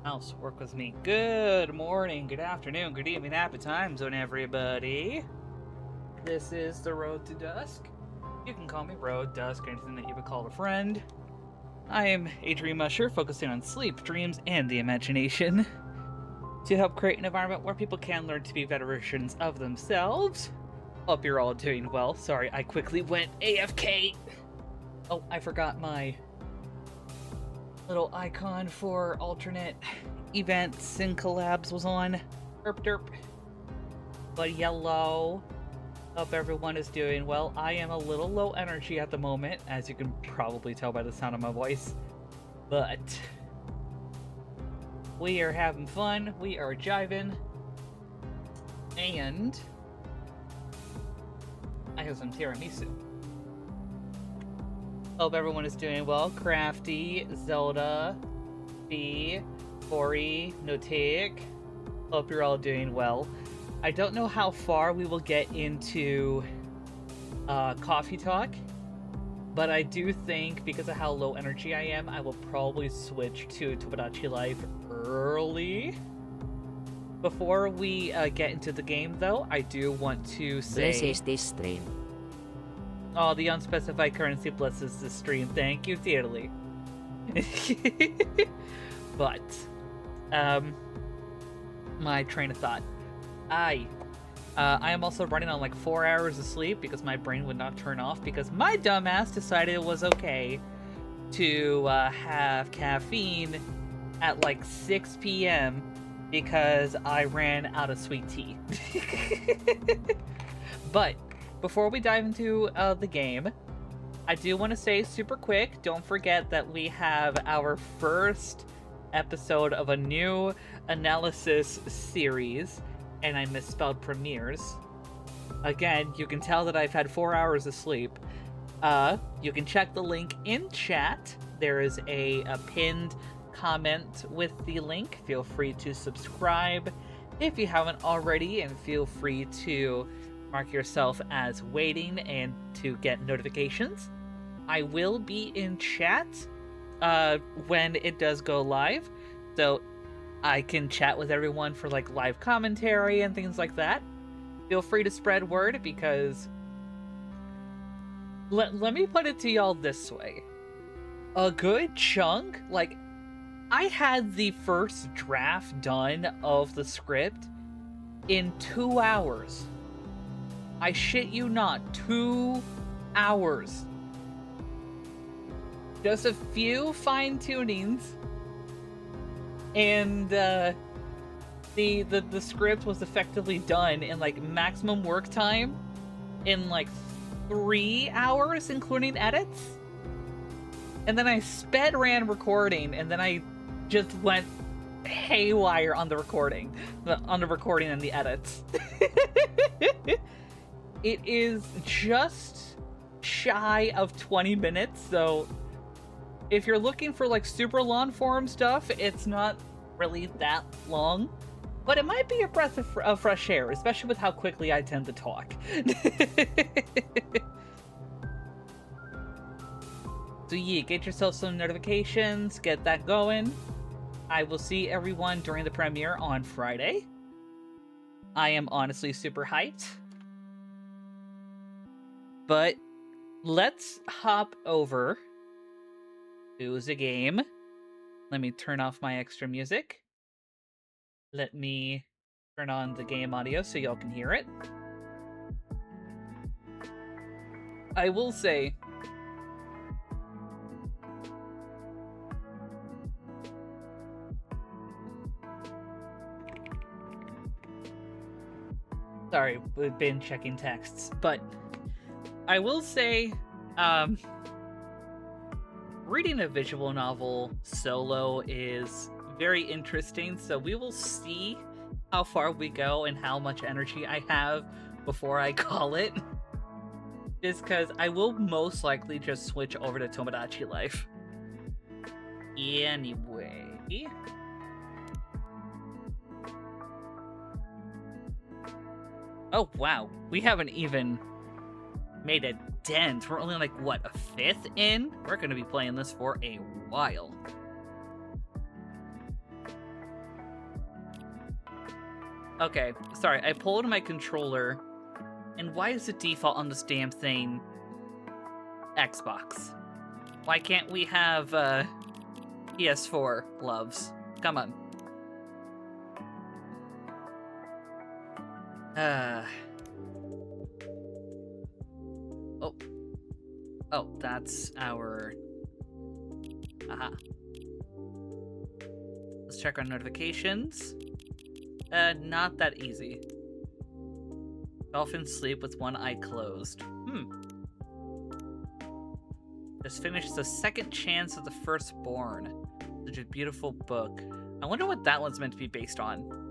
Mouse, work with me. Good morning, good afternoon, good evening, happy time zone, everybody. This is the Road to Dusk. You can call me Road, Dusk, or anything that you would call a friend. I am a dream usher, focusing on sleep, dreams, and the imagination to help create an environment where people can learn to be better versions of themselves. Hope you're all doing well. Sorry, I quickly went AFK. Oh, I forgot my little icon for alternate events and collabs was on. Derp derp. But yellow. Hope everyone is doing well. I am a little low energy at the moment, as you can probably tell by the sound of my voice. But we are having fun. We are jiving. And I have some tiramisu. Hope everyone is doing well. Crafty, Zelda, B, Tori, Notic. Hope you're all doing well. I don't know how far we will get into coffee talk, but I do think because of how low energy I am, I will probably switch to Tomodachi Life early. Before we get into the game, though, I do want to say... Blesses this stream. Oh, the unspecified currency blesses the stream. Thank you, dearly. But, my train of thought. I am also running on like 4 hours of sleep because my brain would not turn off because my dumbass decided it was okay to have caffeine at like 6 p.m. because I ran out of sweet tea. But before we dive into the game, I do want to say super quick, don't forget that we have our first episode of a new analysis series, and I misspelled premieres. Again, you can tell that I've had 4 hours of sleep. You can check the link in chat. There is a pinned comment with the link. Feel free to subscribe if you haven't already, and feel free to mark yourself as waiting and to get notifications. I will be in chat when it does go live, so I can chat with everyone for like live commentary and things like that. Feel free to spread word because let me put it to y'all this way. A good chunk, like, I had the first draft done of the script in 2 hours. I shit you not, 2 hours. Just a few fine tunings, and the script was effectively done in like maximum work time in like 3 hours, including edits. And then I sped ran recording, and then I just went haywire on the recording and the edits. It is just shy of 20 minutes, so if you're looking for like super long form stuff, it's not really that long, but it might be a breath of fresh air, especially with how quickly I tend to talk. So yeah, get yourself some notifications, get that going. I will see everyone during the premiere on Friday. I am honestly super hyped. But let's hop over to the game. Let me turn off my extra music. Let me turn on the game audio so y'all can hear it. I will say, sorry, we've been checking texts, but I will say, reading a visual novel solo is very interesting, so we will see how far we go and how much energy I have before I call it. Just because I will most likely just switch over to Tomodachi Life. Anyway. Oh, wow. We haven't even made a dent. We're only like, what, a fifth in? We're going to be playing this for a while. Okay, sorry, I pulled my controller, and why is the default on this damn thing Xbox? Why can't we have PS4 loves? Come on. Oh. Oh, that's our... Aha. Let's check our notifications. Not that easy. Dolphins sleep with one eye closed. Just finished The Second Chance of the Firstborn. Such a beautiful book. I wonder what that one's meant to be based on.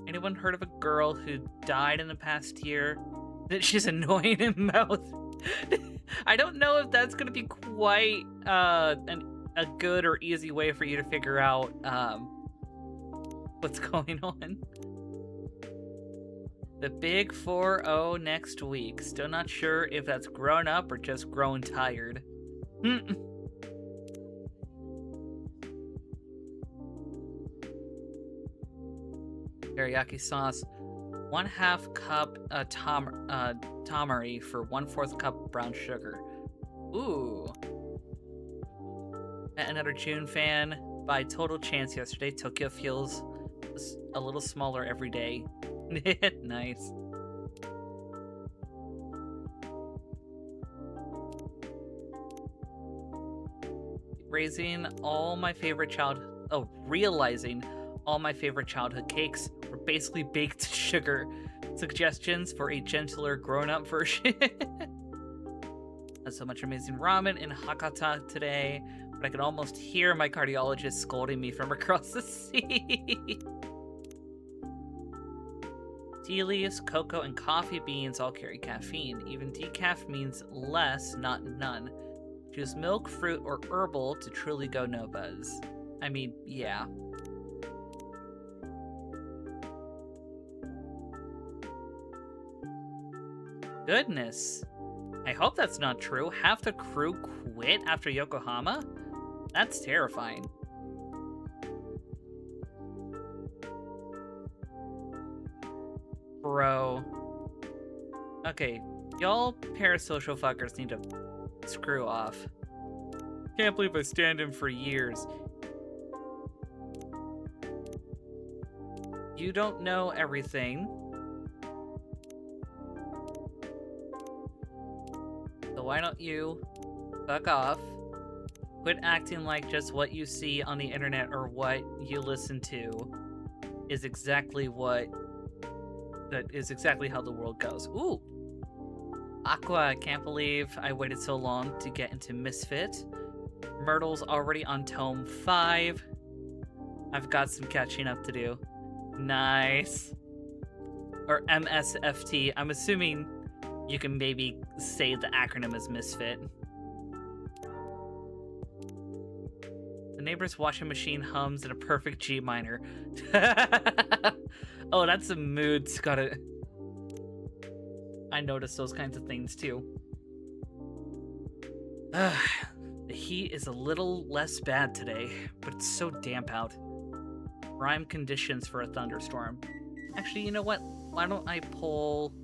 Anyone heard of a girl who died in the past year? That she's annoying in mouth. I don't know if that's gonna be quite a good or easy way for you to figure out what's going on. The big 4-0 next week. Still not sure if that's grown up or just grown tired. Teriyaki sauce. 1/2 cup tamari for 1/4 cup brown sugar. Ooh. Met another June fan. By total chance yesterday, Tokyo feels a little smaller every day. Nice. Realizing all my favorite childhood cakes were basically baked sugar. Suggestions for a gentler grown-up version. Had so much amazing ramen in Hakata today, but I could almost hear my cardiologist scolding me from across the sea. Tea leaves, cocoa, and coffee beans all carry caffeine. Even decaf means less, not none. Choose milk, fruit, or herbal to truly go no buzz. I mean, yeah. Goodness. I hope that's not true. Half the crew quit after Yokohama? That's terrifying. Bro. Okay, y'all parasocial fuckers need to screw off. Can't believe I stand in for years. You don't know everything. So why don't you fuck off? Quit acting like just what you see on the internet or what you listen to is exactly how the world goes. Ooh! Aqua, I can't believe I waited so long to get into Misfit. Myrtle's already on Tome 5. I've got some catching up to do. Nice. Or MSFT. I'm assuming you can maybe say the acronym as Misfit. The neighbor's washing machine hums in a perfect G minor. Oh, that's a mood. I notice those kinds of things too. The heat is a little less bad today, but it's so damp out. Prime conditions for a thunderstorm. Actually, you know what? Why don't I pull...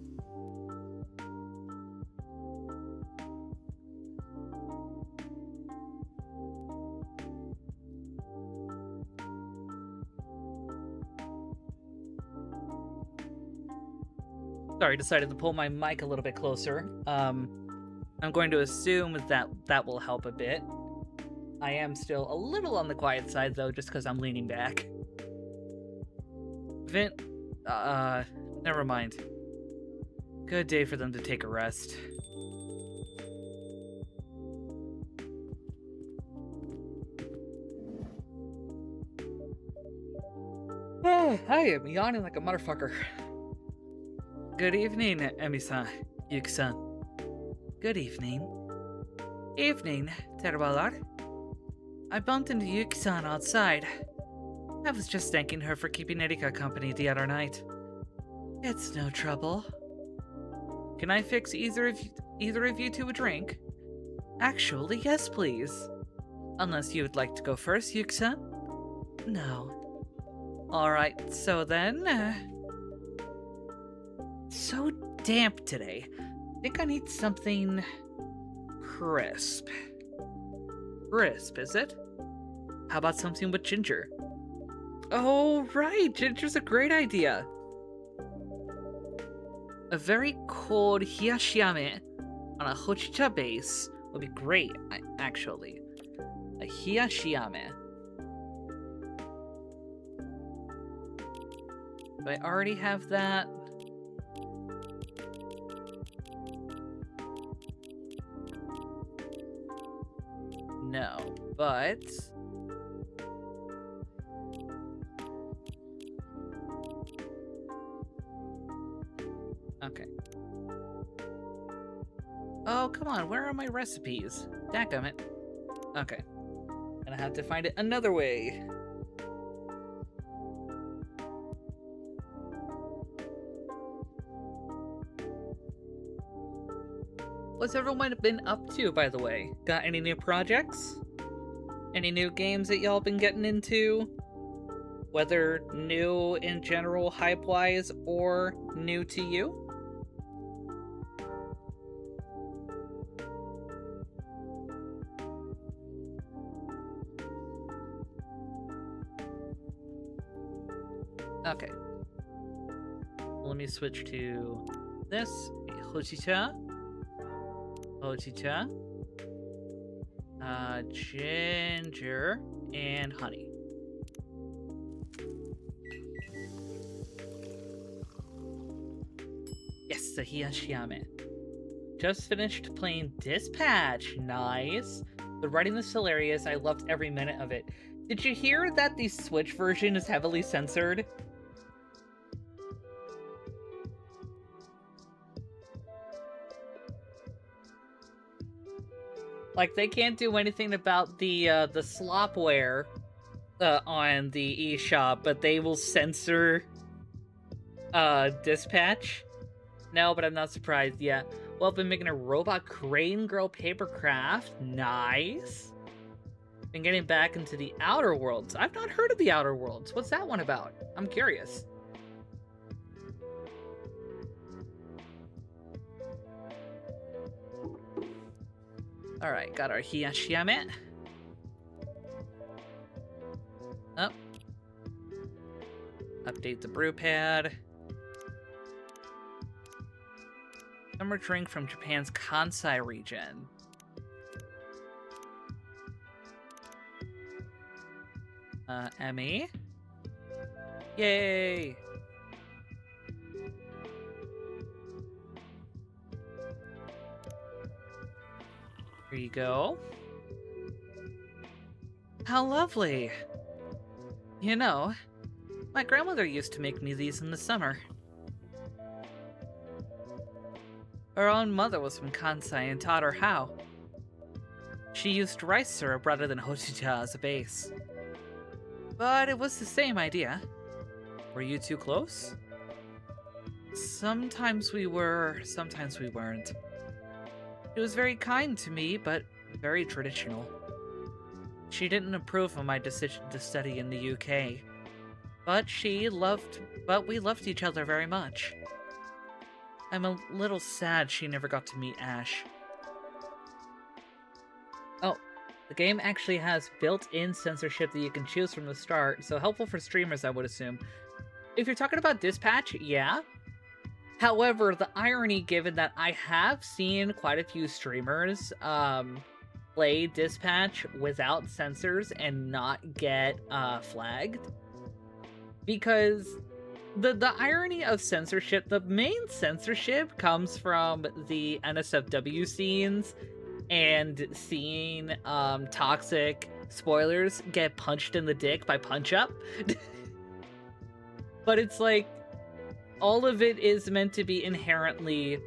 Sorry, decided to pull my mic a little bit closer. I'm going to assume that will help a bit. I am still a little on the quiet side, though, just because I'm leaning back. Never mind. Good day for them to take a rest. I am yawning like a motherfucker. Good evening, Emi-san, Yuki-san. Good evening. Evening, Terubalar. I bumped into Yuki-san outside. I was just thanking her for keeping Erika company the other night. It's no trouble. Can I fix either of you two a drink? Actually, yes, please. Unless you would like to go first, Yuki-san? No. Alright, so then... so damp today. I think I need something... crisp. Crisp, is it? How about something with ginger? Oh, right! Ginger's a great idea! A very cold hiyashiyame on a hojicha base would be great, actually. A hiyashiyame. Do I already have that? No, but... okay. Oh, come on, where are my recipes? Dadgummit. Okay. Gonna have to find it another way. What's everyone been up to, by the way? Got any new projects? Any new games that y'all been getting into? Whether new in general, hype-wise, or new to you? Okay. Let me switch to this. Hojicha. Hojicha. Ginger and honey. Yes, the hiyashiyame. Just finished playing Dispatch. Nice. The writing is hilarious. I loved every minute of it. Did you hear that the Switch version is heavily censored? Like, they can't do anything about the slopware on the eShop, but they will censor Dispatch. No, but I'm not surprised yet. Well, I've been making a robot crane girl papercraft. Nice. Been getting back into the Outer Worlds. I've not heard of the Outer Worlds. What's that one about? I'm curious. Alright, got our hiyashiyame. Oh. Update the brew pad. Summer drink from Japan's Kansai region. Emmy? Yay! Here you go. How lovely! You know, my grandmother used to make me these in the summer. Her own mother was from Kansai and taught her how. She used rice syrup rather than hojicha as a base. But it was the same idea. Were you too close? Sometimes we were, sometimes we weren't. She was very kind to me, but very traditional. She didn't approve of my decision to study in the UK. But we loved each other very much. I'm a little sad she never got to meet Ash. Oh, the game actually has built-in censorship that you can choose from the start, so helpful for streamers, I would assume. If you're talking about Dispatch, yeah. However, the irony, given that I have seen quite a few streamers play Dispatch without censors and not get flagged, because the irony of censorship, the main censorship comes from the NSFW scenes and seeing toxic spoilers get punched in the dick by Punch Up. But it's like, all of it is meant to be inherently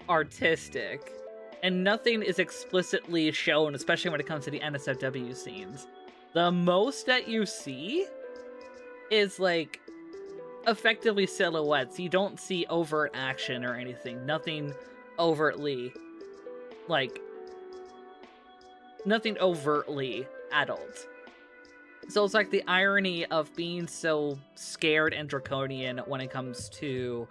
artistic, and nothing is explicitly shown, especially when it comes to the NSFW scenes. The most that you see is, like, effectively silhouettes. You don't see overt action or anything. Nothing overtly, like, nothing overtly adult. So it's like the irony of being so scared and draconian when it comes to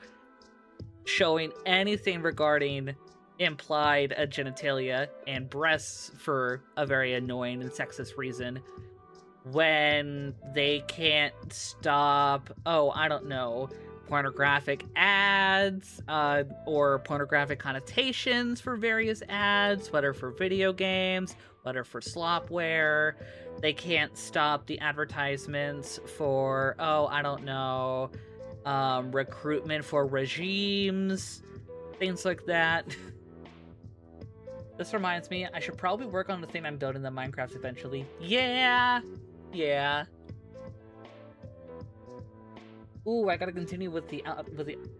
showing anything regarding implied genitalia and breasts for a very annoying and sexist reason, when they can't stop, I don't know, pornographic ads or pornographic connotations for various ads, whether for video games, whether for slopware. They can't stop the advertisements for, I don't know, recruitment for regimes, things like that. This reminds me, I should probably work on the thing I'm building in Minecraft eventually. Yeah. Ooh, I gotta continue with the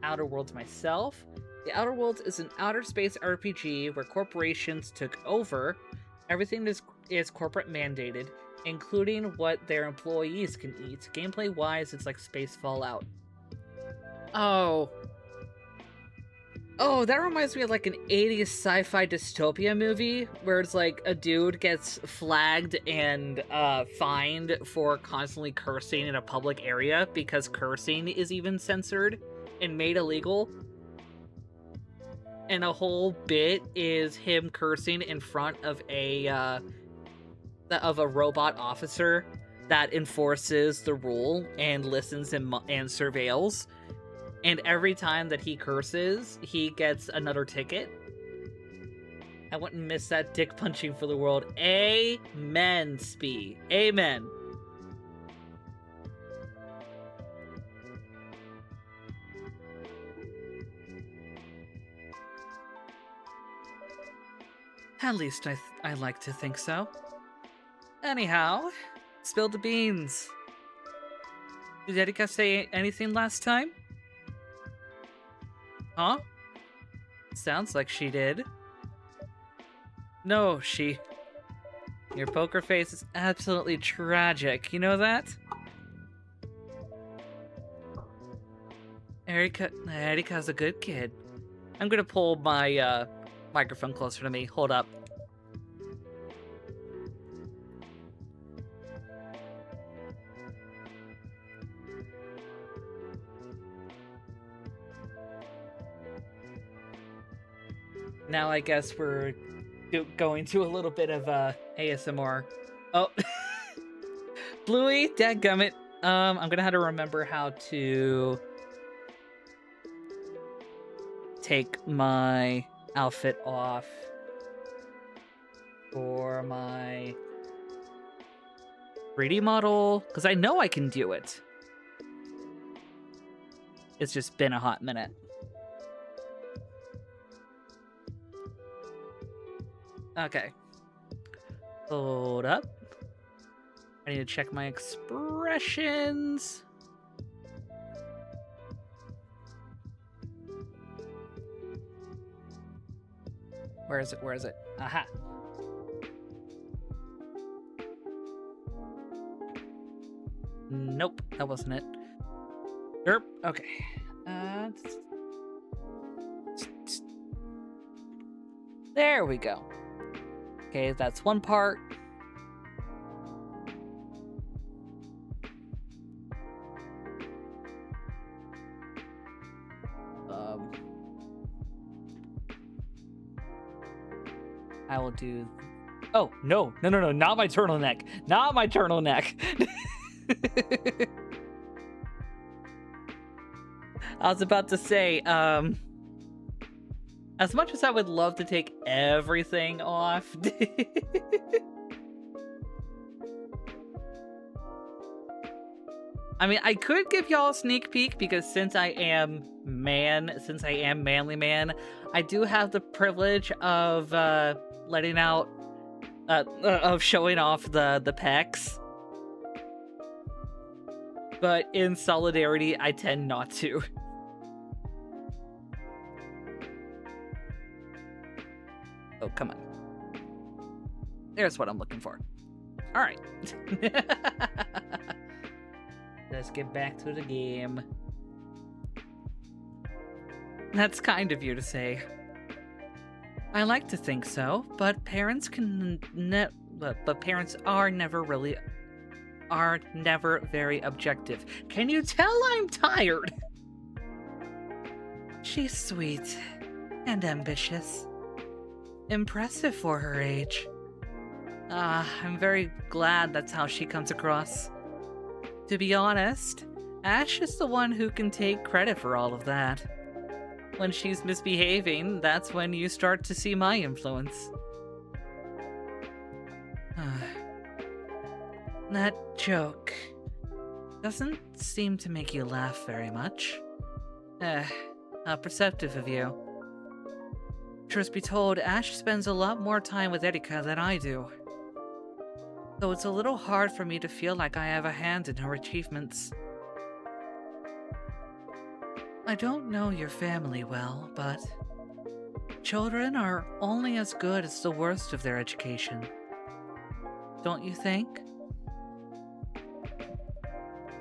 Outer Worlds myself. The Outer Worlds is an outer space RPG where corporations took over. Everything is corporate mandated, including what their employees can eat. Gameplay-wise, it's like Space Fallout. Oh, that reminds me of like an 80s sci-fi dystopia movie where it's like a dude gets flagged and fined for constantly cursing in a public area because cursing is even censored and made illegal. And a whole bit is him cursing in front of a robot officer that enforces the rule and listens and surveils. And every time that he curses, he gets another ticket. I wouldn't miss that dick punching for the world. Amen, Spee. Amen. At least I like to think so. Anyhow, spill the beans. Did Erika say anything last time? Huh? Sounds like she did. No, your poker face is absolutely tragic. You know that? Erika's a good kid. I'm gonna pull my microphone closer to me. Hold up. Now I guess we're going to a little bit of ASMR. Oh, Bluey, dadgummit. I'm gonna have to remember how to take my outfit off for my 3D model, because I know I can do it. It's just been a hot minute. Okay. Hold up. I need to check my expressions. Where is it? Aha. Nope, that wasn't it. Derp. Okay. There we go. Okay, that's one part. I will do... Oh, no, not my turtleneck. Not my turtleneck. I was about to say, as much as I would love to take everything off, I mean, I could give y'all a sneak peek because since I am manly man, I do have the privilege of letting out, of showing off the pecs. But in solidarity, I tend not to. Oh, come on. There's what I'm looking for. All right. Let's get back to the game. That's kind of you to say. I like to think so, but parents can but parents are never very objective. Can you tell I'm tired? She's sweet and ambitious. Impressive for her age. I'm very glad that's how she comes across. To be honest, Ash is the one who can take credit for all of that. When she's misbehaving, that's when you start to see my influence. That joke doesn't seem to make you laugh very much. How perceptive of you. Truth be told, Ash spends a lot more time with Erika than I do. So it's a little hard for me to feel like I have a hand in her achievements. I don't know your family well, but children are only as good as the worst of their education. Don't you think?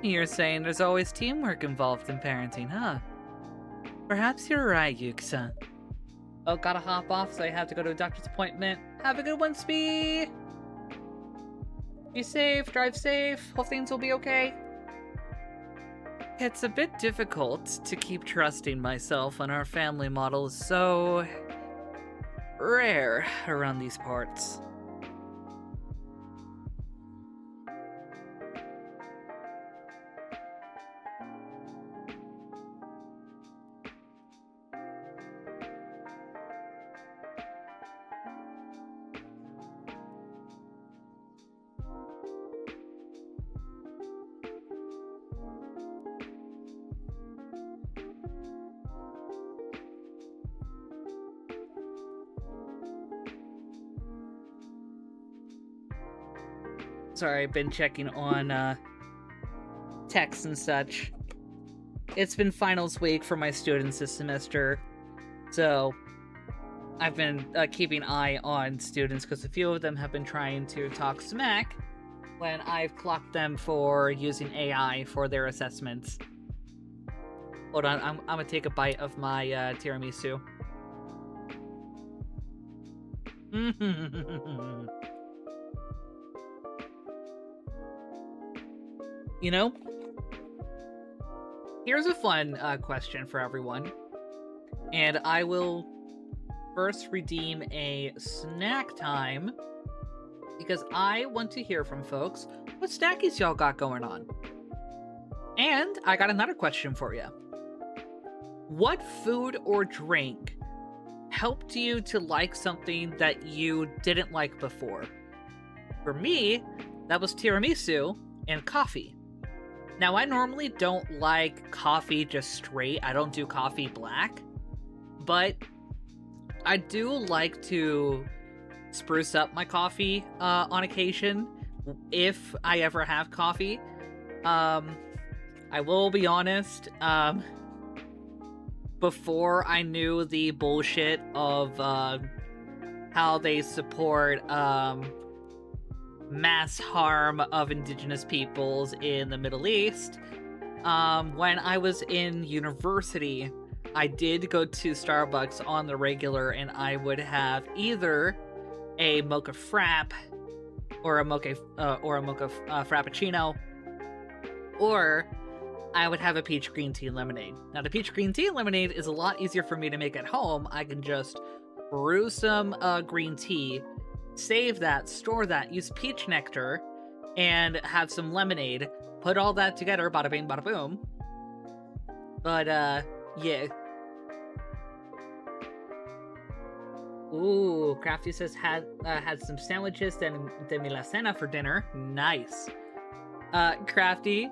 You're saying there's always teamwork involved in parenting, huh? Perhaps you're right, Yuki-san. Oh, gotta hop off, so I have to go to a doctor's appointment. Have a good one, Spee! Be safe, drive safe, hope things will be okay. It's a bit difficult to keep trusting myself when our family model is so rare around these parts. Sorry, I've been checking on texts and such. It's been finals week for my students this semester, so I've been keeping an eye on students because a few of them have been trying to talk smack when I've clocked them for using AI for their assessments. Hold on, I'm gonna take a bite of my tiramisu. You know, here's a fun question for everyone. And I will first redeem a snack time because I want to hear from folks what snackies y'all got going on. And I got another question for you. What food or drink helped you to like something that you didn't like before? For me, that was tiramisu and coffee. Now, I normally don't like coffee just straight. I don't do coffee black. But I do like to spruce up my coffee on occasion if I ever have coffee. I will be honest, before I knew the bullshit of how they support mass harm of indigenous peoples in the Middle East, when I was in university, I did go to Starbucks on the regular, and I would have either a mocha frap or a mocha frappuccino, or I would have a peach green tea lemonade. Now, the peach green tea lemonade is a lot easier for me to make at home. I can just brew some green tea, save that, store that, use peach nectar, and have some lemonade. Put all that together, bada bing, bada boom. But, yeah. Ooh, Crafty says had some sandwiches, then mi la cena for dinner. Nice. Crafty,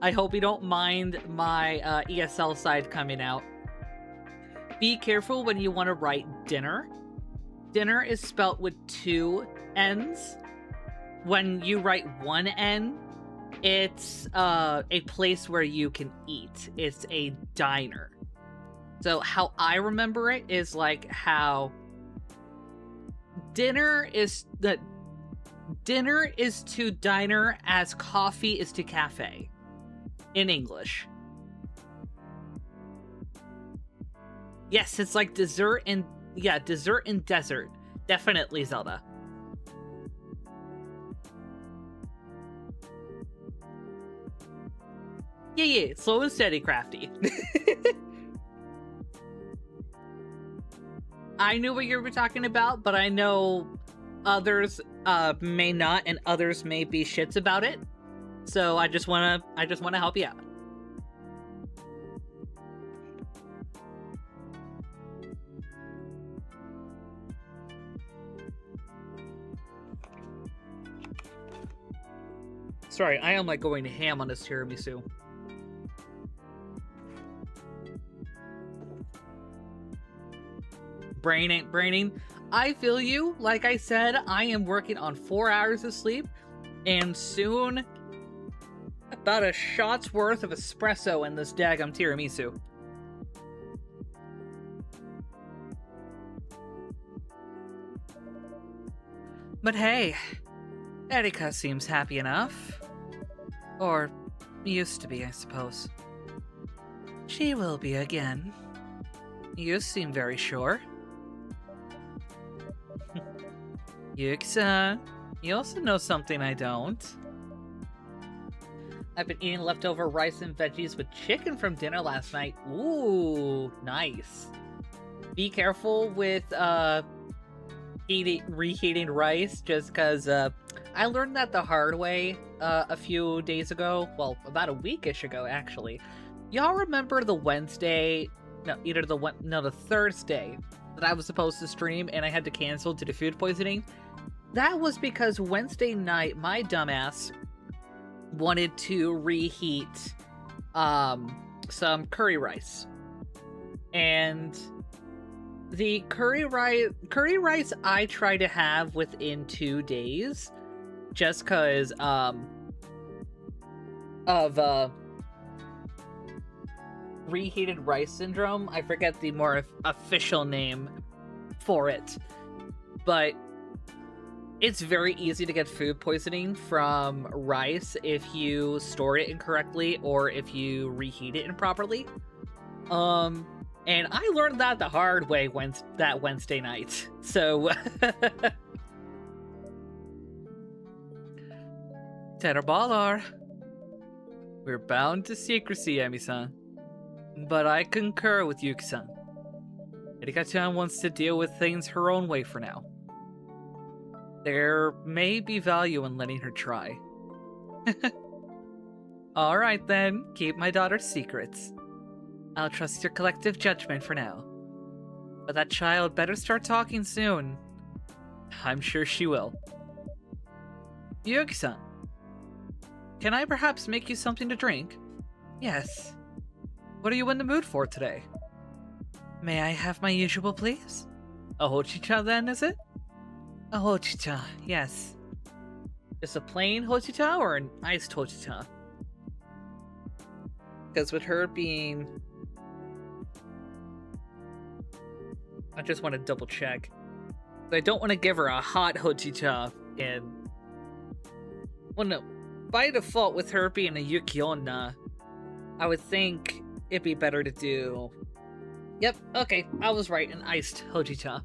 I hope you don't mind my ESL side coming out. Be careful when you want to write dinner. Dinner is spelt with 2 N's. When you write 1 N, it's a place where you can eat. It's a diner. So how I remember it is like how dinner is to diner as coffee is to cafe in English. Yes, it's like dessert and desert. Definitely, Zelda. Yeah, slow and steady, crafty. I knew what you were talking about, but I know others may not, and others may be shits about it. So I just wanna help you out. Sorry, I am like going ham on this tiramisu. Brain ain't braining. I feel you. Like I said, I am working on 4 hours of sleep, and soon about a shot's worth of espresso in this daggum tiramisu. But hey, Erika seems happy enough. Or used to be, I suppose. She will be again. You seem very sure. Yuki-san, you also know something I don't. I've been eating leftover rice and veggies with chicken from dinner last night. Ooh, nice. Be careful with reheating rice, just because I learned that the hard way a few days ago. Well, about a weekish ago, actually. Y'all remember the Wednesday? No, the Thursday that I was supposed to stream and I had to cancel due to food poisoning? That was because Wednesday night, my dumbass wanted to reheat some curry rice. And the curry rice I try to have within 2 days, just because of reheated rice syndrome. I forget the more official name for it, but it's very easy to get food poisoning from rice if you store it incorrectly or if you reheat it improperly. And I learned that the hard way that Wednesday night. So Terrabalar. We're bound to secrecy, Emi-san. But I concur with Yuki-san. Erika-chan wants to deal with things her own way for now. There may be value in letting her try. Alright then, keep my daughter's secrets. I'll trust your collective judgment for now. But that child better start talking soon. I'm sure she will. Yuki-san, can I perhaps make you something to drink? Yes. What are you in the mood for today? May I have my usual, please? A hojicha then, is it? A hojicha, yes. Just a plain hojicha or an iced hojicha? Because with her being... I just want to double check. I don't want to give her a hot hojicha, and... Well, no. By default, with her being a Yuki-onna, I would think it'd be better to do... Yep, okay, I was right, an iced hojicha.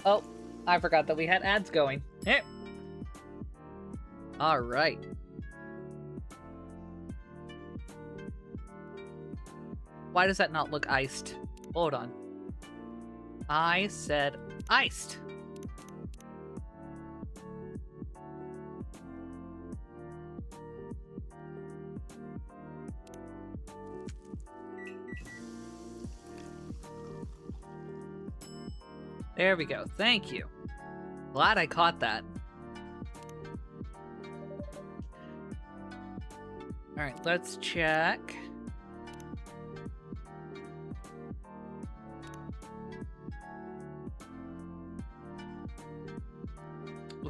Oh, I forgot that we had ads going. Hey. Alright. Why does that not look iced? Hold on. I said iced. There we go. Thank you. Glad I caught that. Alright, let's check.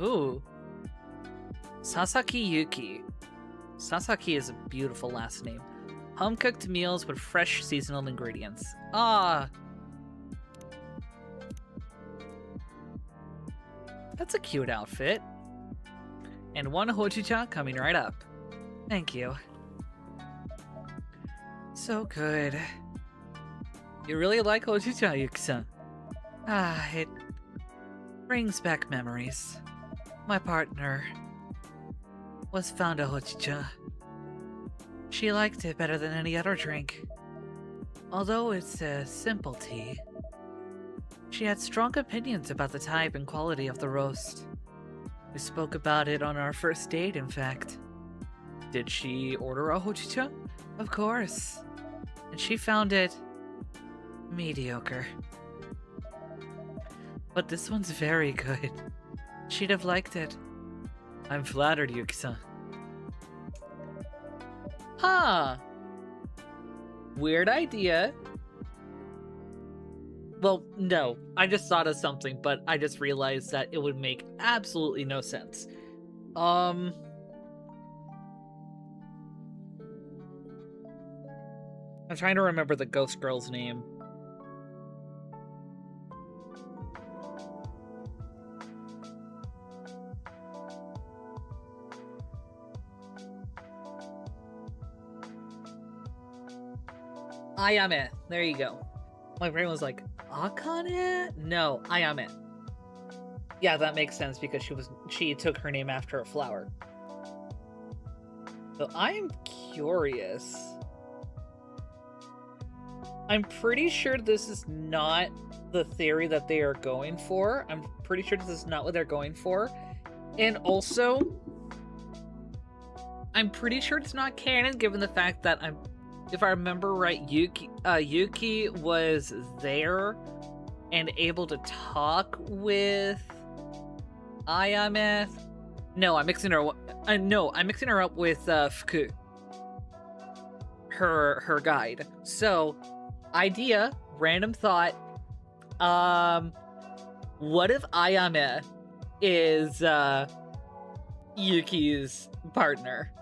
Ooh. Sasaki Yuki. Sasaki is a beautiful last name. Home-cooked meals with fresh seasonal ingredients. Ah. That's a cute outfit. And one hojicha coming right up. Thank you. So good. You really like Hojicha, Yuki-san? Ah, it brings back memories. My partner was fond of Hojicha. She liked it better than any other drink. Although it's a simple tea, she had strong opinions about the type and quality of the roast. We spoke about it on our first date, in fact. Did she order a Hojicha? Of course. And she found it mediocre. But this one's very good. She'd have liked it. I'm flattered, Yuki-san. Huh. Weird idea. Well, no. I just thought of something, but I just realized that it would make absolutely no sense. I'm trying to remember the ghost girl's name. Ayame. There you go. My brain was like, Akane? No, Ayame. Yeah, that makes sense because she took her name after a flower. So I'm curious. I'm pretty sure this is not the theory that they are going for. I'm pretty sure this is not what they're going for. And also, I'm pretty sure it's not canon given the fact that if I remember right, Yuki was there and able to talk with Ayame. No, I'm mixing her. I'm mixing her up with Fuku, her guide. So, idea, random thought. What if Ayame is Yuki's partner?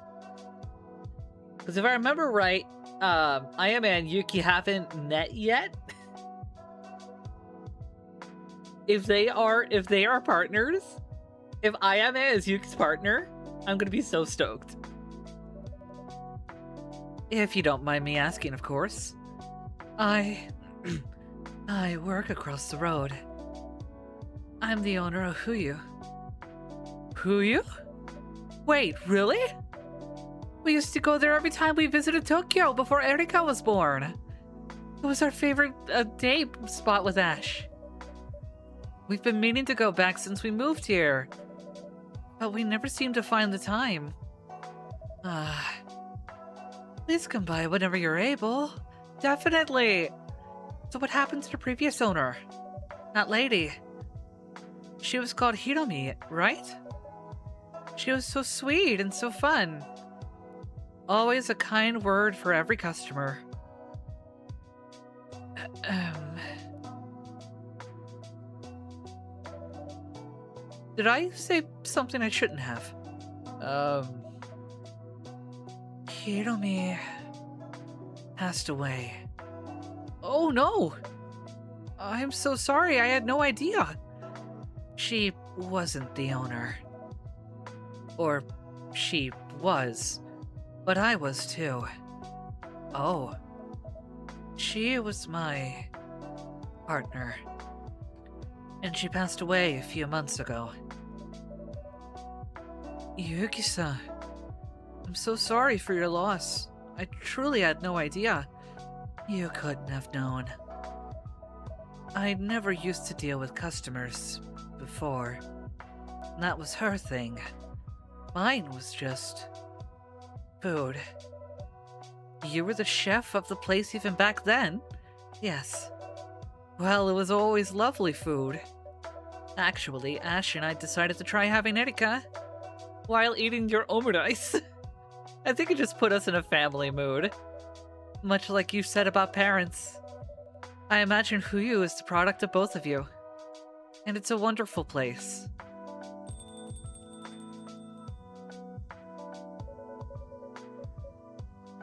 Because if I remember right, Ayame and Yuki haven't met yet. If they are partners, if Ayame is Yuki's partner, I'm gonna be so stoked. If you don't mind me asking, of course. I work across the road. I'm the owner of Huyu. Huyu? Wait, really? We used to go there every time we visited Tokyo before Erika was born. It was our favorite date spot with Ash. We've been meaning to go back since we moved here, but we never seem to find the time. Please come by whenever you're able. Definitely. So what happened to the previous owner? That lady. She was called Hiromi, right? She was so sweet and so fun. Always a kind word for every customer. Did I say something I shouldn't have? Hiromi passed away. Oh no! I'm so sorry, I had no idea. She wasn't the owner. Or she was. But I was too. Oh. She was my partner. And she passed away a few months ago. Yuki-san, I'm so sorry for your loss. I truly had no idea. You couldn't have known. I never used to deal with customers before. That was her thing. Mine was just food. You were the chef of the place even back then? Yes. Well, it was always lovely food. Actually, Ash and I decided to try having Erika while eating your omurice. I think it just put us in a family mood. Much like you said about parents. I imagine Huyu is the product of both of you. And it's a wonderful place.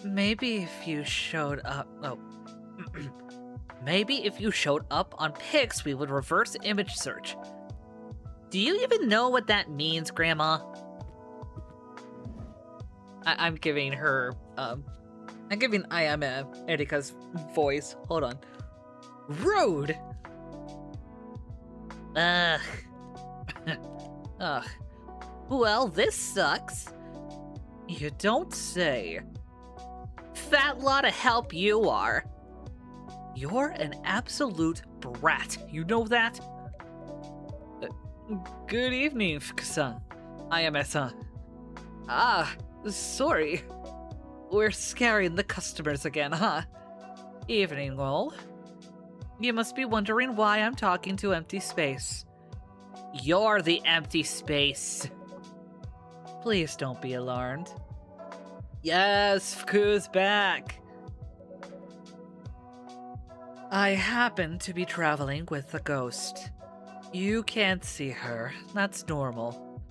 Maybe if you showed up... Oh. Maybe if you showed up on pics, we would reverse image search. Do you even know what that means, Grandma? I'm giving her, I'm giving Ayame Erika's voice. Hold on. Rude! Ugh. Ugh. Well, this sucks. You don't say. Fat lot of help you are. You're an absolute brat. You know that? Good evening, Fuku-san. I am Essa. Ah, sorry. We're scaring the customers again, huh? Evening, all. You must be wondering why I'm talking to empty space. You're the empty space. Please don't be alarmed. Yes, Fuku's back. I happen to be traveling with a ghost. You can't see her. That's normal.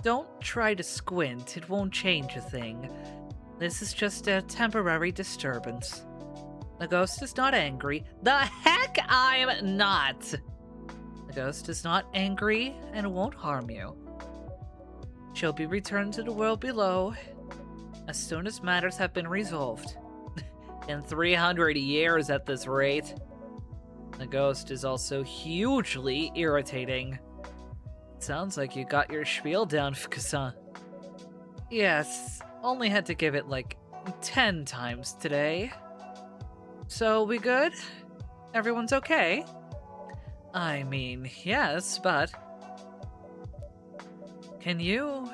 Don't try to squint. It won't change a thing. This is just a temporary disturbance. The ghost is not angry. The heck I'm not! The ghost is not angry and won't harm you. She'll be returned to the world below as soon as matters have been resolved. In 300 years at this rate. The ghost is also hugely irritating. Sounds like you got your spiel down, Fuku-san. Yes, only had to give it like 10 times today. So we good? Everyone's okay? I mean, yes, but... Can you...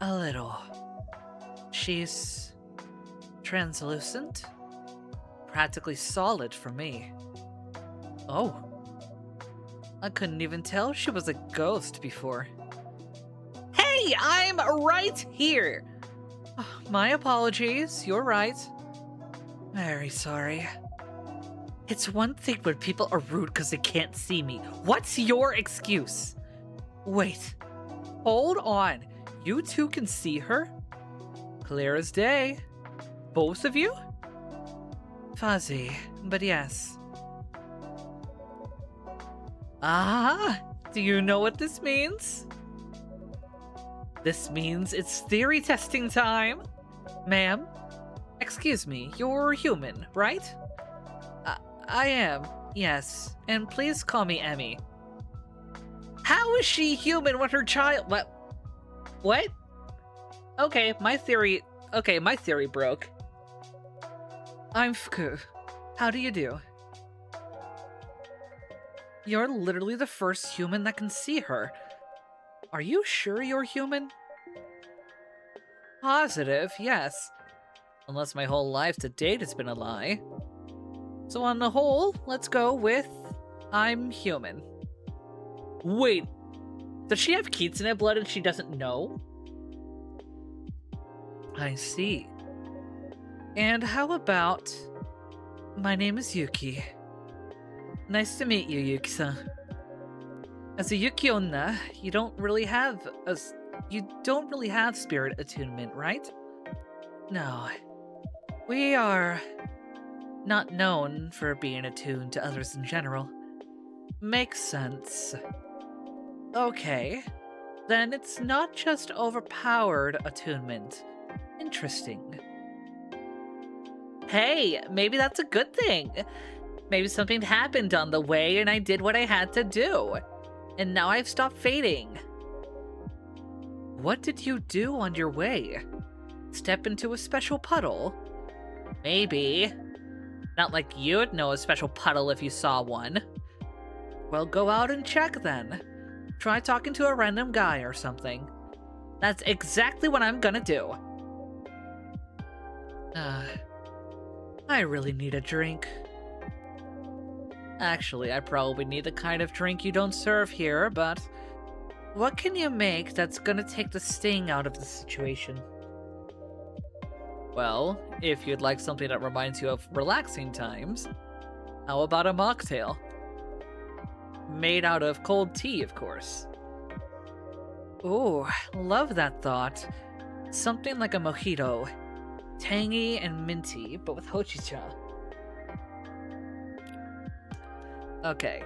A little. She's... translucent? Practically solid for me. Oh. I couldn't even tell she was a ghost before. Hey, I'm right here! My apologies, you're right. Very sorry. It's one thing when people are rude because they can't see me. What's your excuse? Wait. Hold on. You two can see her? Clear as day. Both of you? Fuzzy, but yes. Ah, do you know what this means? This means it's theory testing time. Ma'am, excuse me, you're human, right? I am, yes. And please call me Emmy. How is she human when her child... What? Okay, my theory broke. I'm Fuku. How do you do? You're literally the first human that can see her. Are you sure you're human? Positive, yes. Unless my whole life to date has been a lie. So on the whole, let's go with I'm human. Wait, does she have kitsune blood and she doesn't know? I see. And how about... My name is Yuki. Nice to meet you, Yuki-san. As a Yuki-onna, you don't really have spirit attunement, right? No. We are not known for being attuned to others in general. Makes sense. Okay. Then it's not just overpowered attunement. Interesting. Hey, maybe that's a good thing. Maybe something happened on the way and I did what I had to do. And now I've stopped fading. What did you do on your way? Step into a special puddle? Maybe. Not like you'd know a special puddle if you saw one. Well, go out and check then. Try talking to a random guy or something. That's exactly what I'm gonna do. I really need a drink. Actually, I probably need the kind of drink you don't serve here, but... What can you make that's gonna take the sting out of the situation? Well, if you'd like something that reminds you of relaxing times, how about a mocktail? Made out of cold tea, of course. Ooh, love that thought. Something like a mojito. Tangy and minty, but with hojicha. Okay.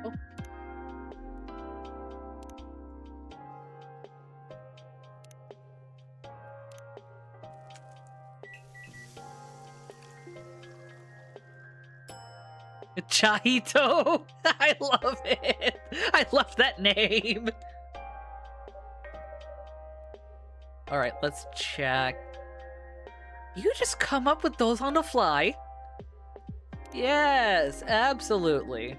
Oh. Chahito! I love it! I love that name! Alright, let's check. You just come up with those on the fly? Yes, absolutely.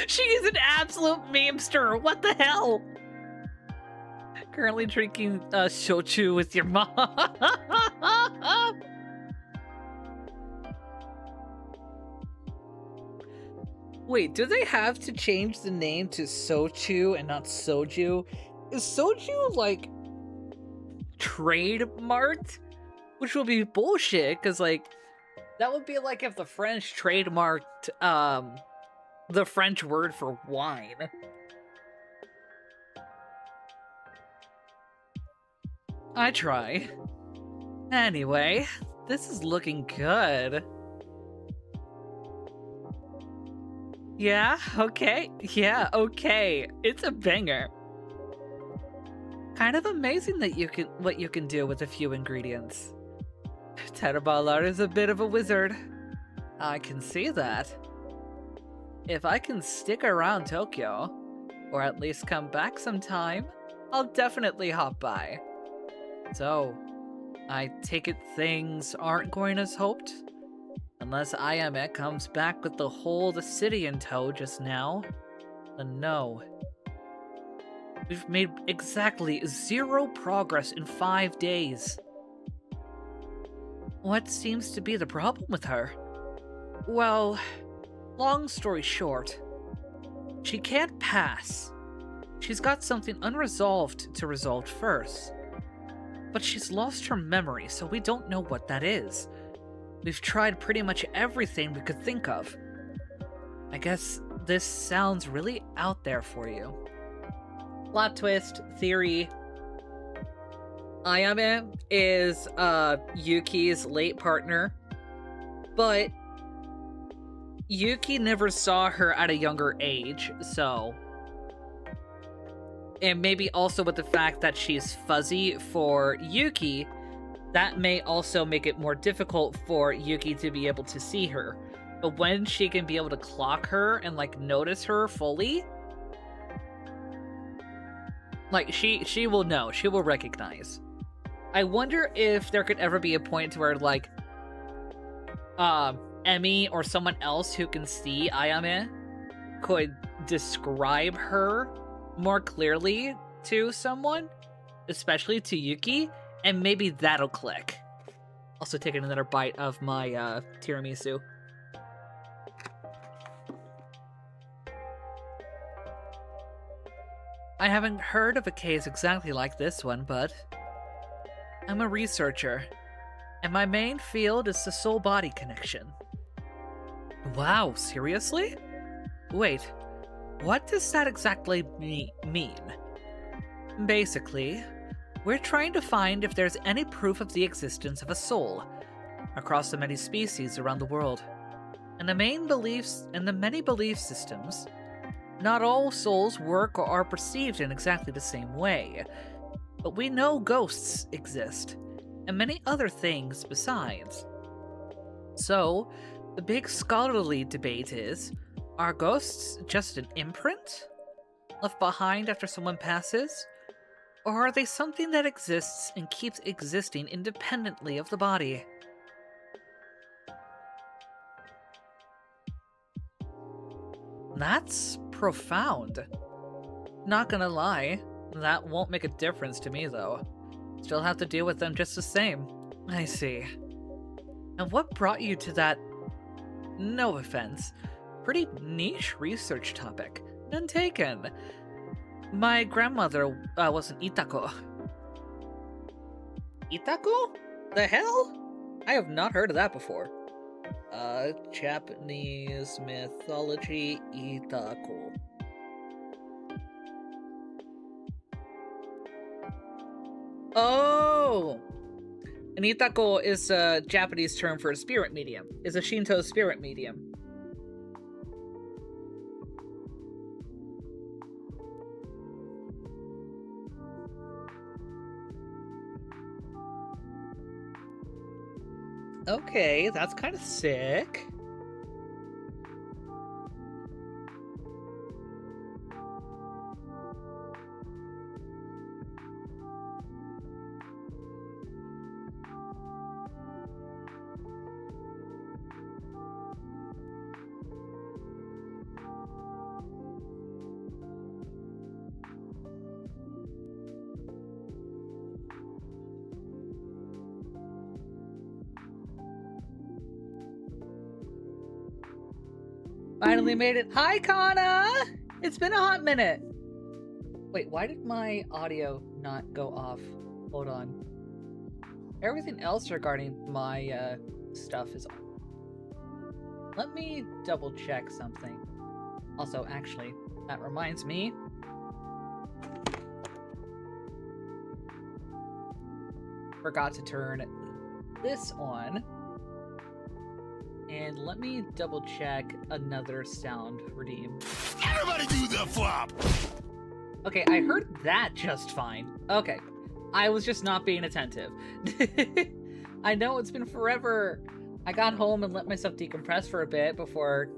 She is an absolute memester. What the hell? Currently drinking shochu with your mom. Wait, do they have to change the name to sochu and not soju? Is soju like trademarked? Which will be bullshit, because like that would be like if the French trademarked the French word for wine. I try. Anyway, this is looking good. Yeah, okay. Yeah, okay. It's a banger. Kind of amazing that what you can do with a few ingredients. Terubalar is a bit of a wizard. I can see that. If I can stick around Tokyo, or at least come back sometime, I'll definitely hop by. So, I take it things aren't going as hoped? Unless Ayame comes back with the whole city in tow just now, then no. We've made exactly 0 progress in 5 days. What seems to be the problem with her? Well, long story short, she can't pass. She's got something unresolved to resolve first. But she's lost her memory, so we don't know what that is. We've tried pretty much everything we could think of. I guess this sounds really out there for you. Plot twist, theory. Ayame is Yuki's late partner, but Yuki never saw her at a younger age, so... And maybe also with the fact that she's fuzzy for Yuki, that may also make it more difficult for Yuki to be able to see her. But when she can be able to clock her and, like, notice her fully, like, she will know. She will recognize. I wonder if there could ever be a point where, like, Emmy or someone else who can see Ayame could describe her more clearly to someone, especially to Yuki, and maybe that'll click. Also taking another bite of my tiramisu. I haven't heard of a case exactly like this one, but I'm a researcher, and my main field is the soul-body connection. Wow, seriously? Wait, what does that exactly mean? Basically, we're trying to find if there's any proof of the existence of a soul across the many species around the world. And the many belief systems, not all souls work or are perceived in exactly the same way. But we know ghosts exist, and many other things besides. So, the big scholarly debate is, are ghosts just an imprint left behind after someone passes? Or are they something that exists and keeps existing independently of the body? That's profound. Not gonna lie, that won't make a difference to me though. Still have to deal with them just the same. I see. And what brought you to that, no offense, pretty niche research topic? None taken. My grandmother was an Itako. Itako? The hell? I have not heard of that before. Japanese mythology, Itako. Oh! An Itako is a Japanese term for a spirit medium. Is a Shinto spirit medium. Okay, that's kind of sick. Finally made it. Hi, Kana! It's been a hot minute. Wait, why did my audio not go off? Hold on. Everything else regarding my stuff is on. Let me double check something. Also, actually, that reminds me. Forgot to turn this on. And let me double check another sound redeem. Everybody do the flop! Okay, I heard that just fine. Okay, I was just not being attentive. I know it's been forever. I got home and let myself decompress for a bit before,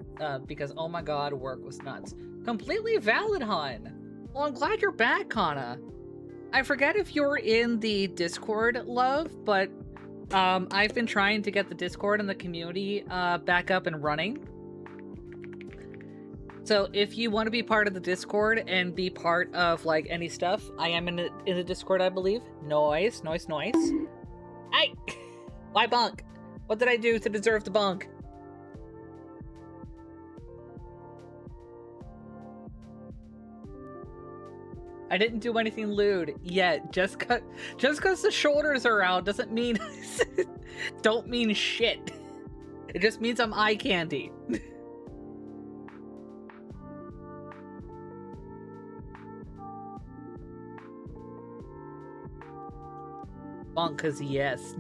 because oh my god, work was nuts. Completely valid, hon. Well, I'm glad you're back, Kana. I forget if you're in the Discord, love, but I've been trying to get the Discord and the community back up and running. So if you want to be part of the Discord and be part of like any stuff, I am in the Discord, I believe. Noise. Hey! Why bunk? What did I do to deserve the bunk? I didn't do anything lewd yet. Just cause the shoulders are out doesn't mean don't mean shit. It just means I'm eye candy. Bunk, cause yes.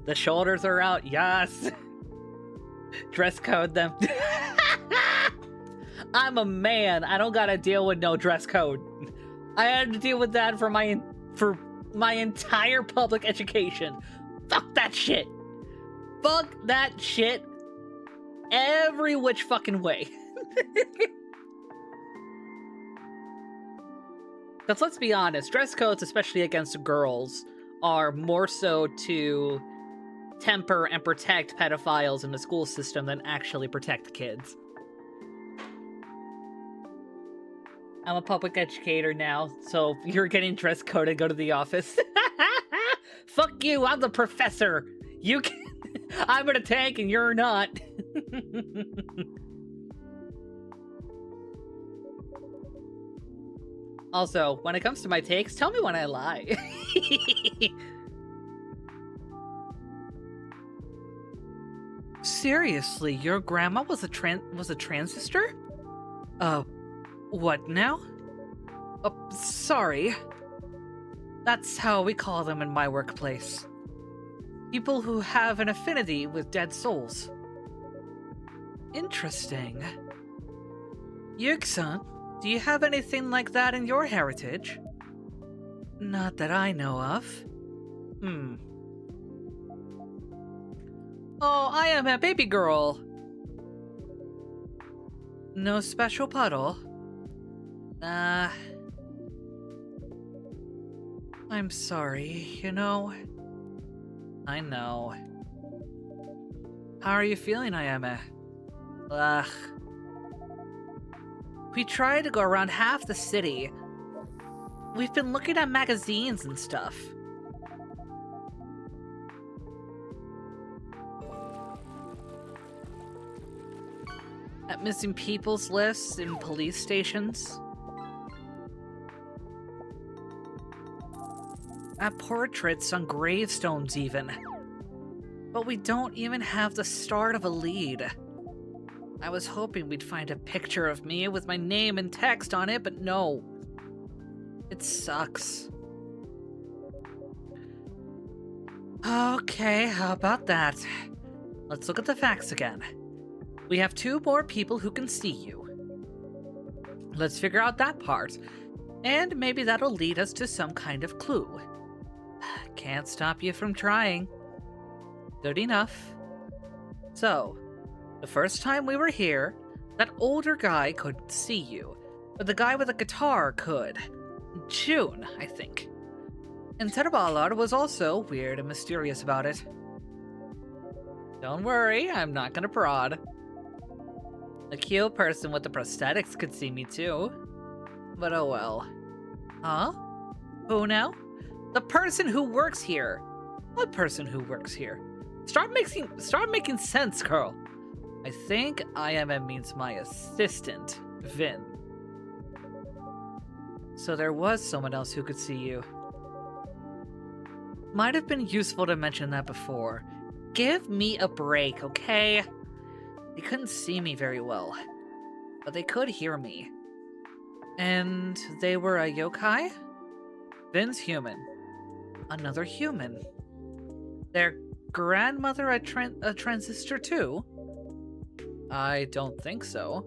The shoulders are out, yes. Dress code them. I'm a man. I don't gotta deal with no dress code. I had to deal with that for my entire public education. Fuck that shit. Fuck that shit. Every which fucking way. Because let's be honest, dress codes, especially against girls, are more so to temper and protect pedophiles in the school system than actually protect kids. I'm a public educator now, so you're getting dress coded to go to the office. Fuck you, I'm the professor. You can I'm in a tank and you're not. Also, when it comes to my takes, tell me when I lie. Seriously, your grandma was a transistor? What now? Sorry. That's how we call them in my workplace. People who have an affinity with dead souls. Interesting. Yuk-san, do you have anything like that in your heritage? Not that I know of. Oh, I am a baby girl. No special puddle? I'm sorry, you know. I know. How are you feeling, Ayame? Ugh. We tried to go around half the city. We've been looking at magazines and stuff. At missing people's lists in police stations. At portraits on gravestones even. But we don't even have the start of a lead. I was hoping we'd find a picture of me with my name and text on it, but no. It sucks. Okay, how about that? Let's look at the facts again. We have 2 more people who can see you. Let's figure out that part, and maybe that'll lead us to some kind of clue. Can't stop you from trying. Good enough. So, the first time we were here, that older guy couldn't see you, but the guy with the guitar could. June, I think. And Terbalar was also weird and mysterious about it. Don't worry, I'm not gonna prod. The cute person with the prosthetics could see me too. But oh well. Huh? Who now? The person who works here. What person who works here? Start making sense, girl. I think IMM means my assistant, Vin. So there was someone else who could see you. Might have been useful to mention that before. Give me a break, okay? They couldn't see me very well, but they could hear me. And they were a yokai? Vin's human. Another human. Their grandmother a transistor too? I don't think so.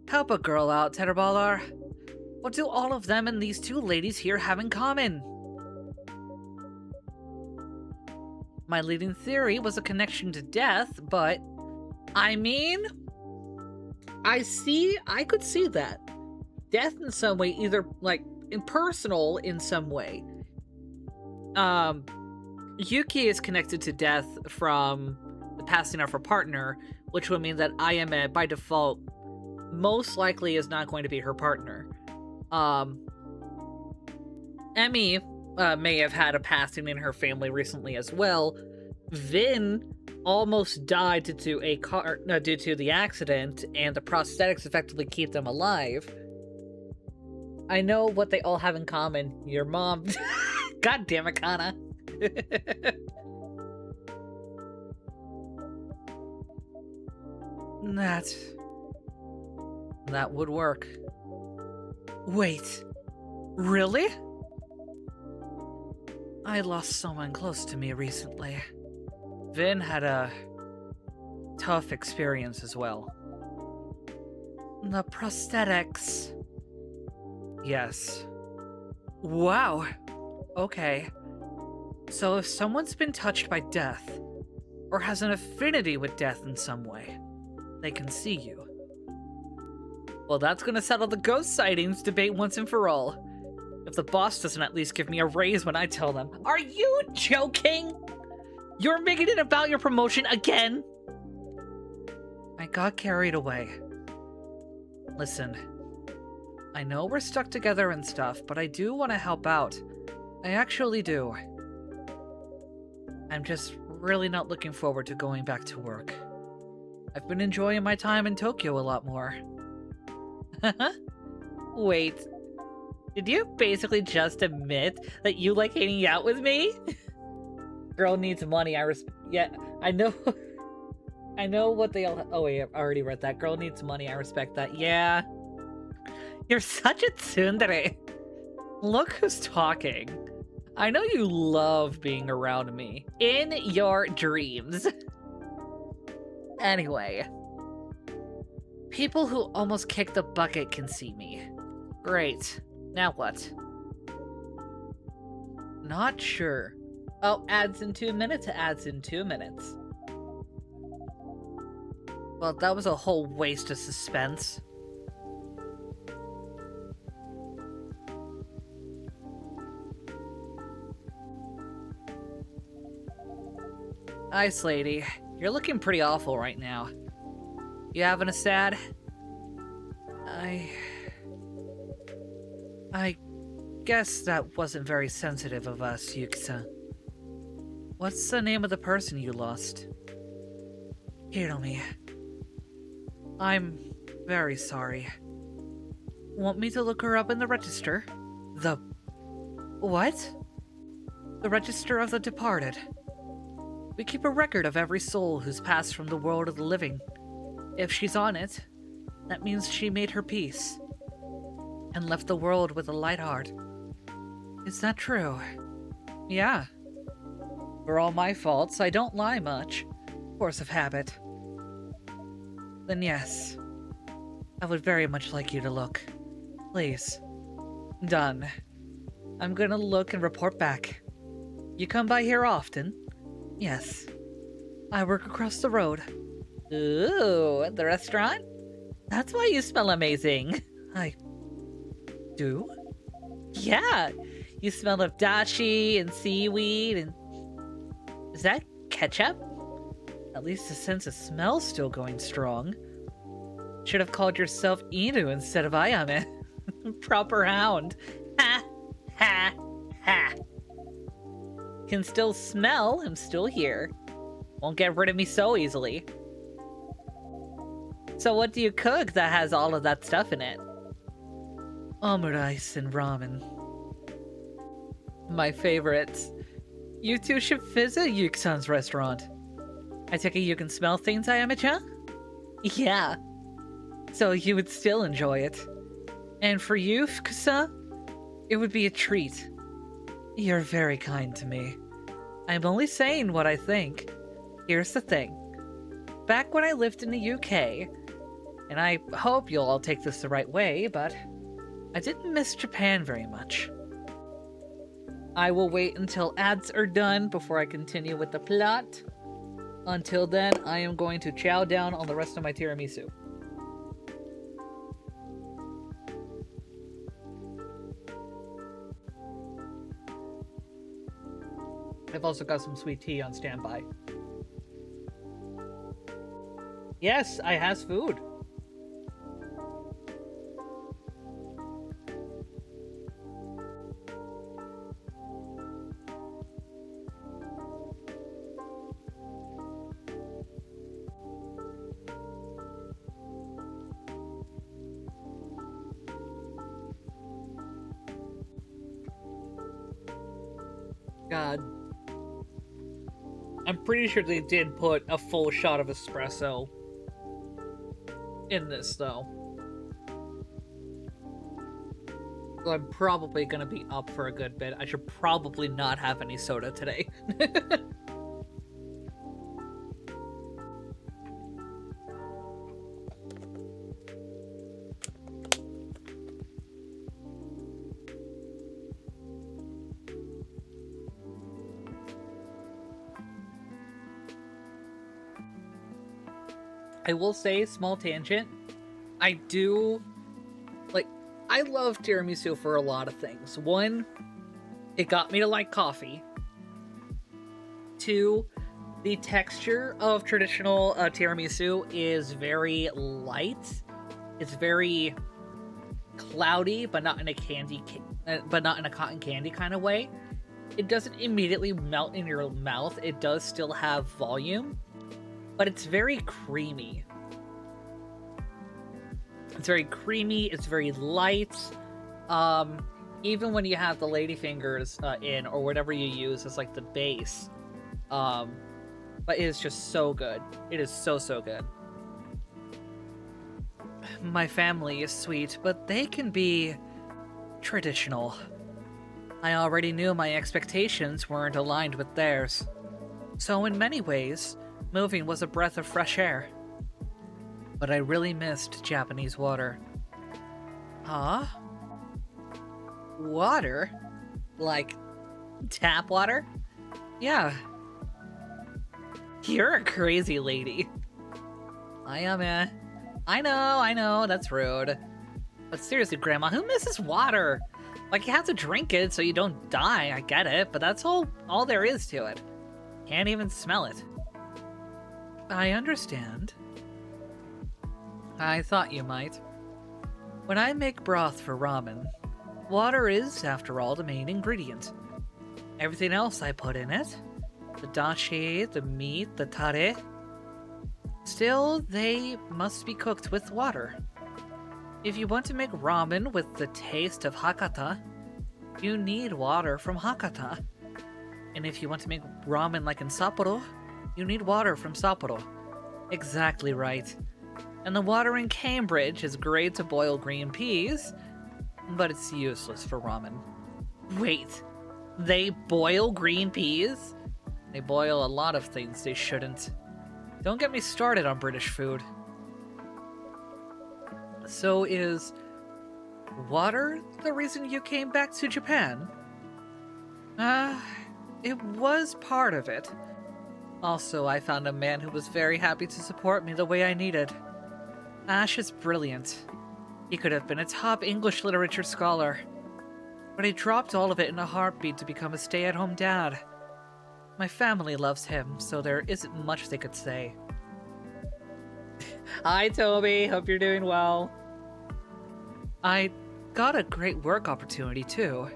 Help a girl out, Terbalar. What do all of them and these two ladies here have in common? My leading theory was a connection to death, but I mean, I could see that. Death in some way, either like impersonal in some way. Yuki is connected to death from the passing of her partner, which would mean that Ayame, by default, most likely is not going to be her partner. Emmy may have had a passing in her family recently as well. Vin almost died due to the accident, and the prosthetics effectively keep them alive. I know what they all have in common. Your mom. God damn it, Kana. That would work. Wait. Really? I lost someone close to me recently. Vin had a tough experience as well. The prosthetics. Yes. Wow. Okay. So if someone's been touched by death, or has an affinity with death in some way, they can see you. Well, that's gonna settle the ghost sightings debate once and for all. If the boss doesn't at least give me a raise when I tell them. Are you joking? You're making it about your promotion again? I got carried away. Listen, I know we're stuck together and stuff, but I do want to help out. I actually do. I'm just really not looking forward to going back to work. I've been enjoying my time in Tokyo a lot more. Wait, did you basically just admit that you like hanging out with me? Girl needs money, yeah, I know. I know what they all- oh wait, I already read that. Girl needs money, I respect that. Yeah. You're such a tsundere. Look who's talking. I know you love being around me. In your dreams. Anyway. People who almost kicked the bucket can see me. Great. Now what? Not sure. Oh, ads in 2 minutes, ads in 2 minutes. Well, that was a whole waste of suspense. Ice Lady, you're looking pretty awful right now. You having a sad? I guess that wasn't very sensitive of us, Yuki-san. What's the name of the person you lost? Hiromi. I'm very sorry. Want me to look her up in the register? The... what? The Register of the Departed. We keep a record of every soul who's passed from the world of the living. If she's on it, that means she made her peace and left the world with a light heart. Is that true? Yeah. For all my faults, I don't lie much. Force of habit. Then yes, I would very much like you to look. Please. Done. I'm gonna look and report back. You come by here often? Yes. I work across the road. Ooh, the restaurant? That's why you smell amazing. I do? Yeah, you smell of dashi and seaweed and... Is that ketchup? At least the sense of smell's still going strong. Should have called yourself Inu instead of Ayame. Proper hound. Ha! Ha! Ha! Can still smell, I'm still here. Won't get rid of me so easily. So what do you cook that has all of that stuff in it? Omurice and ramen. My favorites. You two should visit Yuki-san's restaurant. I take it you can smell things, Ayame-chan? Yeah. So you would still enjoy it. And for you, Fukusa, it would be a treat. You're very kind to me. I'm only saying what I think. Here's the thing. Back when I lived in the UK, and I hope you'll all take this the right way, but I didn't miss Japan very much. I will wait until ads are done before I continue with the plot. Until then, I am going to chow down on the rest of my tiramisu. I've also got some sweet tea on standby. Yes, I has food. God. I'm pretty sure they did put a full shot of espresso in this, though. So I'm probably gonna be up for a good bit. I should probably not have any soda today. I will say, small tangent, I love tiramisu for a lot of things. One, it got me to like coffee. Two, the texture of traditional tiramisu is very light. It's very cloudy, but not in a cotton candy kind of way. It doesn't immediately melt in your mouth. It does still have volume, but it's very creamy. It's very creamy, it's very light. Even when you have the ladyfingers in, or whatever you use as like the base. But it is just so good. It is so, so good. My family is sweet, but they can be traditional. I already knew my expectations weren't aligned with theirs. So in many ways, moving was a breath of fresh air. But I really missed Japanese water. Huh? Water? Like, tap water? Yeah. You're a crazy lady. I am, I know, that's rude. But seriously, Grandma, who misses water? Like, you have to drink it so you don't die, I get it, but that's all there is to it. Can't even smell it. I understand. I thought you might. When I make broth for ramen, water is, after all, the main ingredient. Everything else I put in it, the dashi, the meat, the tare, still, they must be cooked with water. If you want to make ramen with the taste of Hakata, you need water from Hakata. And if you want to make ramen like in Sapporo, you need water from Sapporo. Exactly right. And the water in Cambridge is great to boil green peas, but it's useless for ramen. Wait, they boil green peas? They boil a lot of things they shouldn't. Don't get me started on British food. So is water the reason you came back to Japan? It was part of it. Also, I found a man who was very happy to support me the way I needed. Ash is brilliant. He could have been a top English literature scholar. But he dropped all of it in a heartbeat to become a stay-at-home dad. My family loves him, so there isn't much they could say. Hi, Toby. Hope you're doing well. I got a great work opportunity, too.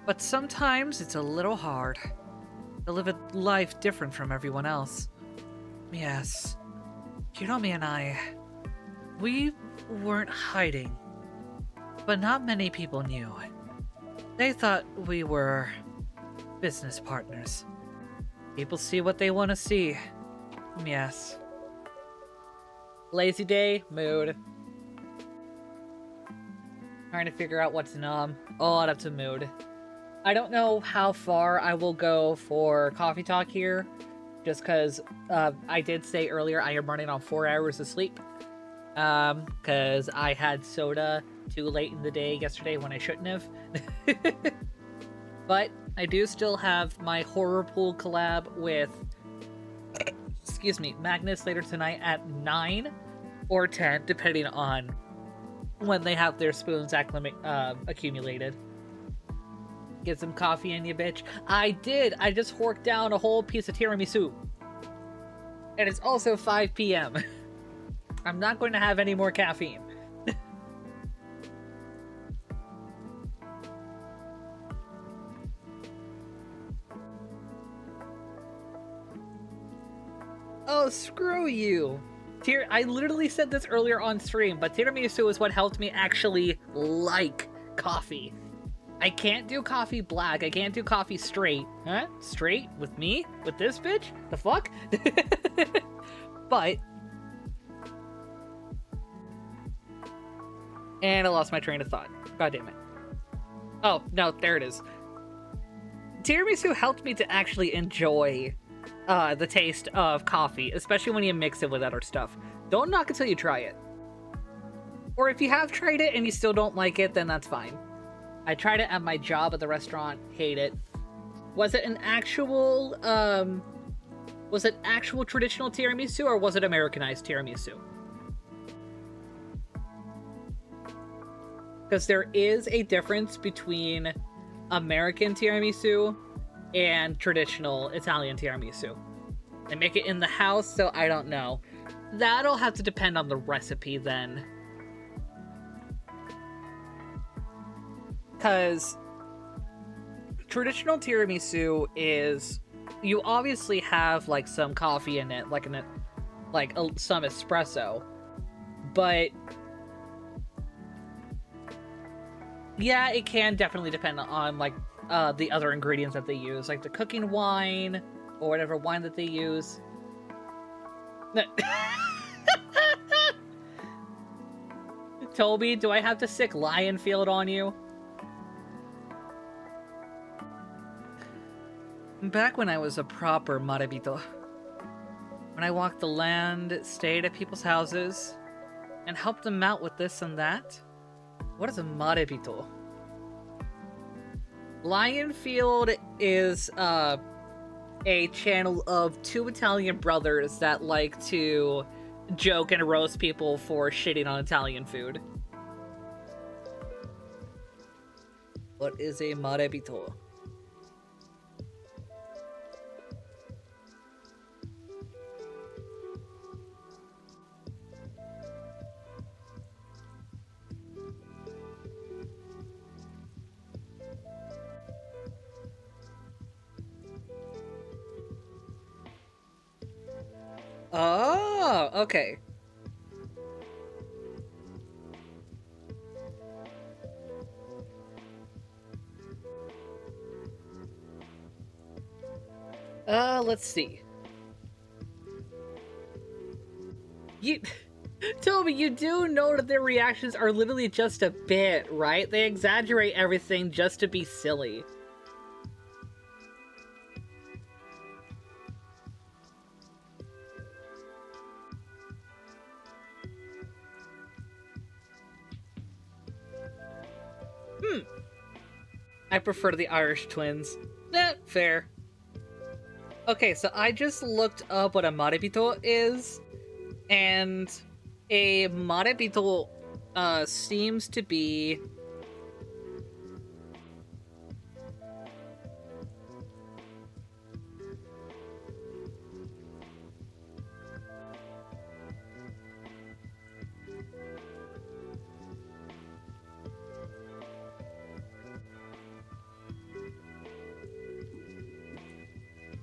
But sometimes it's a little hard to live a life different from everyone else. Yes. Hiromi and I, we weren't hiding. But not many people knew. They thought we were business partners. People see what they want to see. Yes. Lazy day, mood. Trying to figure out what to nom. Oh, up to mood. I don't know how far I will go for coffee talk here, just because I did say earlier I am running on 4 hours of sleep. Because I had soda too late in the day yesterday when I shouldn't have. But I do still have my horror pool collab with, excuse me, Magnus later tonight at 9 or 10, depending on when they have their spoons accumulated. Get some coffee in you, bitch. I did! I just horked down a whole piece of tiramisu. And it's also 5 p.m. I'm not going to have any more caffeine. Oh, screw you! I literally said this earlier on stream, but tiramisu is what helped me actually like coffee. I can't do coffee black, I can't do coffee straight. Huh? Straight? With me? With this bitch? The fuck? But... And I lost my train of thought. God damn it. Oh, no, there it is. Tiramisu helped me to actually enjoy the taste of coffee, especially when you mix it with other stuff. Don't knock until you try it. Or if you have tried it and you still don't like it, then that's fine. I tried it at my job at the restaurant, hate it. Was it an actual, was it actual traditional tiramisu, or was it Americanized tiramisu? Because there is a difference between American tiramisu and traditional Italian tiramisu. They make it in the house, so I don't know. That'll have to depend on the recipe then. Because traditional tiramisu is, you obviously have like some coffee in it, like some espresso, but yeah, it can definitely depend on like the other ingredients that they use, like the cooking wine or whatever wine that they use. Toby, do I have to sick lion field on you? Back when I was a proper marabito, when I walked the land, stayed at people's houses, and helped them out with this and that. What is a marabito? Lionfield is a channel of two Italian brothers that like to joke and roast people for shitting on Italian food. What is a marabito? Oh, okay. Let's see. Toby, you do know that their reactions are literally just a bit, right? They exaggerate everything just to be silly. I prefer the Irish twins. Fair. Okay, so I just looked up what a maribito is, and a maribito seems to be...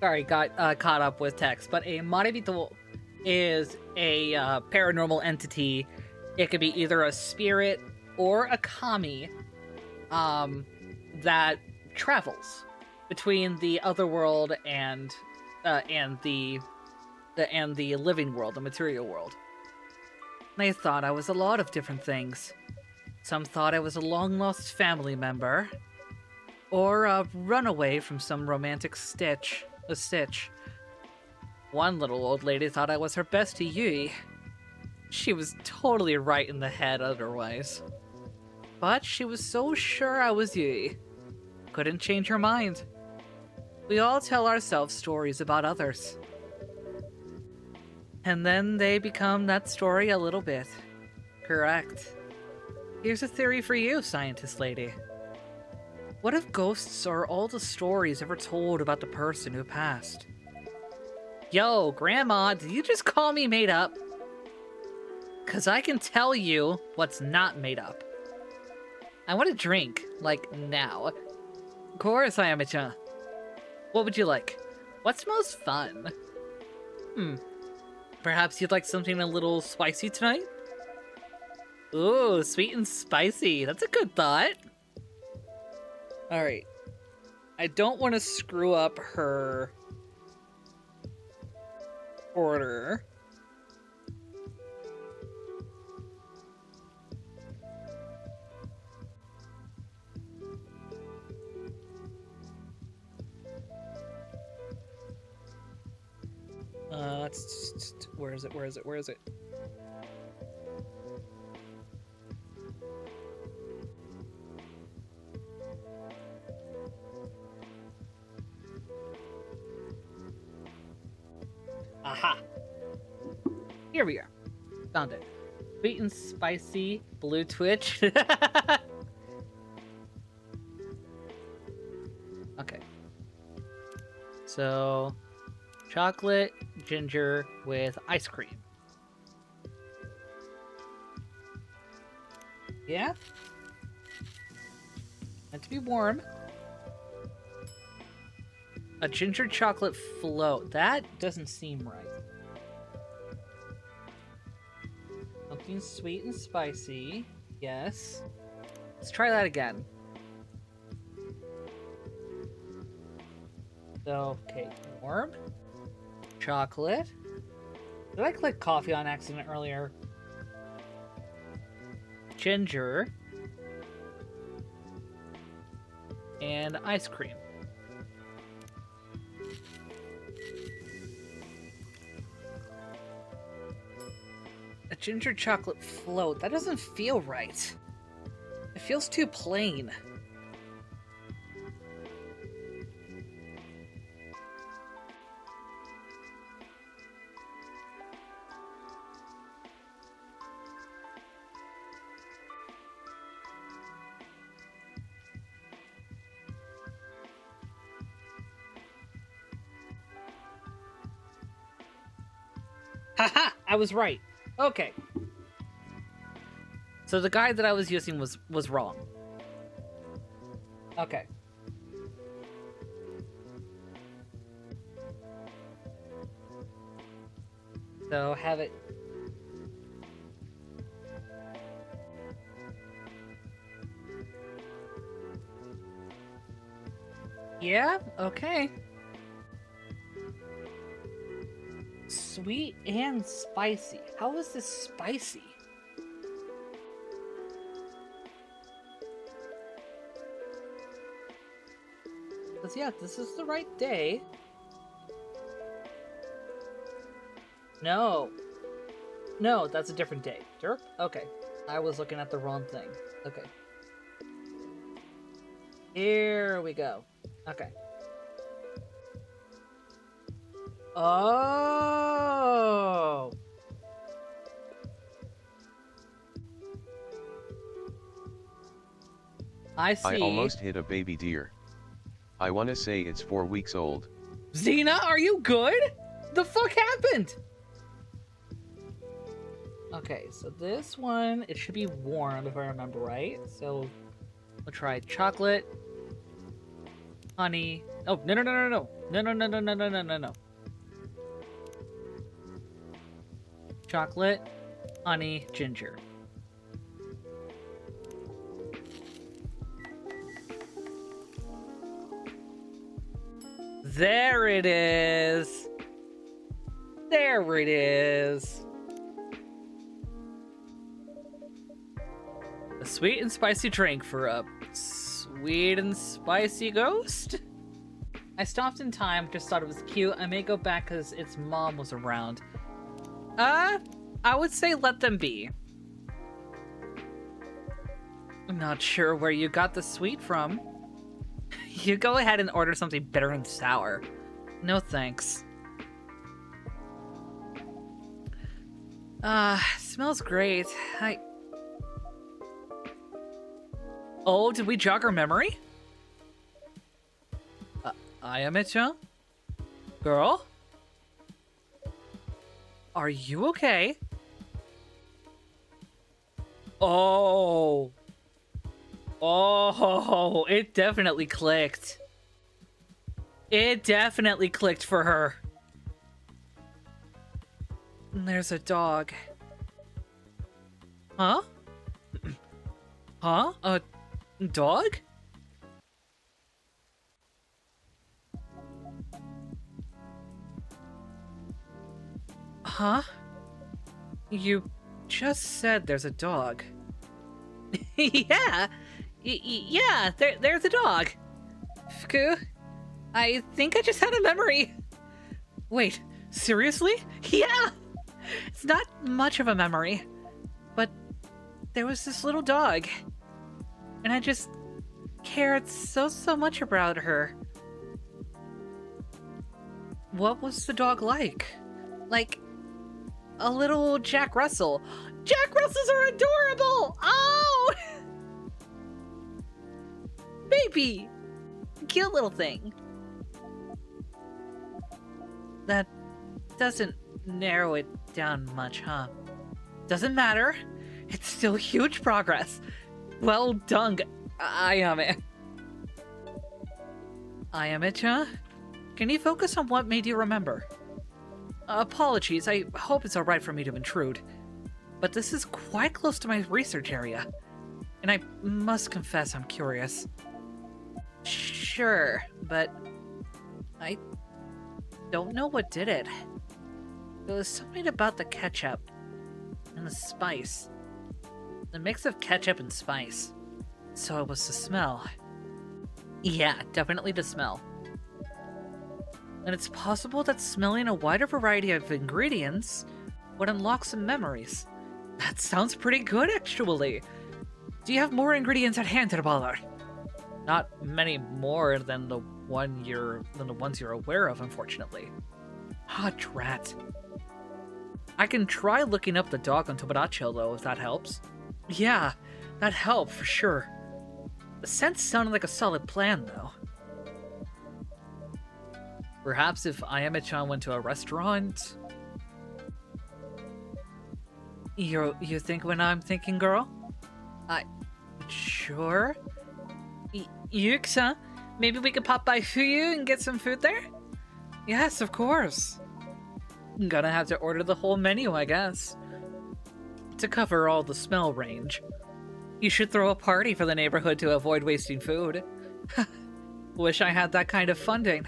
Sorry, got caught up with text, but a maribito is a paranormal entity. It could be either a spirit or a kami that travels between the other world and the living world, the material world. They thought I was a lot of different things. Some thought I was a long-lost family member, or a runaway from some romantic stitch. One little old lady thought I was her bestie Yui. She was totally right in the head otherwise. But she was so sure I was Yui. Couldn't change her mind. We all tell ourselves stories about others. And then they become that story a little bit. Correct. Here's a theory for you, scientist lady. What if ghosts are all the stories ever told about the person who passed? Yo, Grandma, did you just call me made up? 'Cause I can tell you what's not made up. I want a drink, like now. Of course, Ayame-chan. What would you like? What's most fun? Perhaps you'd like something a little spicy tonight? Ooh, sweet and spicy. That's a good thought. Alright. I don't want to screw up her order. Where is it? Aha! Here we are. Found it. Sweet and spicy blue twitch. Okay. So, chocolate ginger with ice cream. Yeah? Meant to be warm. A ginger chocolate float. That doesn't seem right. Something sweet and spicy. Yes. Let's try that again. So, okay, warm. Chocolate. Did I click coffee on accident earlier? Ginger. And ice cream. A ginger chocolate float. That doesn't feel right. It feels too plain. Haha! I was right. Okay. So the guide that I was using was wrong. Okay. So have it. Yeah? Okay. Sweet and spicy. How is this spicy? Because, yeah, this is the right day. No. No, that's a different day. Derp? Okay. I was looking at the wrong thing. Okay. Here we go. Okay. Oh. I see. I almost hit a baby deer. I wanna say it's 4 weeks old. Xena, are you good? The fuck happened? Okay, so this one, it should be warm if I remember right. So we'll try chocolate, honey. Oh, no, no, no, no, no. No, no, no, no, no, no, no, no, no. Chocolate, honey, ginger. There it is. There it is. A sweet and spicy drink for a sweet and spicy ghost? I stopped in time, just thought it was cute. I may go back because its mom was around. I would say let them be. I'm not sure where you got the sweet from. You go ahead and order something bitter and sour. No thanks. Smells great. Oh, did we jog our memory? Ayamecha? Girl? Are you okay? Oh. Oh, it definitely clicked. It definitely clicked for her. There's a dog. Huh? Huh? A dog? Huh? You just said there's a dog. Yeah. Yeah, there's a dog. Fuku, I think I just had a memory. Wait, seriously? Yeah! It's not much of a memory, but there was this little dog, and I just cared so much about her. What was the dog like? Like a little Jack Russell. Jack Russells are adorable! Oh! Baby! Cute little thing. That doesn't narrow it down much, huh? Doesn't matter. It's still huge progress. Well done, Ayame. Ayame-chan? Can you focus on what made you remember? Apologies, I hope it's alright for me to intrude. But this is quite close to my research area. And I must confess I'm curious. Sure, but I don't know what did it. There was something about the ketchup and the spice. The mix of ketchup and spice. So it was the smell. Yeah, definitely the smell. And it's possible that smelling a wider variety of ingredients would unlock some memories. That sounds pretty good, actually. Do you have more ingredients at hand, Ballard? Not many more than the ones you're aware of, unfortunately. Ah, drat. I can try looking up the dog on Tomodachi, though, if that helps. Yeah, that helped for sure. The scent sounded like a solid plan, though. Perhaps if Ayame-chan went to a restaurant. You think when I'm thinking, girl? Sure. Yuki-san, maybe we could pop by Fuyu and get some food there? Yes, of course. Gonna have to order the whole menu, I guess. To cover all the smell range. You should throw a party for the neighborhood to avoid wasting food. Wish I had that kind of funding.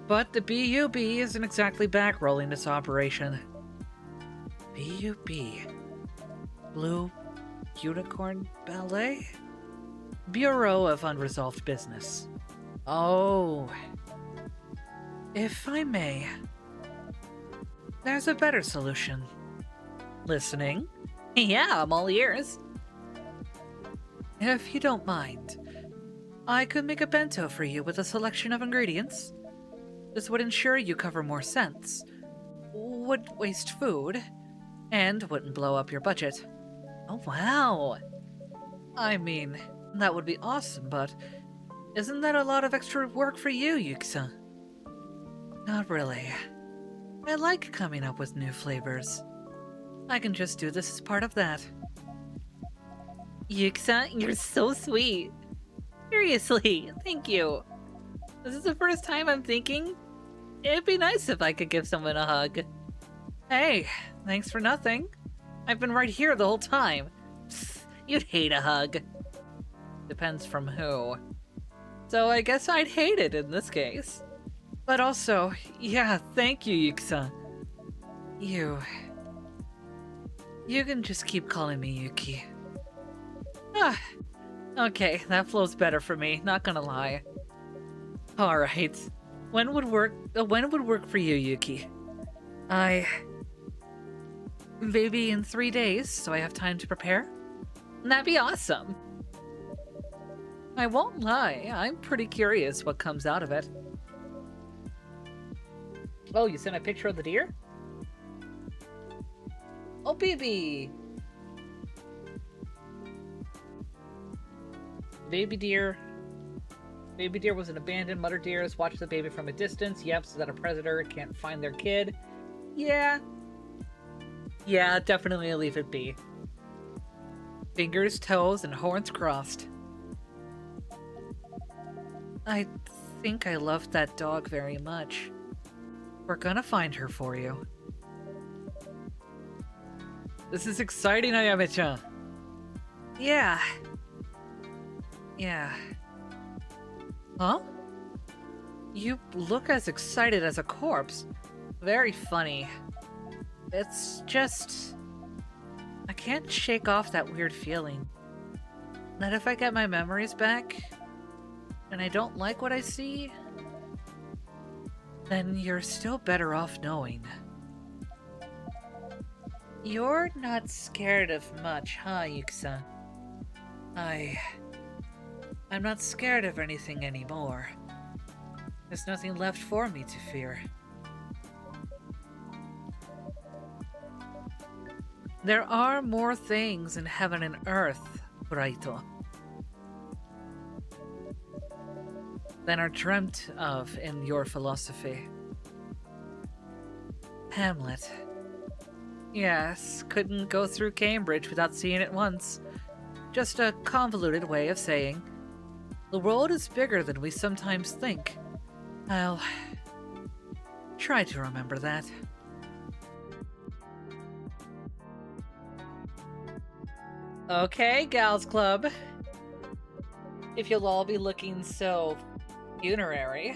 But the BUB isn't exactly bankrolling this operation. BUB. Blue Unicorn Ballet? Bureau of Unresolved Business. Oh. If I may. There's a better solution. Listening? Yeah, I'm all ears. If you don't mind, I could make a bento for you with a selection of ingredients. This would ensure you cover more scents, wouldn't waste food, and wouldn't blow up your budget. Oh, wow. I mean, that would be awesome, but isn't that a lot of extra work for you, Yuxa? Not really. I like coming up with new flavors. I can just do this as part of that. Yuxa, you're so sweet. Seriously, thank you. This is the first time I'm thinking it'd be nice if I could give someone a hug. Hey, thanks for nothing. I've been right here the whole time. Psst, you'd hate a hug. Depends from who. So I guess I'd hate it in this case. But also, yeah, thank you, Yuxa. You can just keep calling me Yuki. Ah, okay, that flows better for me, not gonna lie. Alright. When would work for you, Yuki? Maybe in 3 days, so I have time to prepare? That'd be awesome. I won't lie, I'm pretty curious what comes out of it. Oh, you sent a picture of the deer? Oh, baby! Baby deer. Baby deer was an abandoned. Mother deers watched the baby from a distance. Yep, so that a predator can't find their kid. Yeah. Yeah, definitely leave it be. Fingers, toes, and horns crossed. I think I loved that dog very much. We're gonna find her for you. This is exciting, Ayame-chan. Yeah. Yeah. Huh? You look as excited as a corpse. Very funny. It's just... I can't shake off that weird feeling. That if I get my memories back, and I don't like what I see, then you're still better off knowing. You're not scared of much, huh, Yuki-san? I'm not scared of anything anymore. There's nothing left for me to fear. There are more things in heaven and earth, Raito, than are dreamt of in your philosophy. Hamlet. Yes, couldn't go through Cambridge without seeing it once. Just a convoluted way of saying, the world is bigger than we sometimes think. I'll try to remember that. Okay, Gals Club. If you'll all be looking so funerary,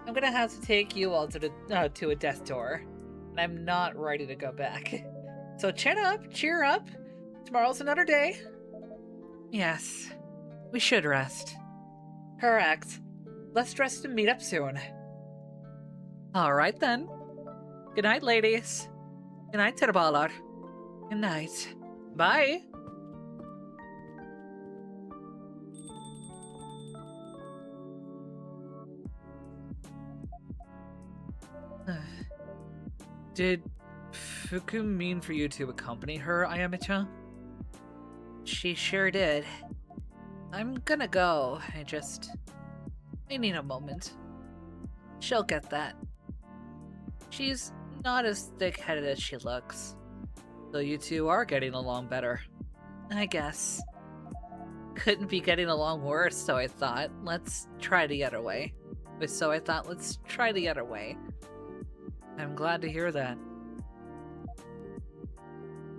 I'm gonna have to take you all to a death door. And I'm not ready to go back. So chin up, cheer up. Tomorrow's another day. Yes, we should rest. Correct. Let's rest and meet up soon. Alright then. Good night, ladies. Good night, Terbalar. Good night. Bye. Did Fuku mean for you to accompany her, Ayame-chan? She sure did. I'm gonna go. I need a moment. She'll get that. She's not as thick-headed as she looks. Though you two are getting along better. I guess. Couldn't be getting along worse, so I thought, let's try the other way. I'm glad to hear that.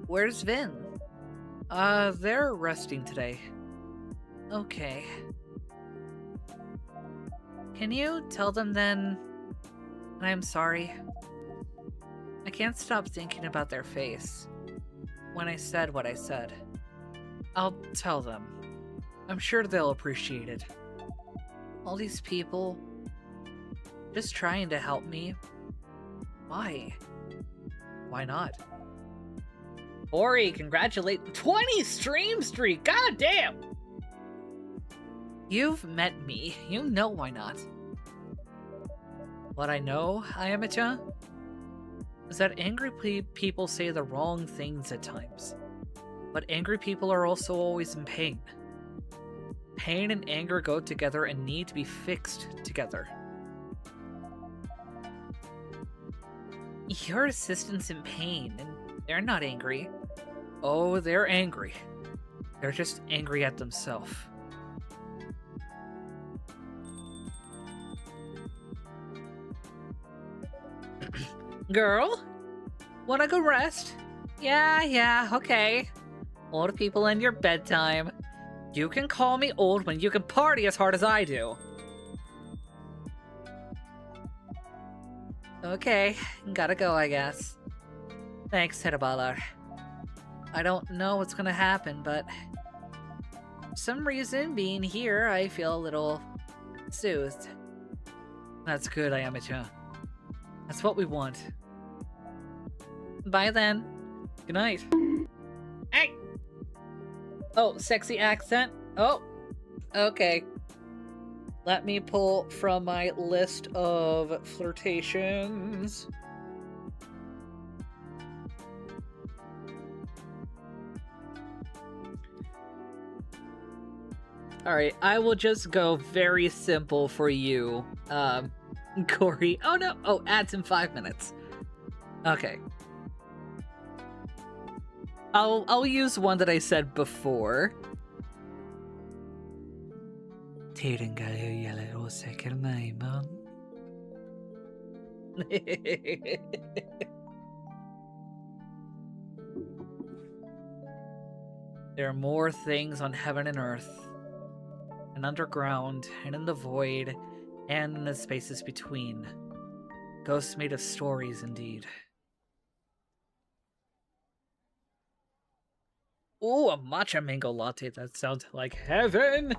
Where's Vin? They're resting today. Okay. Can you tell them then I'm sorry? I can't stop thinking about their face when I said what I said. I'll tell them. I'm sure they'll appreciate it. All these people just trying to help me. Why? Why not? Ori, congratulate 20 stream streak! God damn! You've met me. You know why not. What I know, Ayame-chan, is that angry people say the wrong things at times. But angry people are also always in pain. Pain and anger go together and need to be fixed together. Your assistant's in pain, and they're not angry. Oh, they're angry. They're just angry at themselves. Girl? Wanna go rest? Yeah, okay. Old people and your bedtime. You can call me old when you can party as hard as I do. Okay, gotta go, I guess. Thanks, Hirabalar. I don't know what's gonna happen, but for some reason, being here, I feel a little soothed. That's good, Ayame-chan. That's what we want. Bye then. Good night. Hey! Oh, sexy accent? Oh, okay. Let me pull from my list of flirtations. Alright, I will just go very simple for you, Corey. Oh no! Oh, ads in 5 minutes. Okay. I'll use one that I said before. There are more things on heaven and earth, and underground, and in the void, and in the spaces between. Ghosts made of stories, indeed. Ooh, a matcha mango latte. That sounds like heaven!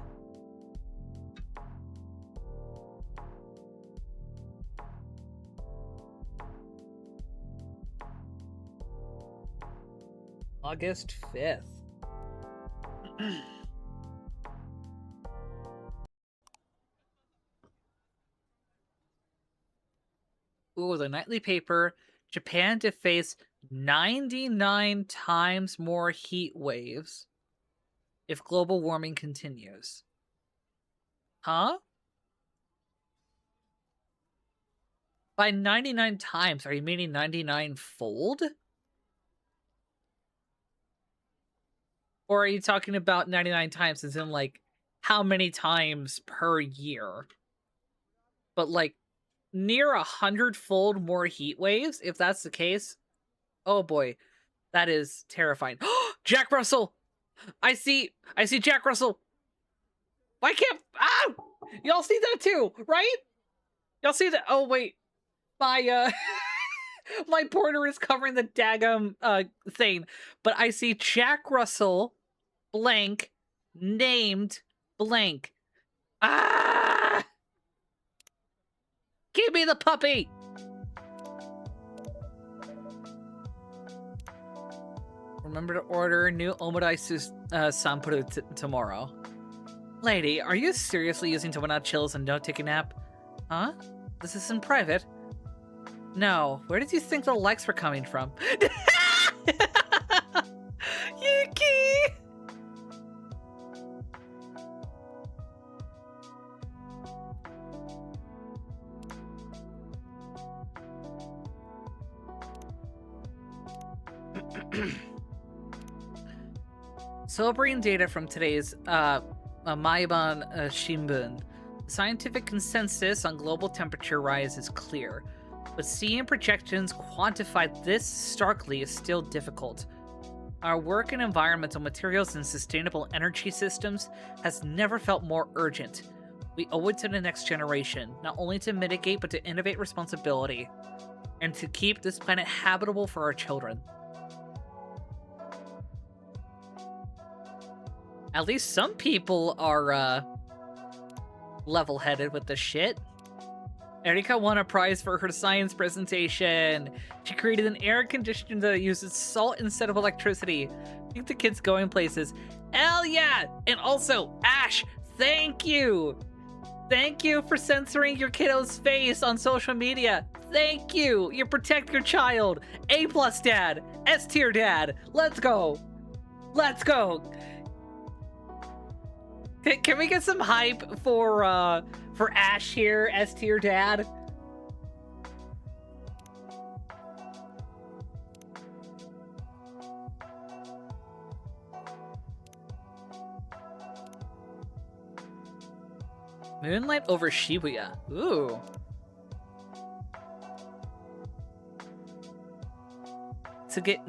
August 5th. Ooh, the nightly paper. Japan to face 99 times more heat waves if global warming continues. Huh? By 99 times, are you meaning 99-fold? Or are you talking about 99 times as in, like, how many times per year? But, like, near 100-fold more heat waves, if that's the case? Oh boy, that is terrifying. Jack Russell! I see Jack Russell! Why can't... Ah! Y'all see that too, right? Y'all see that? Oh wait, my, my pointer is covering the daggum, thing. But I see Jack Russell, blank, named, blank. Ah! Give me the puppy! Remember to order new omuraisu sanpuru tomorrow. Lady, are you seriously using Tomonachi chills and don't take a nap? Huh? This is in private? No. Where did you think the likes were coming from? Yuki! Sobering data from today's Maiban Shimbun. The scientific consensus on global temperature rise is clear, but seeing projections quantify this starkly is still difficult. Our work in environmental materials and sustainable energy systems has never felt more urgent. We owe it to the next generation, not only to mitigate but to innovate responsibility, and to keep this planet habitable for our children. At least some people are, level-headed with this shit. Erika won a prize for her science presentation. She created an air conditioner that uses salt instead of electricity. I think the kid's going places. Hell yeah! And also, Ash, thank you! Thank you for censoring your kiddo's face on social media. Thank you. You protect your child. A+ dad. S tier dad. Let's go. Let's go. Can we get some hype for Ash here, S tier dad? Moonlight over Shibuya. Ooh.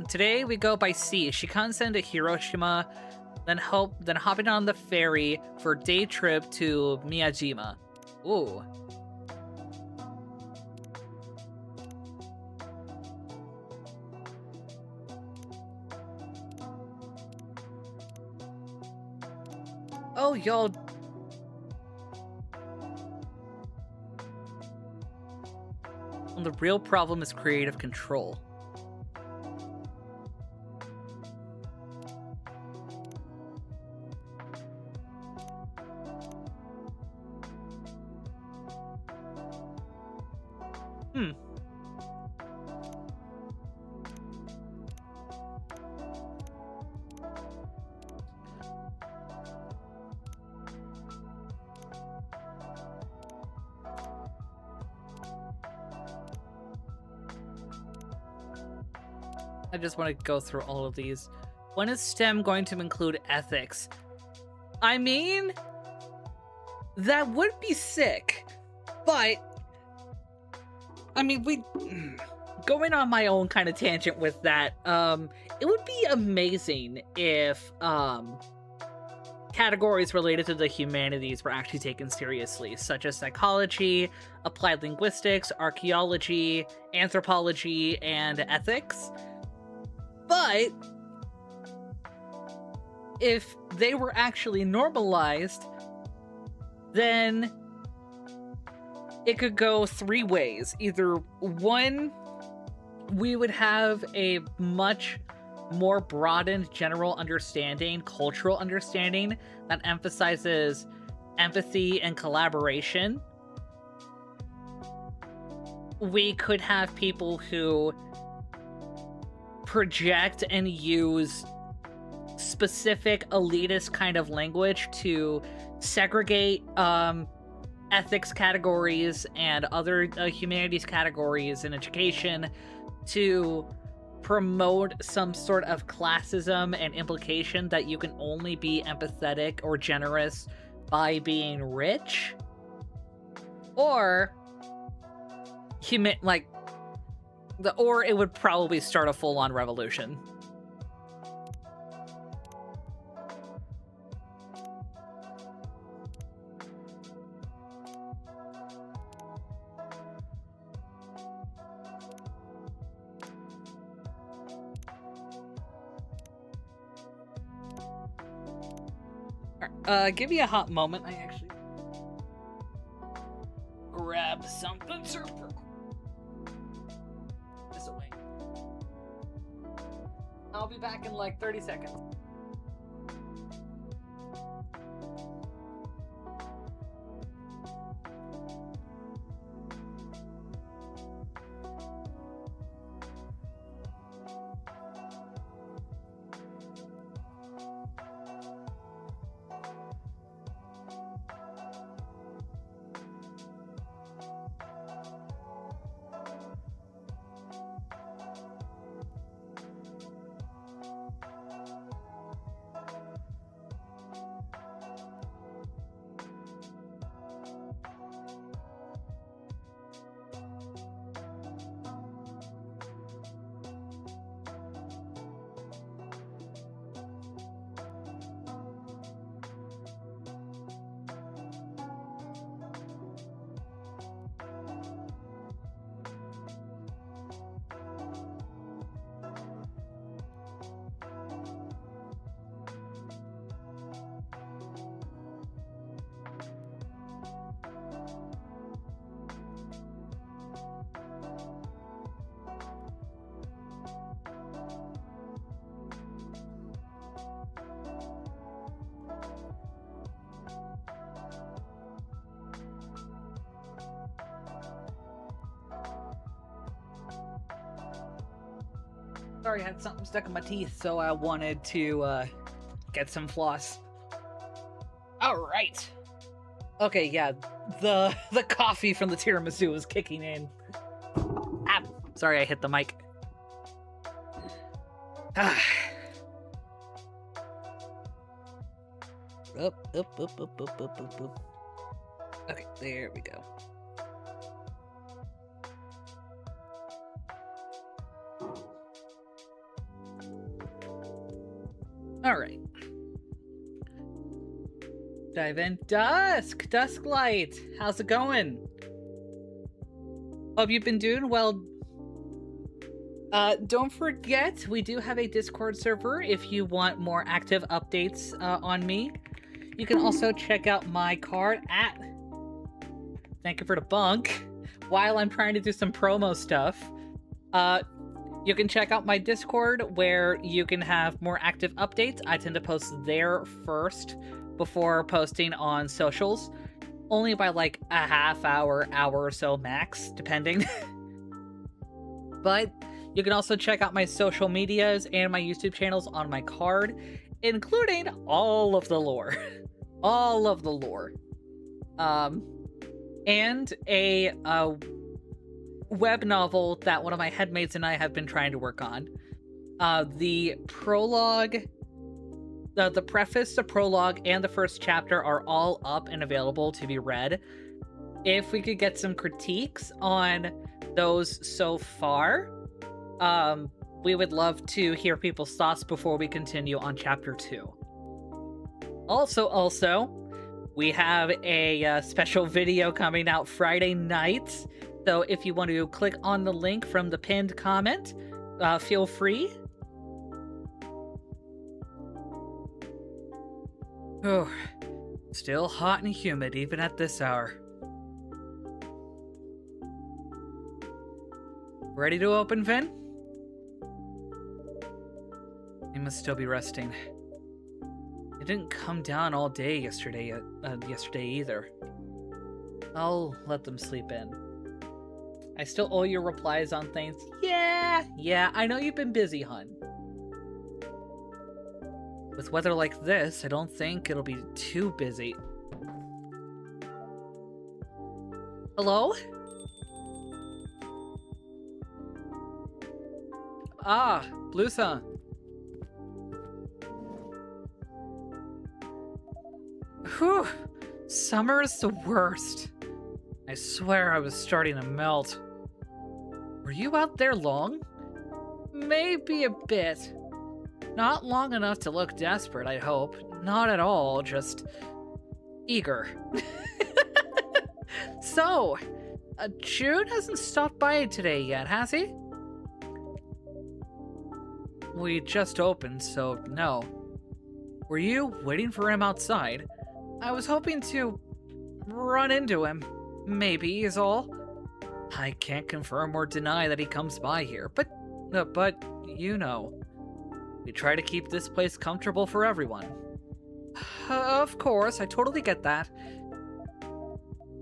Today we go by sea, Shikansen to Hiroshima, then hopping on the ferry for a day trip to Miyajima. Ooh. Oh, y'all. The real problem is creative control. I just want to go through all of these. When is STEM going to include ethics? I mean, that would be sick, but I mean, going on my own kind of tangent with that, it would be amazing if categories related to the humanities were actually taken seriously, such as psychology, applied linguistics, archaeology, anthropology, and ethics. But if they were actually normalized, then it could go three ways. Either one, we would have a much more broadened general understanding, cultural understanding that emphasizes empathy and collaboration. We could have people who project and use specific elitist kind of language to segregate ethics categories and other humanities categories in education to promote some sort of classism and implication that you can only be empathetic or generous by being rich, or or it would probably start a full-on revolution. Give me a hot moment. I actually grab something super. This away. I'll be back in like 30 seconds. Sorry, I had something stuck in my teeth, so I wanted to get some floss. All right. Okay, yeah, the coffee from the tiramisu is kicking in. Ah, sorry, I hit the mic. Up. Okay, there we go. All right. Dive in. Dusklight. How's it going? Hope you've been doing well. Don't forget, we do have a Discord server if you want more active updates on me. You can also check out my card at... Thank you for the bunk. While I'm trying to do some promo stuff. You can check out my Discord where you can have more active updates. I tend to post there first before posting on socials. Only by like a half hour or so max, depending. But you can also check out my social medias and my YouTube channels on my card, including all of the lore. All of the lore. And a web novel that one of my headmates and I have been trying to work on. The prologue, the preface, the prologue, and the first chapter are all up and available to be read. If we could get some critiques on those so far, we would love to hear people's thoughts before we continue on chapter 2. Also, we have a special video coming out Friday night. So if you want to click on the link from the pinned comment, feel free. Oh, still hot and humid even at this hour. Ready to open, Vin? You must still be resting. It didn't come down all day yesterday either. I'll let them sleep in. I still owe you replies on things. Yeah, I know you've been busy, hun. With weather like this, I don't think it'll be too busy. Hello? Ah, Blue-san. Whew, summer is the worst. I swear I was starting to melt. Were you out there long? Maybe a bit. Not long enough to look desperate, I hope. Not at all, just eager. So, Jude hasn't stopped by today yet, has he? We just opened, so no. Were you waiting for him outside? I was hoping to run into him. Maybe is all. I can't confirm or deny that he comes by here, but you know, we try to keep this place comfortable for everyone. Of course, I totally get that.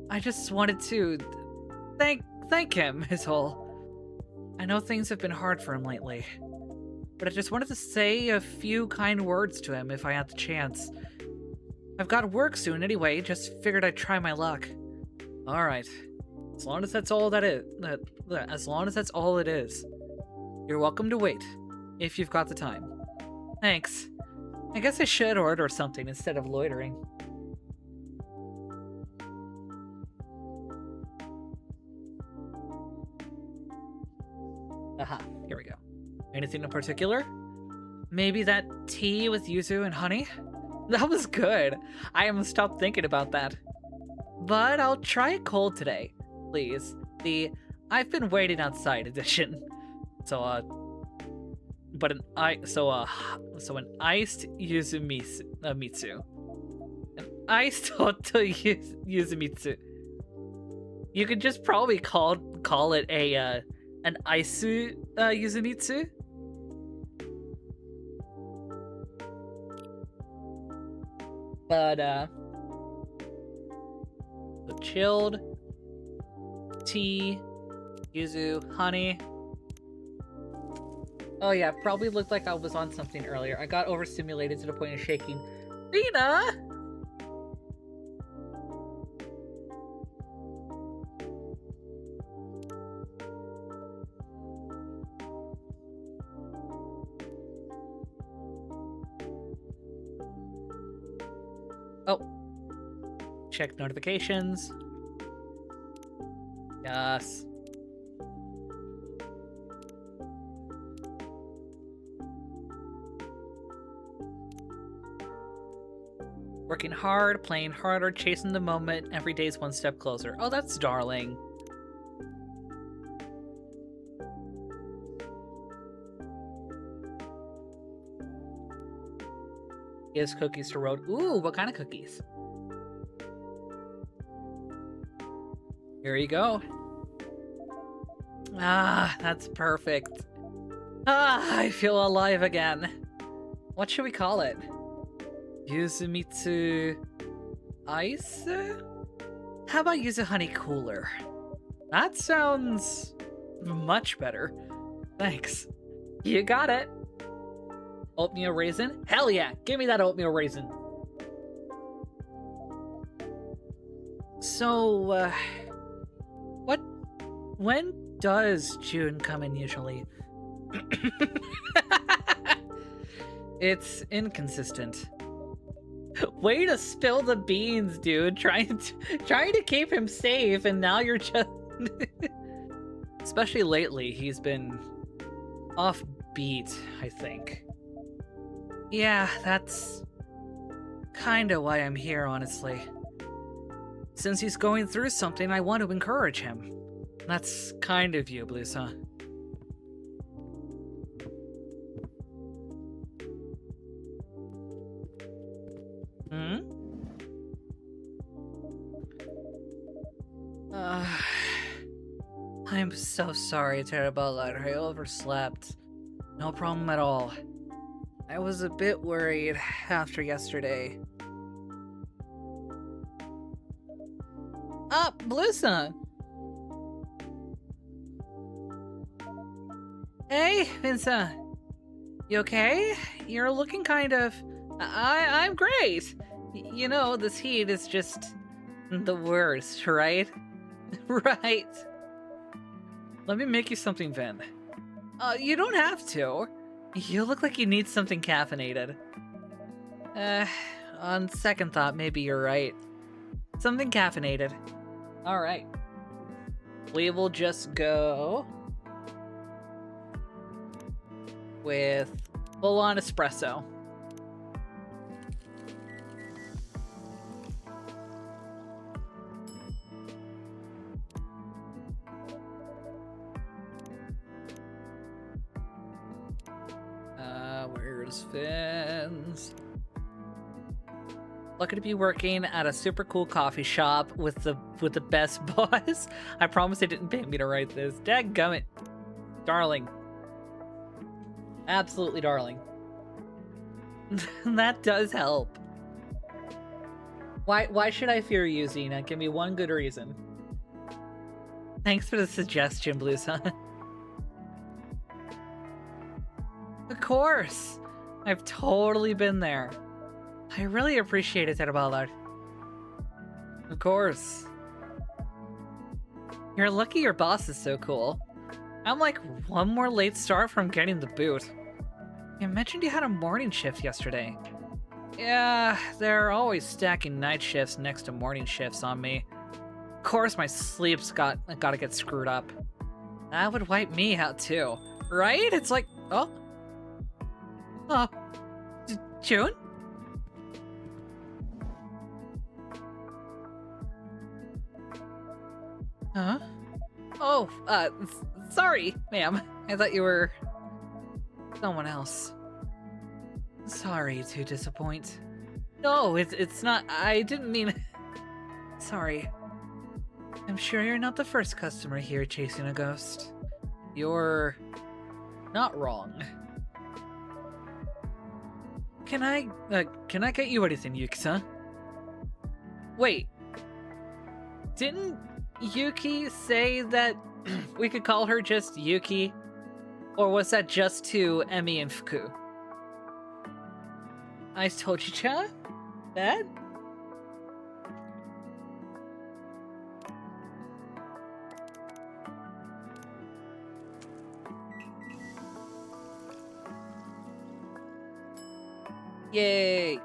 I just wanted to thank him is all. I know things have been hard for him lately, but I just wanted to say a few kind words to him if I had the chance. I've got work soon anyway, just figured I'd try my luck. Alright. As long as that's all it is. You're welcome to wait, if you've got the time. Thanks. I guess I should order something instead of loitering. Aha, here we go. Anything in particular? Maybe that tea with yuzu and honey? That was good. I haven't stopped thinking about that. But I'll try it cold today, please. The I've been waiting outside edition. So an iced yuzumitsu. An iced hoto yuzumitsu. You could just probably call it an isu yuzumitsu. But the chilled tea, yuzu, honey. Oh yeah, probably looked like I was on something earlier. I got overstimulated to the point of shaking. Rena! Oh. Check notifications. Yes. Working hard, playing harder, chasing the moment, every day's one step closer. Oh, that's darling. Gives cookies to Road. Ooh, what kind of cookies? Here you go. Ah, that's perfect. Ah, I feel alive again. What should we call it? Yuzumitsu Ice? How about Yuzu Honey Cooler? That sounds much better. Thanks. You got it. Oatmeal raisin? Hell yeah, give me that oatmeal raisin. So, when does June come in usually? It's inconsistent. Way to spill the beans, dude. Trying to keep him safe, and now you're just... Especially lately, he's been offbeat, I think. Yeah, that's kinda why I'm here, honestly. Since he's going through something, I want to encourage him. That's kind of you, Blusa. Hmm? I'm so sorry, Terabella. I overslept. No problem at all. I was a bit worried after yesterday. Ah, Blusa! Hey, Vincent. You okay? You're looking kind of... I'm great! You know, this heat is just the worst, right? Right. Let me make you something, Vin. You don't have to. You look like you need something caffeinated. On second thought, maybe you're right. Something caffeinated. Alright. We will just go with full-on espresso. Where's Vince? Lucky to be working at a super cool coffee shop with the best boss. I promise they didn't pay me to write this. Dadgummit. Darling. Absolutely darling. That does help. Why should I fear you, Xena? Give me one good reason. Thanks for the suggestion, Blusa. Of course! I've totally been there. I really appreciate it, Teraballard. Of course. You're lucky your boss is so cool. I'm like one more late start from getting the boot. You mentioned you had a morning shift yesterday. Yeah, they're always stacking night shifts next to morning shifts on me. Of course my sleep's gotta get screwed up. That would wipe me out too. Right? It's like, oh. June? Huh? Oh, sorry, ma'am. I thought you were someone else. Sorry to disappoint. No, it's not. I didn't mean... Sorry. I'm sure you're not the first customer here chasing a ghost. You're not wrong. Can I get you anything, Yuki-san? Wait. Didn't Yuki say that we could call her just Yuki? Or was that just to Emi and Fuku? I told you, cha? That? Yay!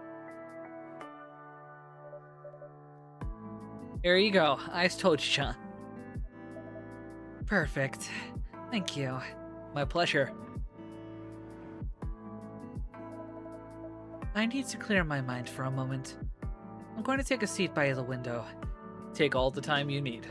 Here you go. I told you, cha. Perfect. Thank you. My pleasure. I need to clear my mind for a moment. I'm going to take a seat by the window. Take all the time you need.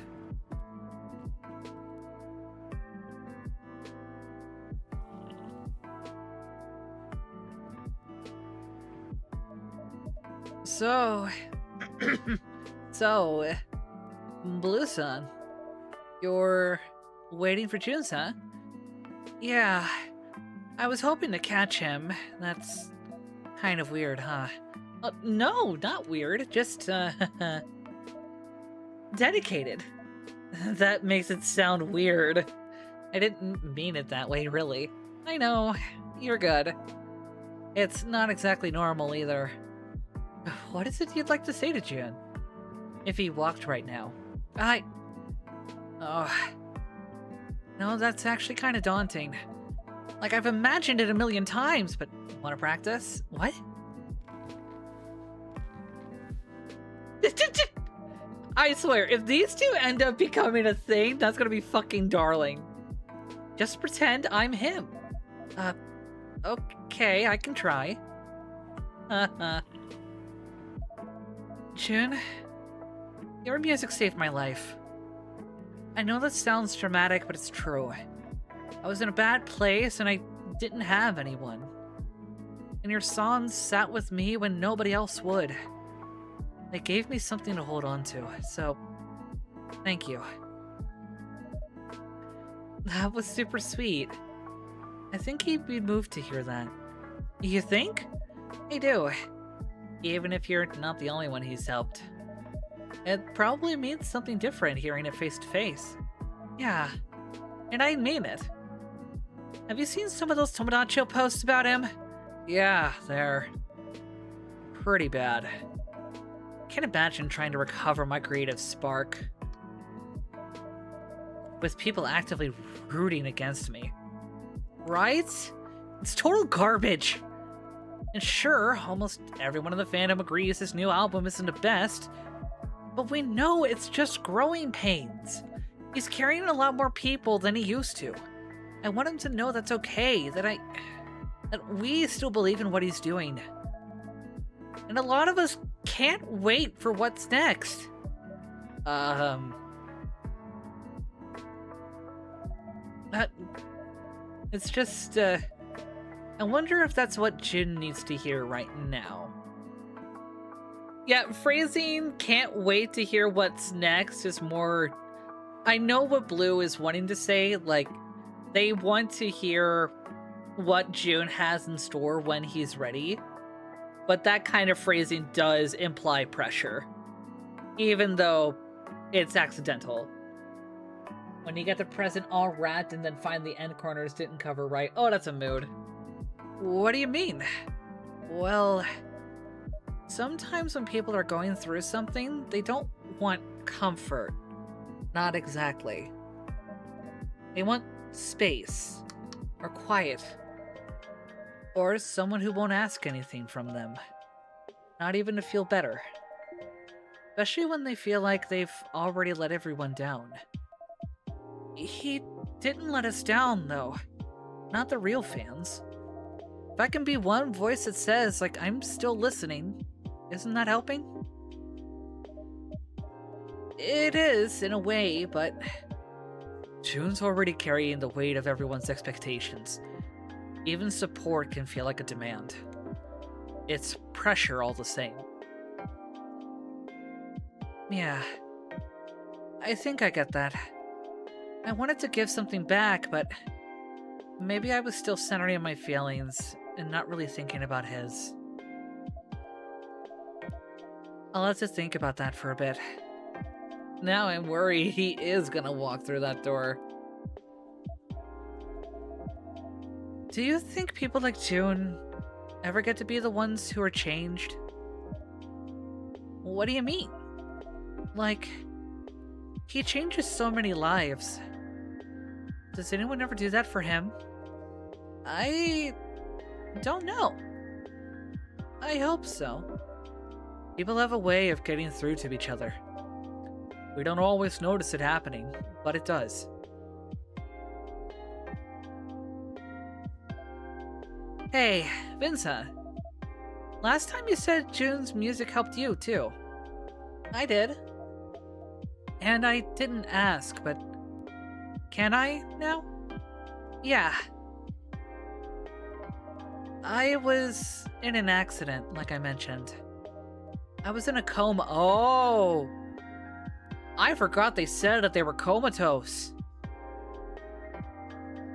So... Blue-san, you're waiting for June's, huh? Yeah, I was hoping to catch him. That's kind of weird, huh? No, not weird, just, dedicated. That makes it sound weird. I didn't mean it that way, really. I know, you're good. It's not exactly normal, either. What is it you'd like to say to June? If he walked right now. Oh... No, that's actually kind of daunting. Like, I've imagined it a million times, but want to practice? What? I swear, if these two end up becoming a thing, that's gonna be fucking darling. Just pretend I'm him. Okay, I can try. June, your music saved my life. I know that sounds dramatic, but it's true. I was in a bad place and I didn't have anyone. And your songs sat with me when nobody else would. They gave me something to hold on to, so thank you. That was super sweet. I think he'd be moved to hear that. You think? I do. Even if you're not the only one he's helped. It probably means something different hearing it face to face. Yeah, and I mean it. Have you seen some of those Tomodachi posts about him? Yeah, they're pretty bad. Can't imagine trying to recover my creative spark with people actively rooting against me. Right? It's total garbage. And sure, almost everyone in the fandom agrees this new album isn't the best, but we know it's just growing pains. He's carrying a lot more people than he used to. I want him to know that's okay, that we still believe in what he's doing. And a lot of us can't wait for what's next. It's just, I wonder if that's what Jin needs to hear right now. Yeah, phrasing "can't wait to hear what's next" is more... I know what Blue is wanting to say, like, they want to hear what June has in store when he's ready, but that kind of phrasing does imply pressure, even though it's accidental. When you get the present all wrapped and then find the end corners didn't cover right, oh, that's a mood. What do you mean? Well... sometimes when people are going through something, they don't want comfort. Not exactly. They want space, or quiet, or someone who won't ask anything from them. Not even to feel better. Especially when they feel like they've already let everyone down. He didn't let us down, though. Not the real fans. If I can be one voice that says, like, I'm still listening, isn't that helping? It is, in a way, but... June's already carrying the weight of everyone's expectations. Even support can feel like a demand. It's pressure all the same. Yeah. I think I get that. I wanted to give something back, but... maybe I was still centering my feelings and not really thinking about his. I'll have to think about that for a bit. Now I'm worried he is gonna walk through that door. Do you think people like June ever get to be the ones who are changed? What do you mean? Like, he changes so many lives. Does anyone ever do that for him? I don't know. I hope so. People have a way of getting through to each other. We don't always notice it happening, but it does. Hey, Vinza. Last time you said June's music helped you, too. I did. And I didn't ask, but... Can I, now? Yeah. I was in an accident, like I mentioned. I was in a coma. Oh! I forgot they said that they were comatose.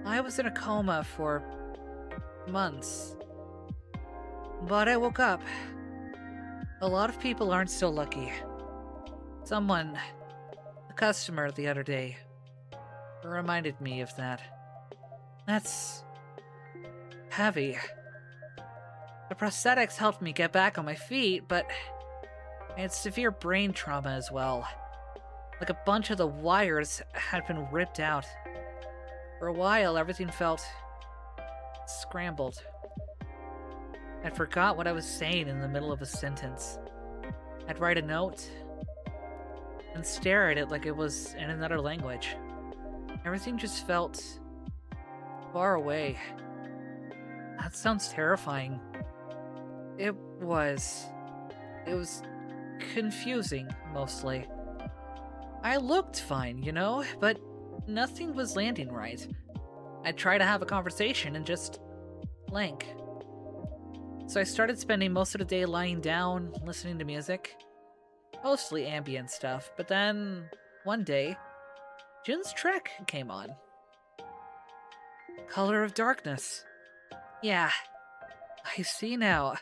I was in a coma for months. But I woke up. A lot of people aren't so lucky. Someone, a customer the other day, reminded me of that. That's heavy. The prosthetics helped me get back on my feet, but I had severe brain trauma as well. Like a bunch of the wires had been ripped out. For a while, everything felt scrambled. I forgot what I was saying in the middle of a sentence. I'd write a note and stare at it like it was in another language. Everything just felt far away. That sounds terrifying. It was confusing, mostly. I looked fine, you know, but nothing was landing right. I'd try to have a conversation and just blank. So I started spending most of the day lying down, listening to music. Mostly ambient stuff, but then, one day, Jun's track came on. Color of Darkness. Yeah, I see now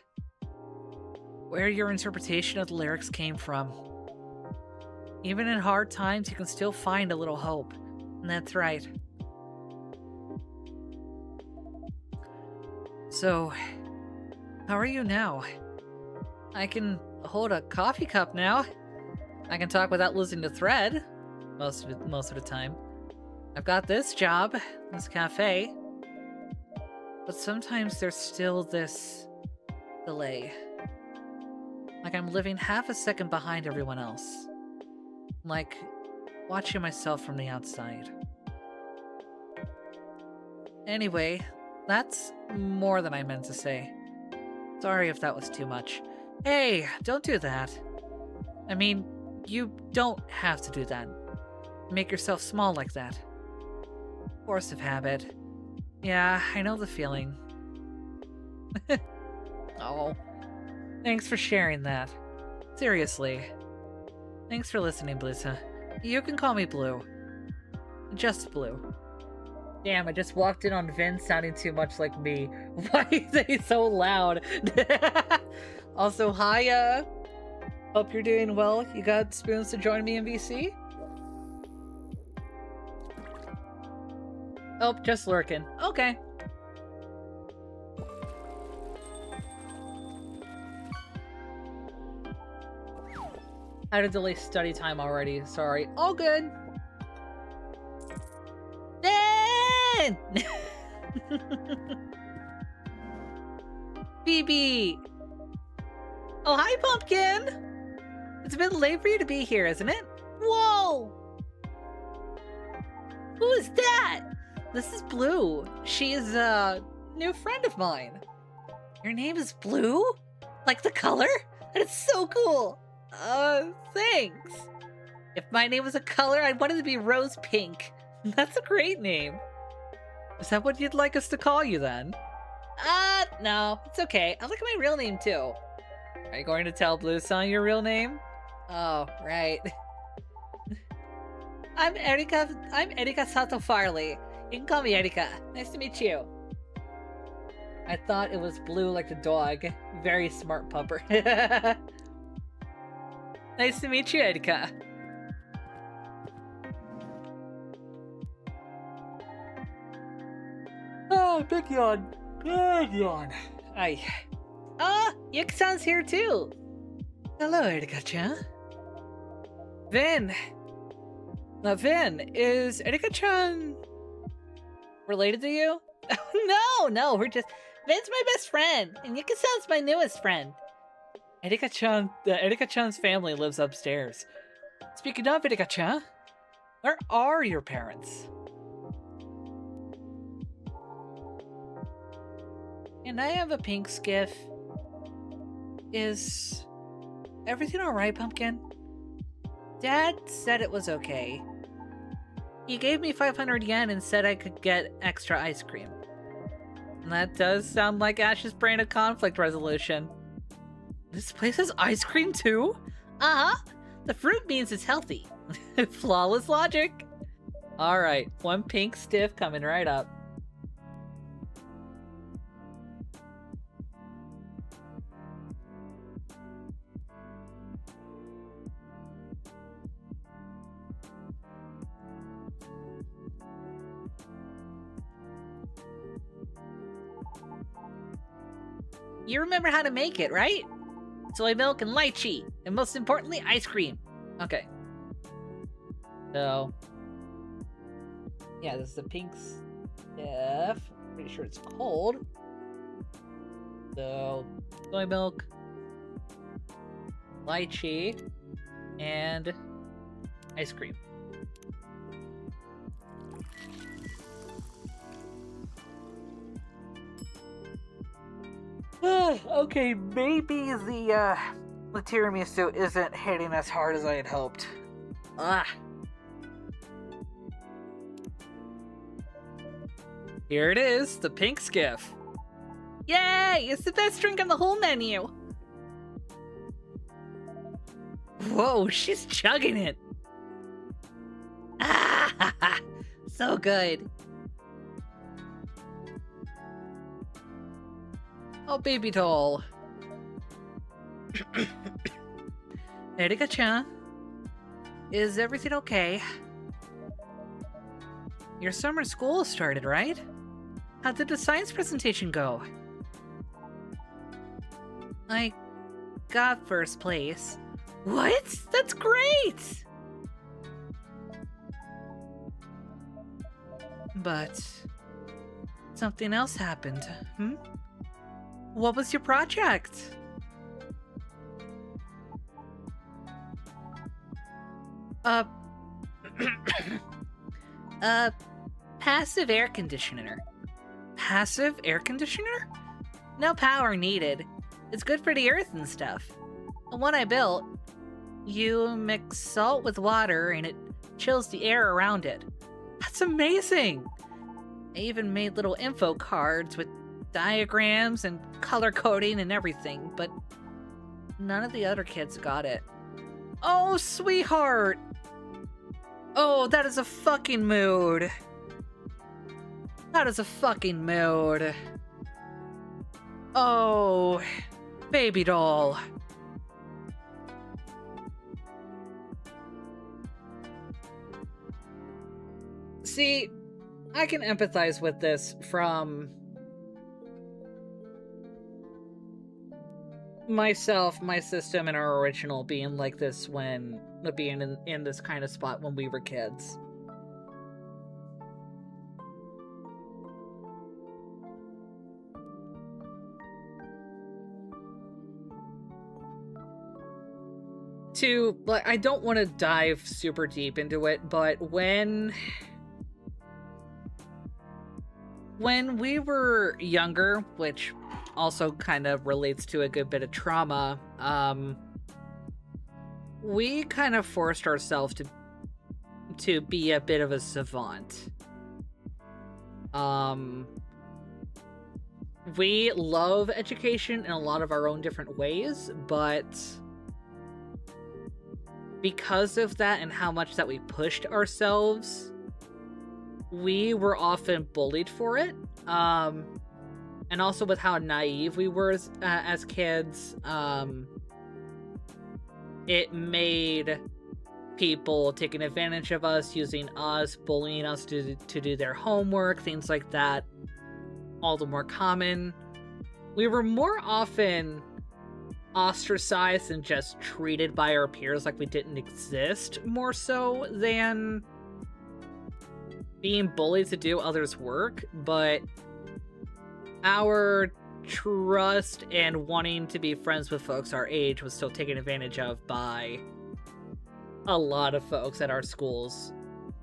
where your interpretation of the lyrics came from. Even in hard times, you can still find a little hope. And that's right. So, how are you now? I can hold a coffee cup now. I can talk without losing the thread most of the time. I've got this job, this cafe. But sometimes there's still this delay. Like I'm living half a second behind everyone else. Like watching myself from the outside. Anyway, that's more than I meant to say. Sorry if that was too much. Hey, don't do that. I mean, you don't have to do that. Make yourself small like that. Force of habit. Yeah, I know the feeling. Oh, thanks for sharing that. Seriously. Thanks for listening, Blissa. You can call me Blue. Just Blue. Damn, I just walked in on Vin sounding too much like me. Why is he so loud? Also, hi, hope you're doing well. You got spoons to join me in VC? Oh, just lurking. Okay. I had to delay study time already. Sorry. All good. Dan! BB! Oh, hi, Pumpkin! It's a bit late for you to be here, isn't it? Whoa! Who is that? This is Blue. She is a new friend of mine. Your name is Blue? Like the color? That is so cool. Thanks. If my name was a color, I'd want it to be Rose Pink. That's a great name. Is that what you'd like us to call you then? No, it's okay. I like my real name too. Are you going to tell Blue-san your real name? Oh, right. I'm Erika Sato Farley. You can call me Erika. Nice to meet you. I thought it was Blue like the dog. Very smart pupper. Nice to meet you, Erika. Ah, big yawn. Big yawn. Aye. Ah, Yuki-san's here too. Hello, Erika-chan. Vin. Now, Vin, is Erika-chan related to you? No, we're just... Vin's my best friend, and Yuki-san's my newest friend. Erika-chan's family lives upstairs. Speaking of Erika-chan, where are your parents? And I have a pink skiff. Is everything alright, Pumpkin? Dad said it was okay. He gave me 500 yen and said I could get extra ice cream. And that does sound like Ash's brain of conflict resolution. This place has ice cream too? Uh-huh. The fruit means it's healthy. Flawless logic. Alright, one pink stiff coming right up. You remember how to make it, right? Soy milk and lychee, and most importantly, ice cream. Okay. So, yeah, this is the pink stuff. Pretty sure it's cold. So, soy milk, lychee, and ice cream. Okay, maybe the tiramisu isn't hitting as hard as I had hoped. Here it is, the pink skiff. Yay! It's the best drink on the whole menu! Whoa, she's chugging it! Ah, so good. Oh, baby doll. Erika-chan, is everything okay? Your summer school started, right? How did the science presentation go? I got first place. What? That's great! But something else happened, What was your project? Passive air conditioner. Passive air conditioner? No power needed. It's good for the earth and stuff. The one I built, you mix salt with water and it chills the air around it. That's amazing! I even made little info cards with diagrams and color coding and everything, but none of the other kids got it. Oh, sweetheart! Oh, that is a fucking mood. That is a fucking mood. Oh, baby doll. See, I can empathize with this from myself, my system, and our original being like this when being in this kind of spot when we were kids. I don't want to dive super deep into it, but when we were younger, which also kind of relates to a good bit of trauma, we kind of forced ourselves to be a bit of a savant. We love education in a lot of our own different ways, but because of that and how much that we pushed ourselves, we were often bullied for it. And also with how naive we were as kids, it made people taking advantage of us, using us, bullying us to do their homework, things like that. all the more common. We were more often ostracized and just treated by our peers like we didn't exist, more so than being bullied to do others' work, but our trust and wanting to be friends with folks our age was still taken advantage of by a lot of folks at our schools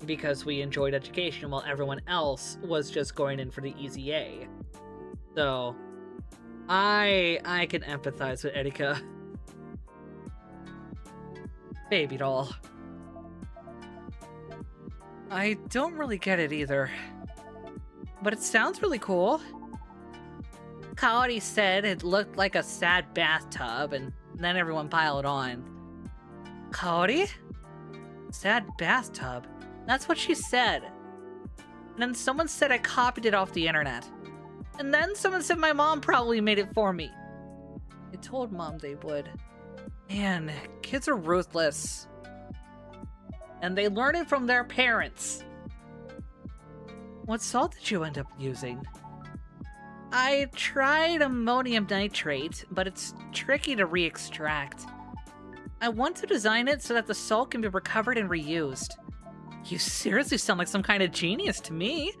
because we enjoyed education while everyone else was just going in for the easy A. So, I can empathize with Erika. Baby doll. I don't really get it either. But it sounds really cool. Kaori said it looked like a sad bathtub, and then everyone piled on. Kaori? Sad bathtub? That's what she said. And then someone said I copied it off the internet. And then someone said my mom probably made it for me. I told Mom they would. Man, kids are ruthless. And they learn it from their parents. What salt did you end up using? I tried ammonium nitrate, but it's tricky to re-extract. I want to design it so that the salt can be recovered and reused. You seriously sound like some kind of genius to me.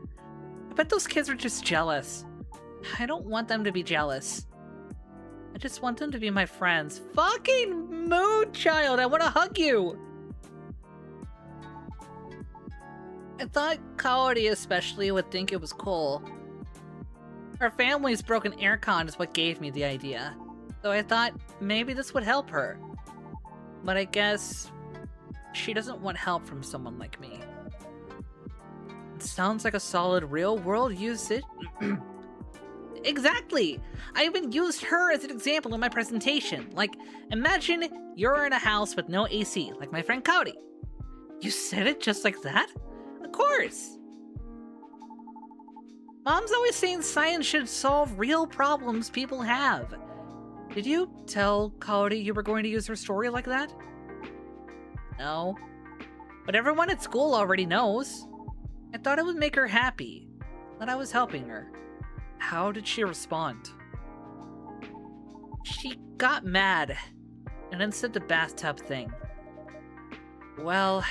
I bet those kids are just jealous. I don't want them to be jealous. I just want them to be my friends. Fucking mood child, I want to hug you! I thought Kaori especially would think it was cool. Her family's broken aircon is what gave me the idea, so I thought maybe this would help her. But I guess she doesn't want help from someone like me. It sounds like a solid real-world usage. Exactly! I even used her as an example in my presentation. Like, imagine you're in a house with no AC, like my friend Kaori. You said it just like that? Of course! Mom's always saying science should solve real problems people have. Did you tell Kaori you were going to use her story like that? No. But everyone at school already knows. I thought it would make her happy, that I was helping her. How did she respond? She got mad, and then said the bathtub thing. Well...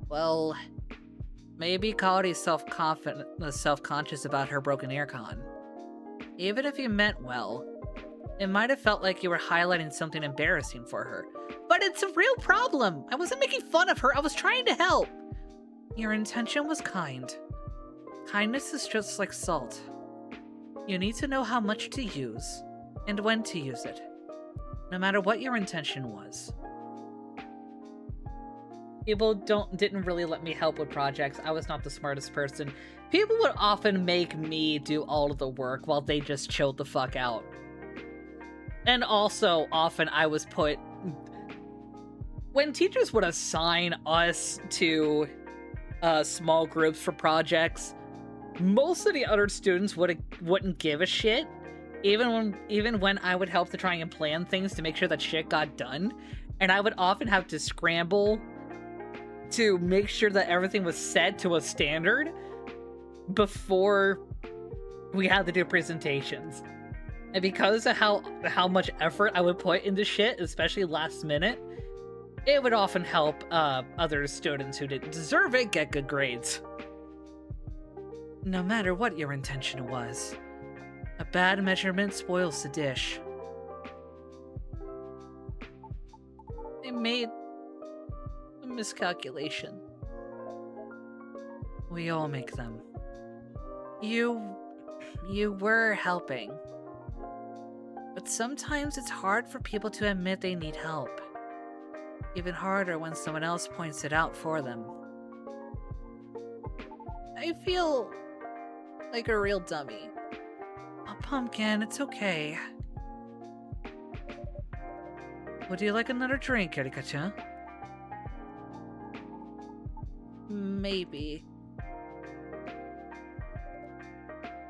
well... Maybe Kaori's self-conscious about her broken aircon. Even if you meant well, it might have felt like you were highlighting something embarrassing for her. But it's a real problem! I wasn't making fun of her, I was trying to help! Your intention was kind. Kindness is just like salt. You need to know how much to use, and when to use it, no matter what your intention was. People didn't really let me help with projects. I was not the smartest person. People would often make me do all of the work while they just chilled the fuck out. And also, often I was put... When teachers would assign us to small groups for projects, most of the other students wouldn't give a shit. Even when I would help to try and plan things to make sure that shit got done. And I would often have to scramble to make sure that everything was set to a standard before we had to do presentations. And because of how much effort I would put into shit, especially last minute, it would often help other students who didn't deserve it get good grades. No matter what your intention was, a bad measurement spoils the dish. I made a miscalculation. We all make them. You were helping. But sometimes it's hard for people to admit they need help. Even harder when someone else points it out for them. I feel like a real dummy. Oh, Pumpkin, it's okay. Would you like another drink, Erika-chan? Maybe.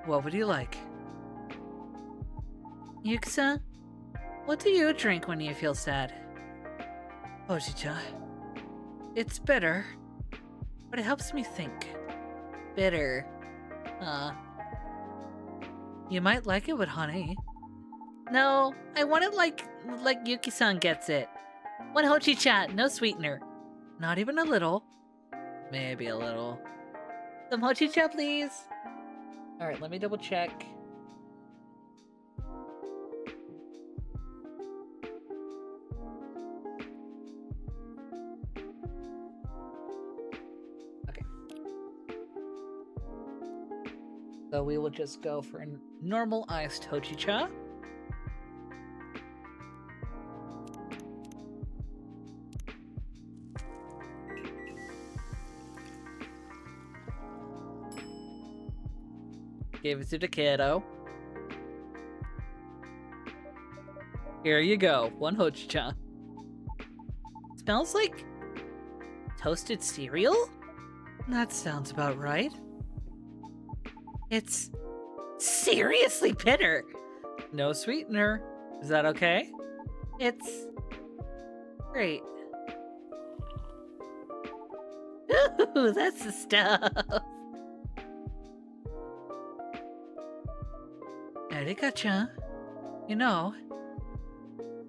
What would you like? Yuki-san, what do you drink when you feel sad? Oji-chan. It's bitter, but it helps me think. Bitter. You might like it with honey. No, I want it like Yuki-san gets it. One hojicha, no sweetener. Not even a little. Maybe a little. Some hojicha, please. Alright, let me double check. Okay. So we will just go for a normal iced hojicha. Gave it to the kiddo. Here you go, one hojicha. Smells like toasted cereal? That sounds about right. It's seriously bitter. No sweetener. Is that okay? It's great. Ooh, that's the stuff. Erika-chan, you know,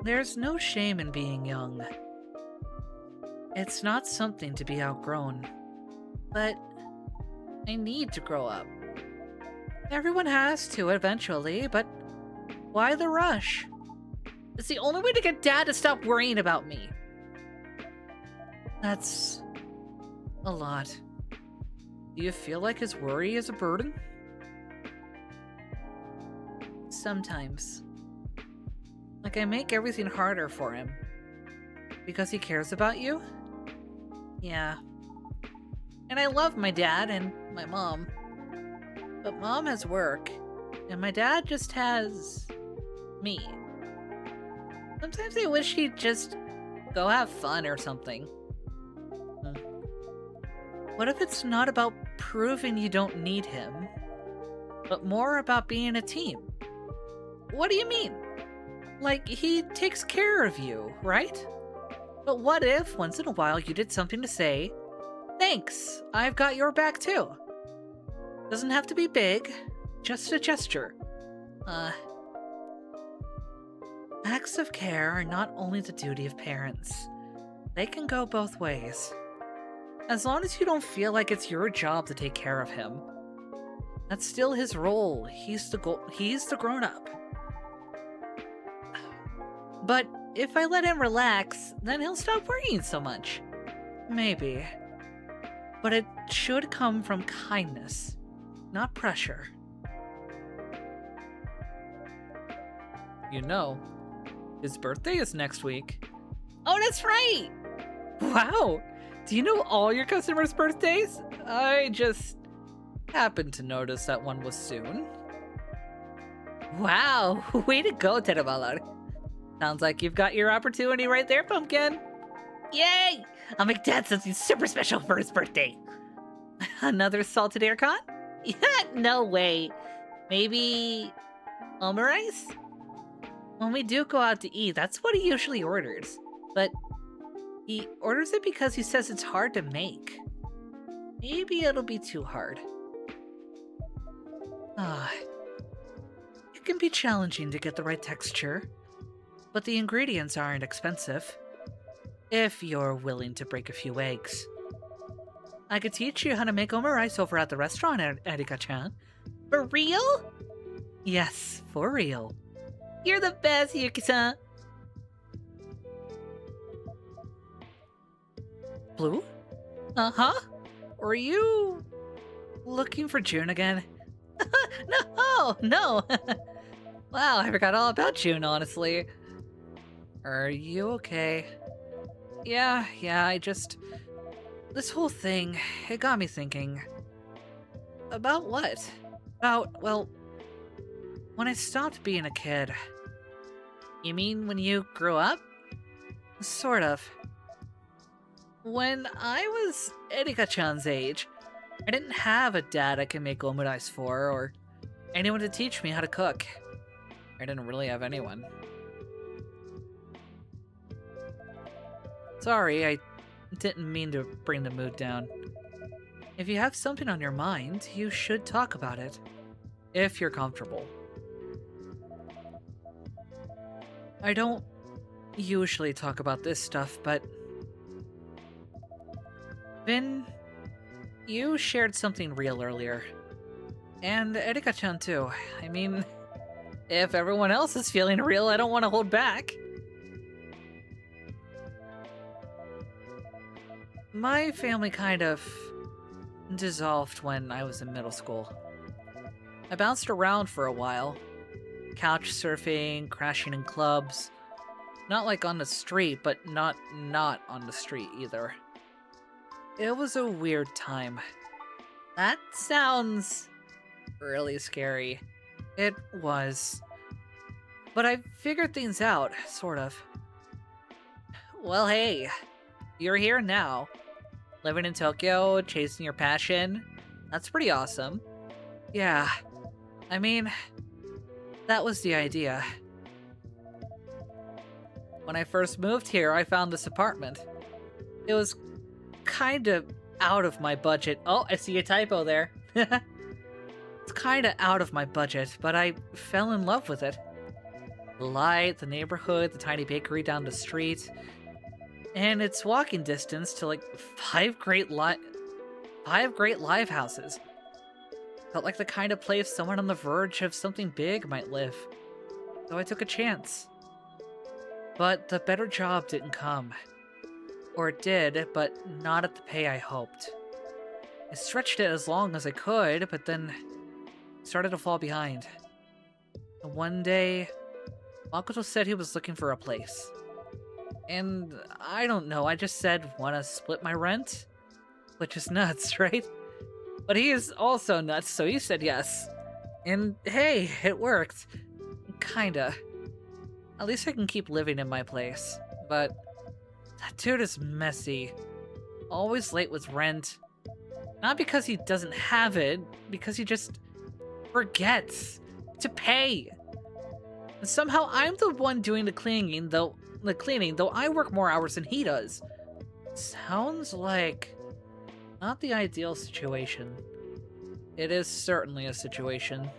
there's no shame in being young. It's not something to be outgrown. But I need to grow up. Everyone has to eventually, but why the rush? It's the only way to get Dad to stop worrying about me. That's a lot. Do you feel like his worry is a burden? Sometimes. Like I make everything harder for him. Because he cares about you? Yeah. And I love my dad and my mom. But Mom has work, and my dad just has me. Sometimes I wish he'd just go have fun or something. What if it's not about proving you don't need him, but more about being a team? What do you mean? Like, he takes care of you, right? But what if, once in a while, you did something to say, thanks, I've got your back too? Doesn't have to be big, just a gesture. Acts of care are not only the duty of parents. They can go both ways. As long as you don't feel like it's your job to take care of him. That's still his role. He's the grown-up. But if I let him relax, then he'll stop worrying so much. Maybe. But it should come from kindness, not pressure. You know, his birthday is next week. Oh, that's right! Wow! Do you know all your customers' birthdays? I just happened to notice that one was soon. Wow! Way to go, Terumalar. Sounds like you've got your opportunity right there, Pumpkin. Yay! I'll make Dad something super special for his birthday. Another salted air con? Yeah, no way. Maybe omurice? When we do go out to eat, that's what he usually orders. But he orders it because he says it's hard to make. Maybe it'll be too hard. It can be challenging to get the right texture, but the ingredients aren't expensive. If you're willing to break a few eggs. I could teach you how to make omurice over at the restaurant, Erika-chan. For real? Yes, for real. You're the best, Yuki-san. Blue? Uh-huh. Were you looking for June again? No. Wow, I forgot all about June, honestly. Are you okay? Yeah, this whole thing, it got me thinking. About what? Well, when I stopped being a kid. You mean when you grew up? Sort of. When I was Erika-chan's age, I didn't have a dad I could make omurice for, or anyone to teach me how to cook. I didn't really have anyone. Sorry, I didn't mean to bring the mood down. If you have something on your mind, you should talk about it. If you're comfortable. I don't usually talk about this stuff, but Vin, you shared something real earlier. And Erika-chan too. I mean, if everyone else is feeling real, I don't want to hold back. My family kind of dissolved when I was in middle school. I bounced around for a while. Couch surfing, crashing in clubs. Not like on the street, but not on the street either. It was a weird time. That sounds really scary. It was. But I figured things out, sort of. Well, hey, you're here now. Living in Tokyo, chasing your passion. That's pretty awesome. Yeah, I mean, that was the idea. When I first moved here, I found this apartment. It was kind of out of my budget. Oh, I see a typo there. It's kind of out of my budget, but I fell in love with it. The light, the neighborhood, the tiny bakery down the street. And it's walking distance to like five great live houses. Felt like the kind of place someone on the verge of something big might live. So I took a chance. But the better job didn't come. Or it did, but not at the pay I hoped. I stretched it as long as I could, but then started to fall behind. And one day, Makoto said he was looking for a place. And I don't know, I just said, wanna split my rent? Which is nuts, right? But he is also nuts, so he said yes. And hey, it worked. Kinda. At least I can keep living in my place. But that dude is messy. Always late with rent. Not because he doesn't have it, because he just forgets to pay. And somehow I'm the one doing the cleaning, though I work more hours than he does. Sounds like not the ideal situation. It is certainly a situation.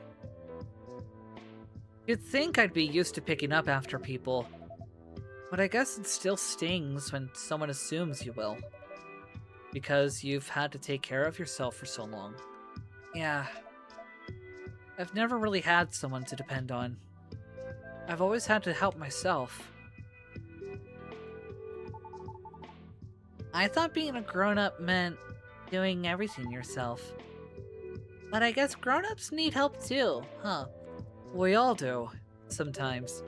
You'd think I'd be used to picking up after people, but I guess it still stings when someone assumes you will. Because you've had to take care of yourself for so long. Yeah. I've never really had someone to depend on. I've always had to help myself. I thought being a grown-up meant doing everything yourself. But I guess grown-ups need help too, huh? We all do, sometimes.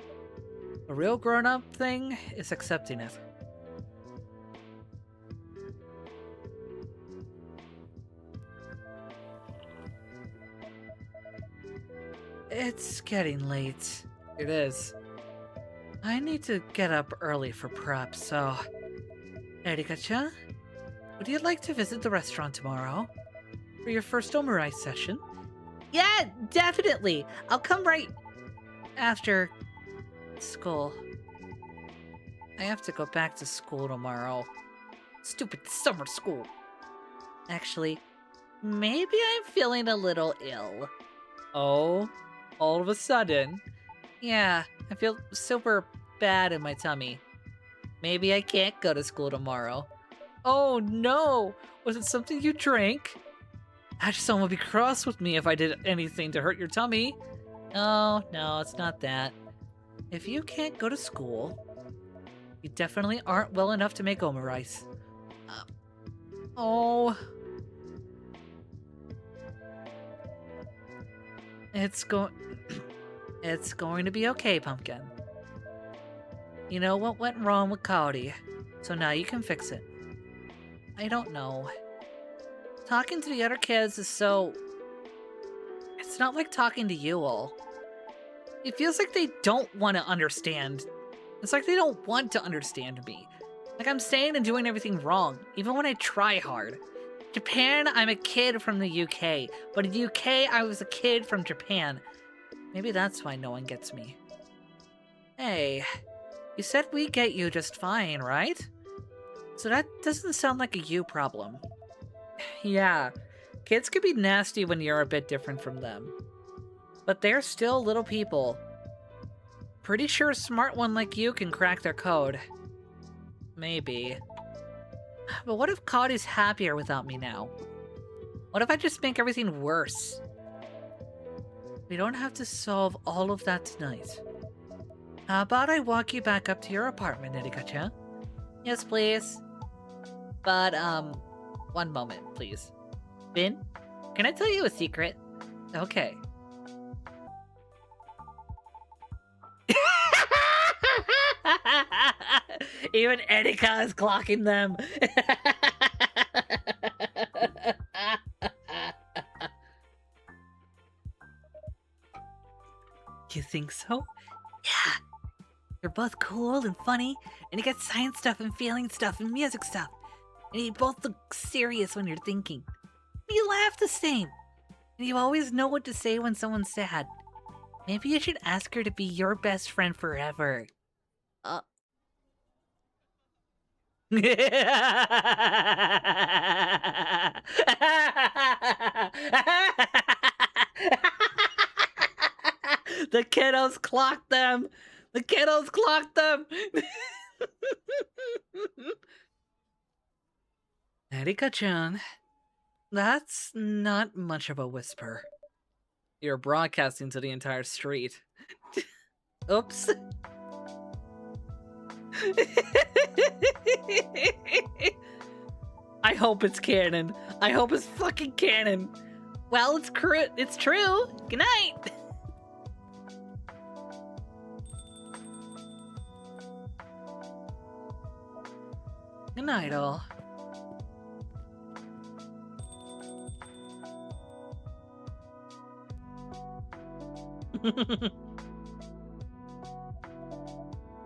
The real grown-up thing is accepting it. It's getting late. It is. I need to get up early for prep, so... Erika-chan, would you like to visit the restaurant tomorrow? For your first omurice session? Yeah, definitely! I'll come right after school. I have to go back to school tomorrow. Stupid summer school. Actually, maybe I'm feeling a little ill. Oh, all of a sudden? Yeah, I feel super bad in my tummy. Maybe I can't go to school tomorrow. Oh no! Was it something you drank? Someone would be cross with me if I did anything to hurt your tummy. Oh, no, it's not that. If you can't go to school, you definitely aren't well enough to make omurice. Oh. It's going to be okay, Pumpkin. You know what went wrong with Kaori, so now you can fix it. I don't know. Talking to the other kids is so... It's not like talking to you all. It feels like they don't want to understand. It's like they don't want to understand me. Like I'm saying and doing everything wrong, even when I try hard. Japan, I'm a kid from the UK, but in the UK, I was a kid from Japan. Maybe that's why no one gets me. Hey, you said we get you just fine, right? So that doesn't sound like a you problem. Yeah, kids can be nasty when you're a bit different from them. But they're still little people. Pretty sure a smart one like you can crack their code. Maybe. But what if Cody's happier without me now? What if I just make everything worse? We don't have to solve all of that tonight. How about I walk you back up to your apartment, Erika-chan? Yes, please. But, one moment, please. Vin, can I tell you a secret? Okay. Even Erika is clocking them. You think so? Yeah. You're both cool and funny, and you get science stuff and feeling stuff and music stuff. And you both look serious when you're thinking. You laugh the same. And you always know what to say when someone's sad. Maybe you should ask her to be your best friend forever. The kiddos clocked them! The kiddos clocked them! Erika-chan, that's not much of a whisper. You're broadcasting to the entire street. Oops. I hope it's canon. I hope it's fucking canon. Well, it's true. Good night. Good night, all.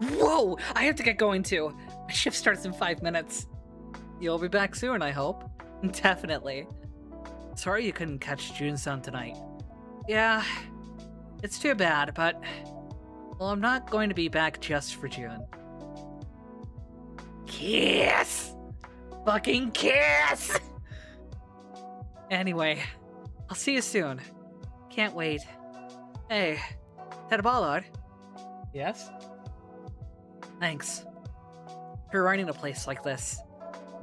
Whoa! I have to get going too. My shift starts in 5 minutes. You'll be back soon, I hope. Definitely. Sorry you couldn't catch Jun-san tonight. Yeah, it's too bad, but... Well, I'm not going to be back just for June. Kiss! Fucking kiss! Anyway, I'll see you soon. Can't wait. Hey, Ted Ballard. Yes? Thanks for running a place like this.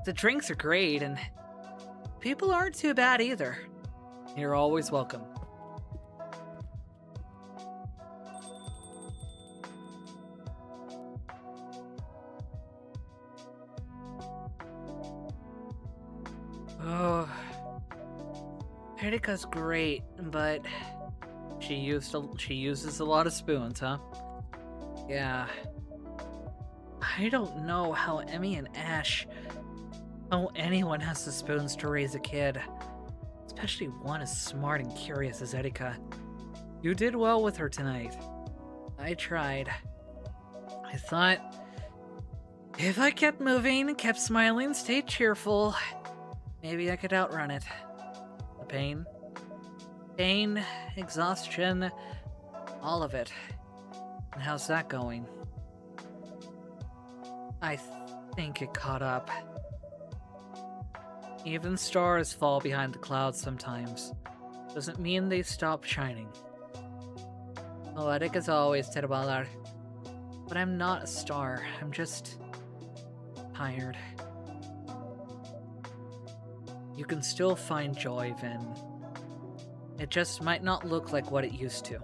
The drinks are great, and people aren't too bad either. You're always welcome. Oh, Erika's great, but she uses a lot of spoons, huh? Yeah. I don't know how Emmy and Ash, how anyone has the spoons to raise a kid, especially one as smart and curious as Erika. You did well with her tonight. I tried. I thought if I kept moving, kept smiling, stayed cheerful, maybe I could outrun it. The pain, exhaustion, all of it. And how's that going? I think it caught up. Even stars fall behind the clouds sometimes. Doesn't mean they stop shining. Poetic as always, Terubalar. But I'm not a star. I'm just... tired. You can still find joy, Vin. It just might not look like what it used to.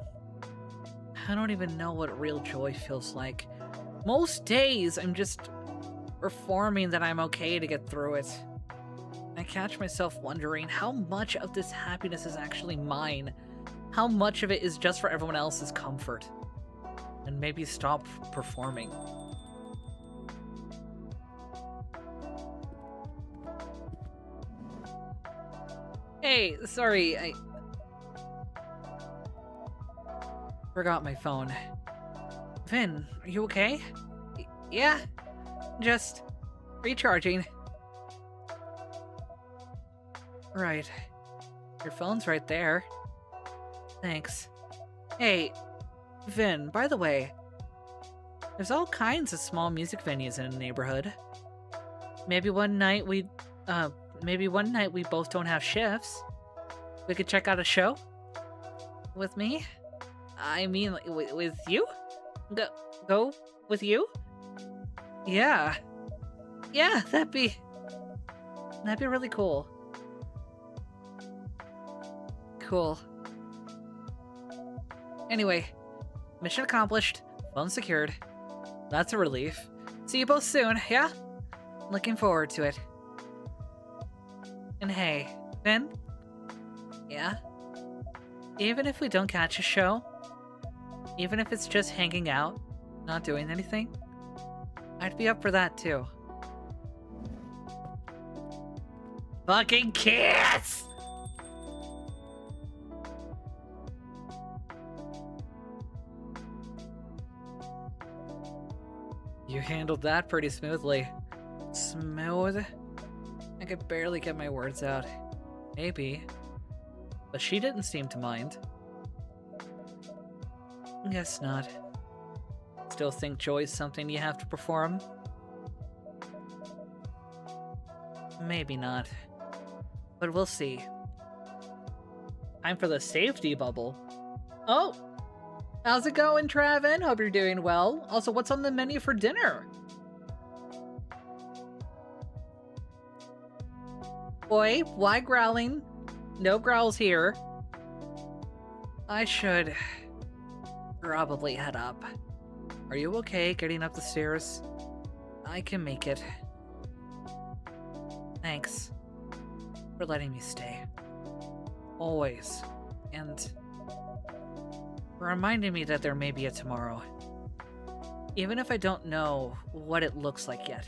I don't even know what real joy feels like. Most days, I'm just performing that I'm okay to get through it. I catch myself wondering how much of this happiness is actually mine. How much of it is just for everyone else's comfort. And maybe stop performing. Hey, sorry, I forgot my phone. Vin, are you okay? Yeah, just recharging. Right. Your phone's right there. Thanks. Hey, Vin, by the way, there's all kinds of small music venues in the neighborhood. Maybe one night we both don't have shifts. We could check out a show? With me? I mean, with you? Go with you? Yeah. Yeah, that'd be really cool. Cool. Anyway, mission accomplished. Phone secured. That's a relief. See you both soon, yeah? Looking forward to it. And hey, Finn? Yeah? Even if we don't catch a show, even if it's just hanging out, not doing anything, I'd be up for that too. Fucking kiss! You handled that pretty smoothly. Smooth? I could barely get my words out. Maybe. But she didn't seem to mind. Guess not. Still think joy's something you have to perform? Maybe not. But we'll see. Time for the safety bubble. Oh! How's it going, Travin? Hope you're doing well. Also, what's on the menu for dinner? Boy, why growling? No growls here. I should probably head up. Are you okay getting up the stairs? I can make it. Thanks for letting me stay. Always. And for reminding me that there may be a tomorrow. Even if I don't know what it looks like yet.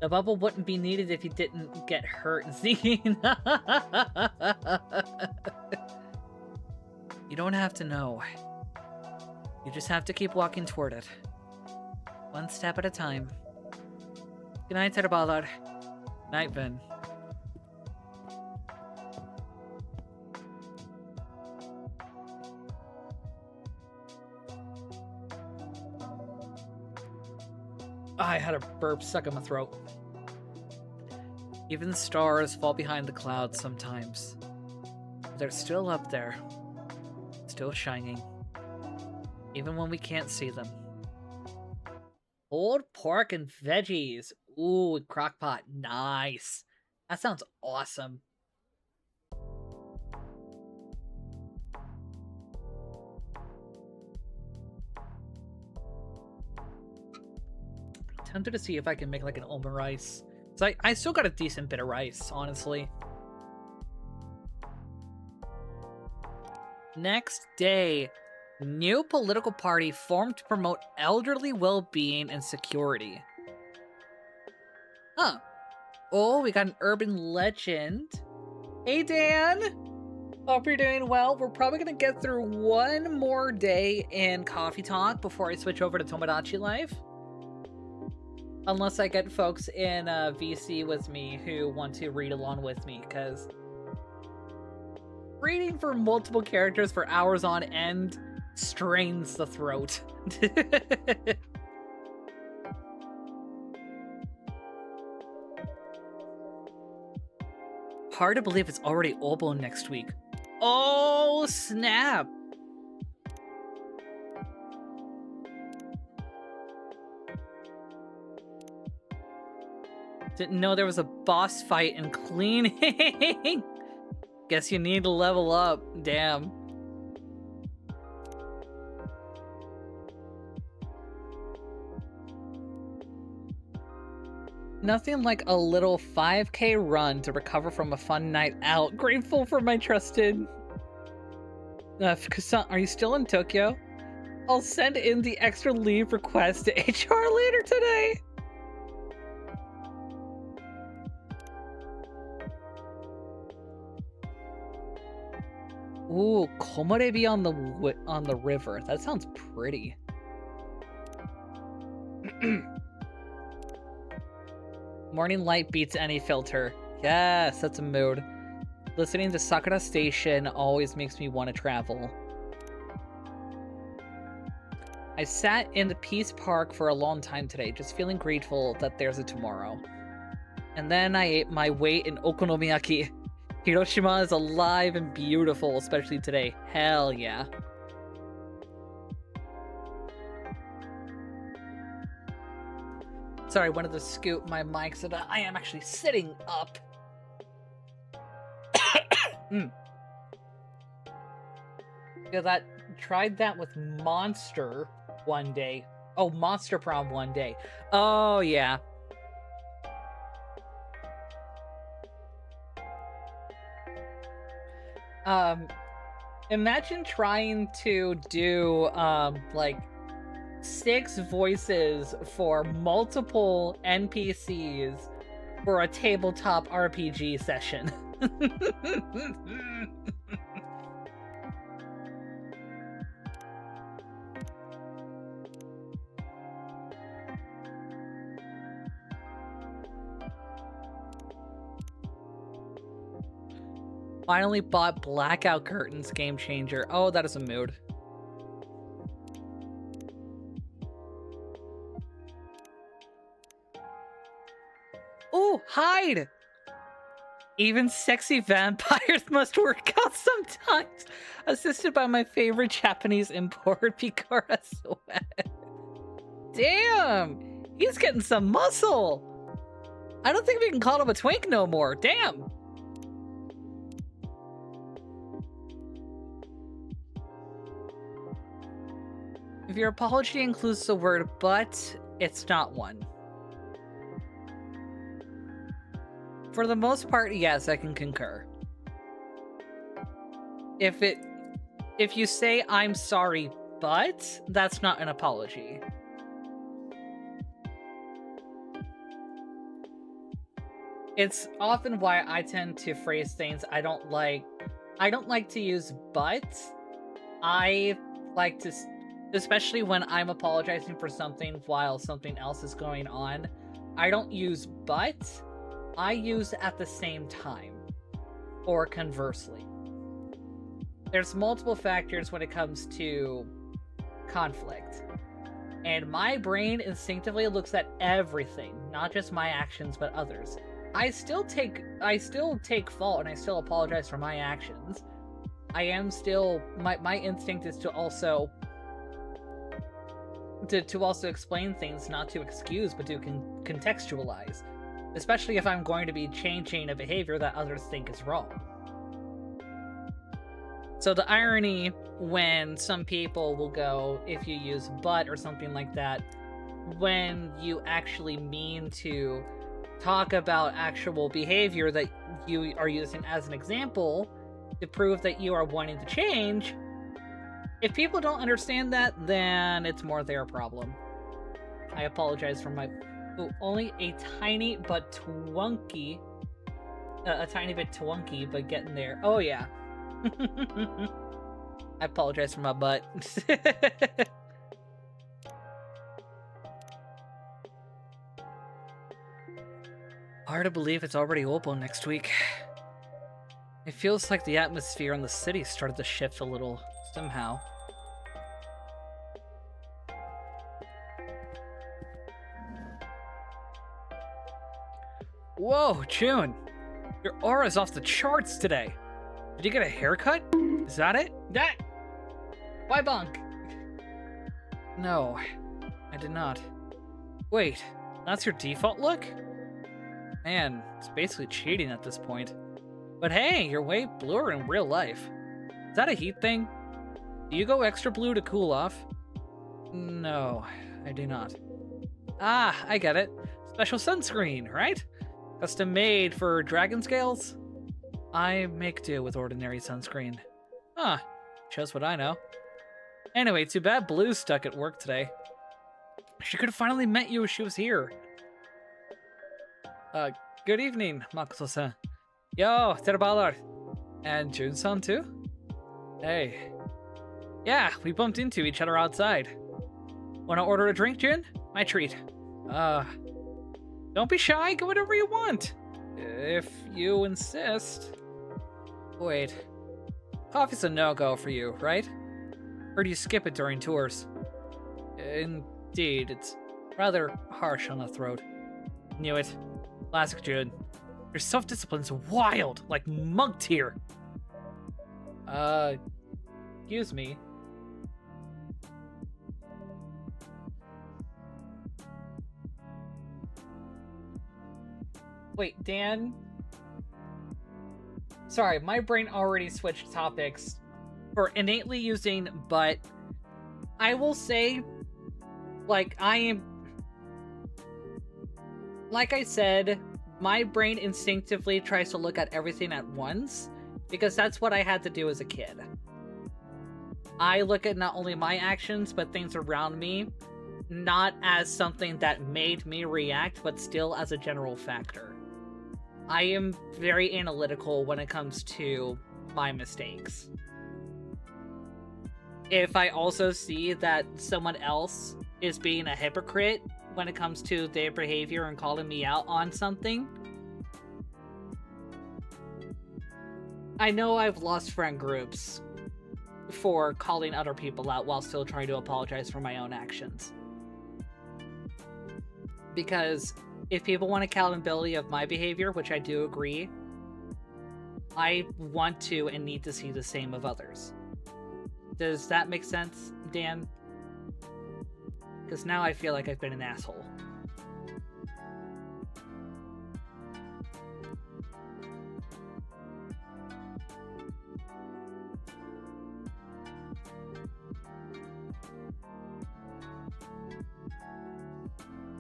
The bubble wouldn't be needed if you didn't get hurt, Zine. You don't have to know. You just have to keep walking toward it. One step at a time. Good night, Teraballard. Night, Vin. I had a burp stuck in my throat. Even the stars fall behind the clouds sometimes. But they're still up there. Still shining. Even when we can't see them. Pulled pork and veggies. Ooh, crockpot. Nice. That sounds awesome. Tempted to see if I can make like an almond rice. So I still got a decent bit of rice, honestly. Next day, new political party formed to promote elderly well-being and security. Huh. Oh, we got an urban legend. Hey, Dan. Hope you're doing well. We're probably going to get through one more day in Coffee Talk before I switch over to Tomodachi Life. Unless I get folks in VC with me who want to read along with me, because reading for multiple characters for hours on end strains the throat. Hard to believe it's already Obo next week. Oh, snap! Didn't know there was a boss fight in cleaning. Guess you need to level up. Damn. Nothing like a little 5K run to recover from a fun night out. Grateful for my trusted... Kasan, are you still in Tokyo? I'll send in the extra leave request to HR later today. Ooh, komorebi on the river. That sounds pretty. Morning light beats any filter. Yes, that's a mood. Listening to Sakura Station always makes me want to travel. I sat in the Peace Park for a long time today, just feeling grateful that there's a tomorrow. And then I ate my weight in okonomiyaki. Hiroshima is alive and beautiful, especially today. Hell yeah. Sorry, I wanted to scoot my mic so that I am actually sitting up. Because I tried that with Monster one day. Oh, Monster Prom one day. Oh, yeah. Imagine trying to do, like, 6 voices for multiple NPCs for a tabletop RPG session. Finally bought Blackout Curtains, game changer. Oh, that is a mood. Oh, hide! Even sexy vampires must work out sometimes. Assisted by my favorite Japanese import, Kurikaesu. Damn! He's getting some muscle! I don't think we can call him a twink no more. Damn! If your apology includes the word but, it's not one. For the most part, yes, I can concur. If you say I'm sorry, but that's not an apology. It's often why I tend to phrase things I don't like to use but. I like to, especially when I'm apologizing for something while something else is going on, I don't use but. I use at the same time, or conversely. There's multiple factors when it comes to conflict, and my brain instinctively looks at everything, not just my actions, but others. I still take fault, and I still apologize for my actions. I am still, my instinct is to also explain things, not to excuse, but to contextualize. Especially if I'm going to be changing a behavior that others think is wrong. So the irony when some people will go, if you use but or something like that, when you actually mean to talk about actual behavior that you are using as an example to prove that you are wanting to change, if people don't understand that, then it's more their problem. I apologize for my... Ooh, only a tiny but twunky. A tiny bit twunky, but getting there. Oh, yeah. I apologize for my butt. Hard to believe it's already Oppo next week. It feels like the atmosphere in the city started to shift a little, somehow. Whoa, June! Your aura's off the charts today! Did you get a haircut? Is that it? That! Why bonk? No, I did not. Wait, that's your default look? Man, it's basically cheating at this point. But hey, you're way bluer in real life. Is that a heat thing? Do you go extra blue to cool off? No, I do not. Ah, I get it. Special sunscreen, right? Custom made for dragon scales? I make do with ordinary sunscreen. Huh, shows what I know. Anyway, too bad Blue's stuck at work today. She could have finally met you if she was here. Good evening, Makoto-san. Yo, Terubalar. And Jun-san too? Hey. Yeah, we bumped into each other outside. Wanna order a drink, Jun? My treat. Don't be shy, get whatever you want. If you insist. Wait. Coffee's a no-go for you, right? Or do you skip it during tours? Indeed, it's rather harsh on the throat. Knew it. Classic Jun. Your self-discipline's wild, like mugged here. Excuse me. Wait, Dan? Sorry, my brain already switched topics for innately using but. I will say, like, like I said, my brain instinctively tries to look at everything at once, because that's what I had to do as a kid. I look at not only my actions, but things around me, not as something that made me react, but still as a general factor. I am very analytical when it comes to my mistakes. If I also see that someone else is being a hypocrite when it comes to their behavior and calling me out on something, I know I've lost friend groups for calling other people out while still trying to apologize for my own actions. Because if people want accountability of my behavior, which I do agree, I want to and need to see the same of others. Does that make sense, Dan? Because now I feel like I've been an asshole.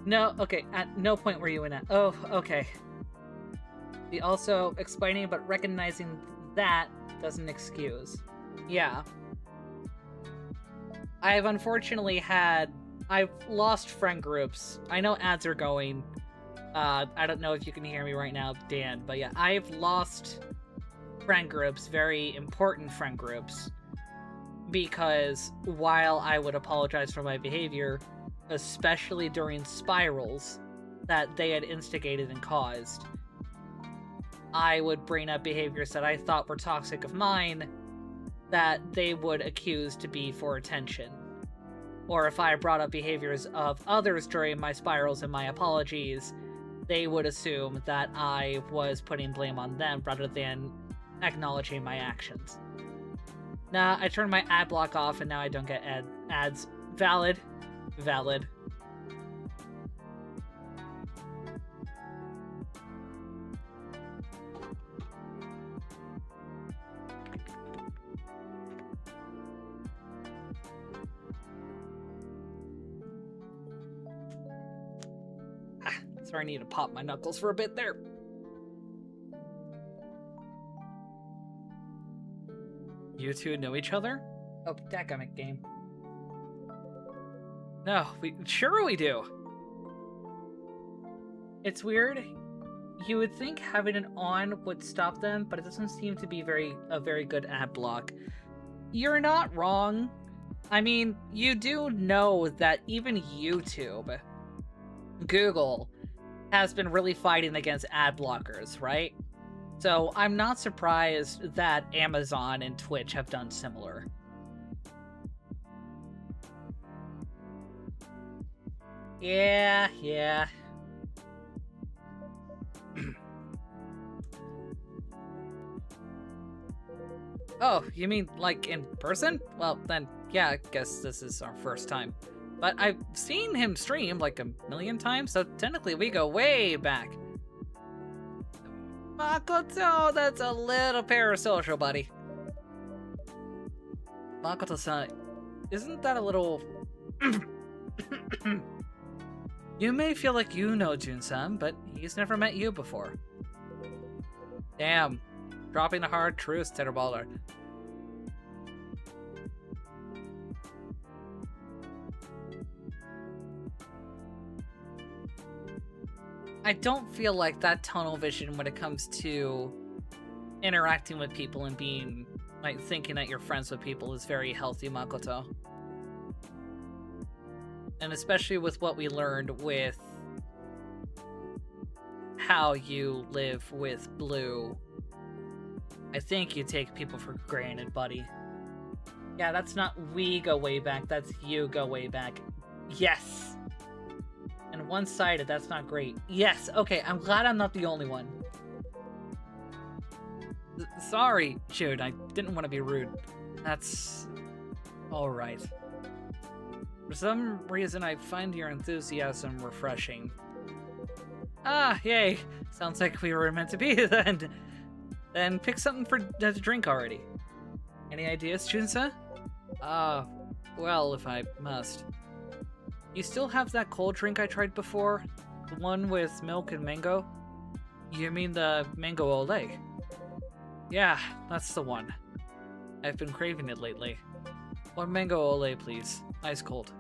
No, okay, at no point were you in it. Oh, okay. The also explaining but recognizing that doesn't excuse. Yeah. I've unfortunately I've lost friend groups. I know ads are going. I don't know if you can hear me right now, Dan, but yeah, I've lost friend groups, very important friend groups, because while I would apologize for my behavior, especially during spirals that they had instigated and caused, I would bring up behaviors that I thought were toxic of mine that they would accuse to be for attention. Or if I brought up behaviors of others during my spirals and my apologies, they would assume that I was putting blame on them rather than acknowledging my actions. Nah, I turned my ad block off and now I don't get ads. Valid. Valid. Sorry, I need to pop my knuckles for a bit there. You two know each other? Oh, dadgummit game. No, sure we do. It's weird. You would think having it on would stop them, but it doesn't seem to be a very good ad block. You're not wrong. I mean, you do know that even YouTube, Google, has been really fighting against ad blockers, right? So I'm not surprised that Amazon and Twitch have done similar. Yeah. Oh, you mean like in person? Well, then, yeah, I guess this is our first time. But I've seen him stream like a million times, so technically we go way back. Makoto, that's a little parasocial, buddy. Makoto-san, isn't that a little... You may feel like you know Jun-san, but he's never met you before. Damn. Dropping the hard truths, Titterballer. I don't feel like that tunnel vision when it comes to interacting with people and being, like, thinking that you're friends with people is very healthy, Makoto. And especially with what we learned with how you live with Blue, I think you take people for granted, buddy. Yeah, that's not we go way back, that's you go way back. Yes! And one-sided, that's not great. Yes, okay, I'm glad I'm not the only one. Sorry, Jude, I didn't want to be rude. That's... alright. For some reason, I find your enthusiasm refreshing. Ah, yay. Sounds like we were meant to be then. Then pick something for to drink already. Any ideas, Junsa? Well, if I must. You still have that cold drink I tried before? The one with milk and mango? You mean the mango ole? Yeah, that's the one. I've been craving it lately. One mango ole, please. Ice cold.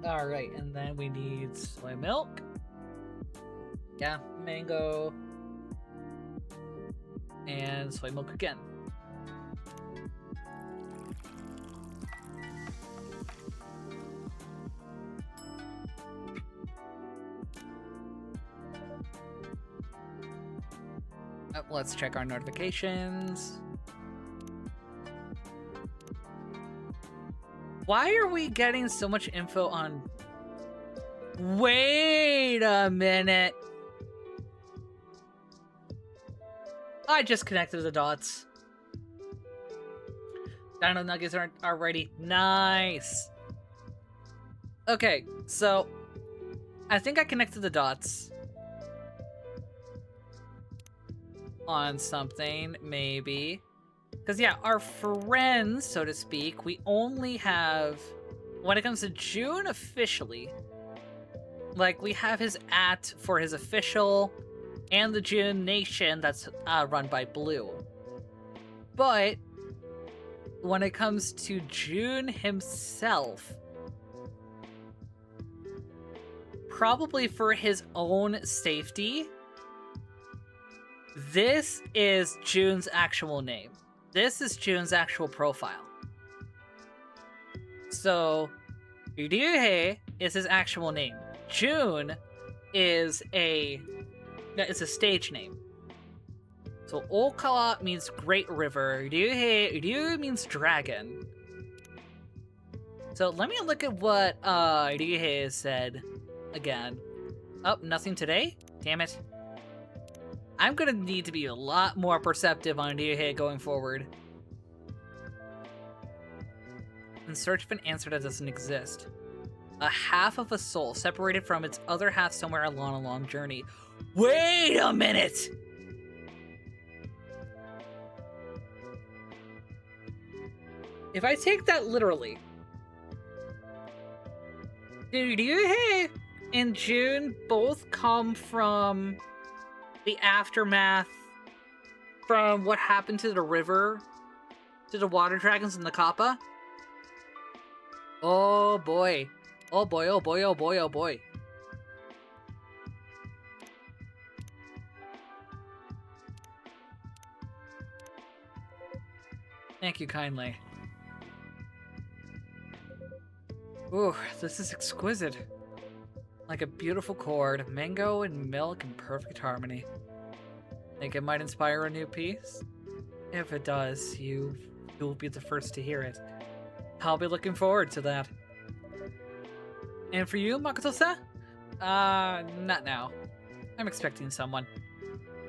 Alright, and then we need soy milk. Yeah, mango. And soy milk again. Let's check our notifications. Why are we getting so much info on... Wait a minute. I just connected the dots. Dino nuggets are ready. Nice. Okay, so I think I connected the dots on something, maybe. Because, yeah, our friends, so to speak, we only have, when it comes to June officially, like, we have his for his official, and the June Nation that's run by Blue. But when it comes to June himself, probably for his own safety, this is June's actual name. This is June's actual profile. So, Ryuhei is his actual name. June is a stage name. So Okawa means Great River. Ryu means dragon. So let me look at what Ryuhei has said again. Oh, nothing today? Damn it. I'm gonna need to be a lot more perceptive on Ryuhei going forward. In search of an answer that doesn't exist. A half of a soul separated from its other half somewhere along a long journey. Wait a minute! If I take that literally, did Ryuhei and June both come from the aftermath from what happened to the river, to the water dragons and the Kappa? Oh boy. Oh boy, oh boy, oh boy, oh boy. Thank you kindly. Ooh, this is exquisite. Like a beautiful chord, mango and milk in perfect harmony. Think it might inspire a new piece? If it does, you'll be the first to hear it. I'll be looking forward to that. And for you, Makoto-san? Not now. I'm expecting someone.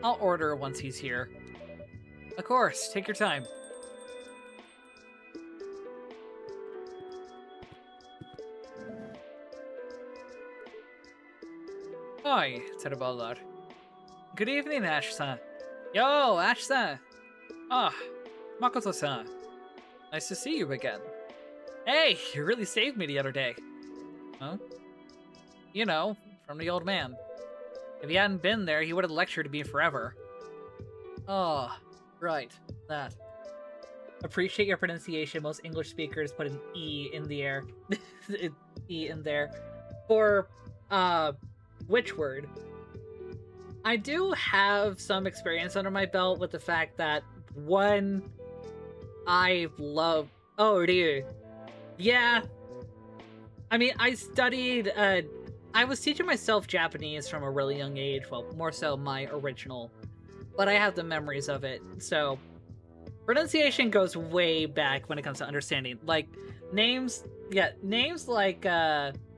I'll order once he's here. Of course, take your time. Oi, Teruballar. Good evening, Ash-san. Yo, Ash-san! Ah, Makoto-san. Nice to see you again. Hey, you really saved me the other day. Huh? You know, from the old man. If he hadn't been there, he would have lectured me forever. Oh, right, that. Appreciate your pronunciation. Most English speakers put an E in the air. E in there. For, which word? I do have some experience under my belt with the fact that, one, I love... Oh, Ryu. Yeah. I mean, I studied, I was teaching myself Japanese from a really young age. Well, more so my original. But I have the memories of it, so... Pronunciation goes way back when it comes to understanding. Like, names... Yeah, names like, Ryuhei.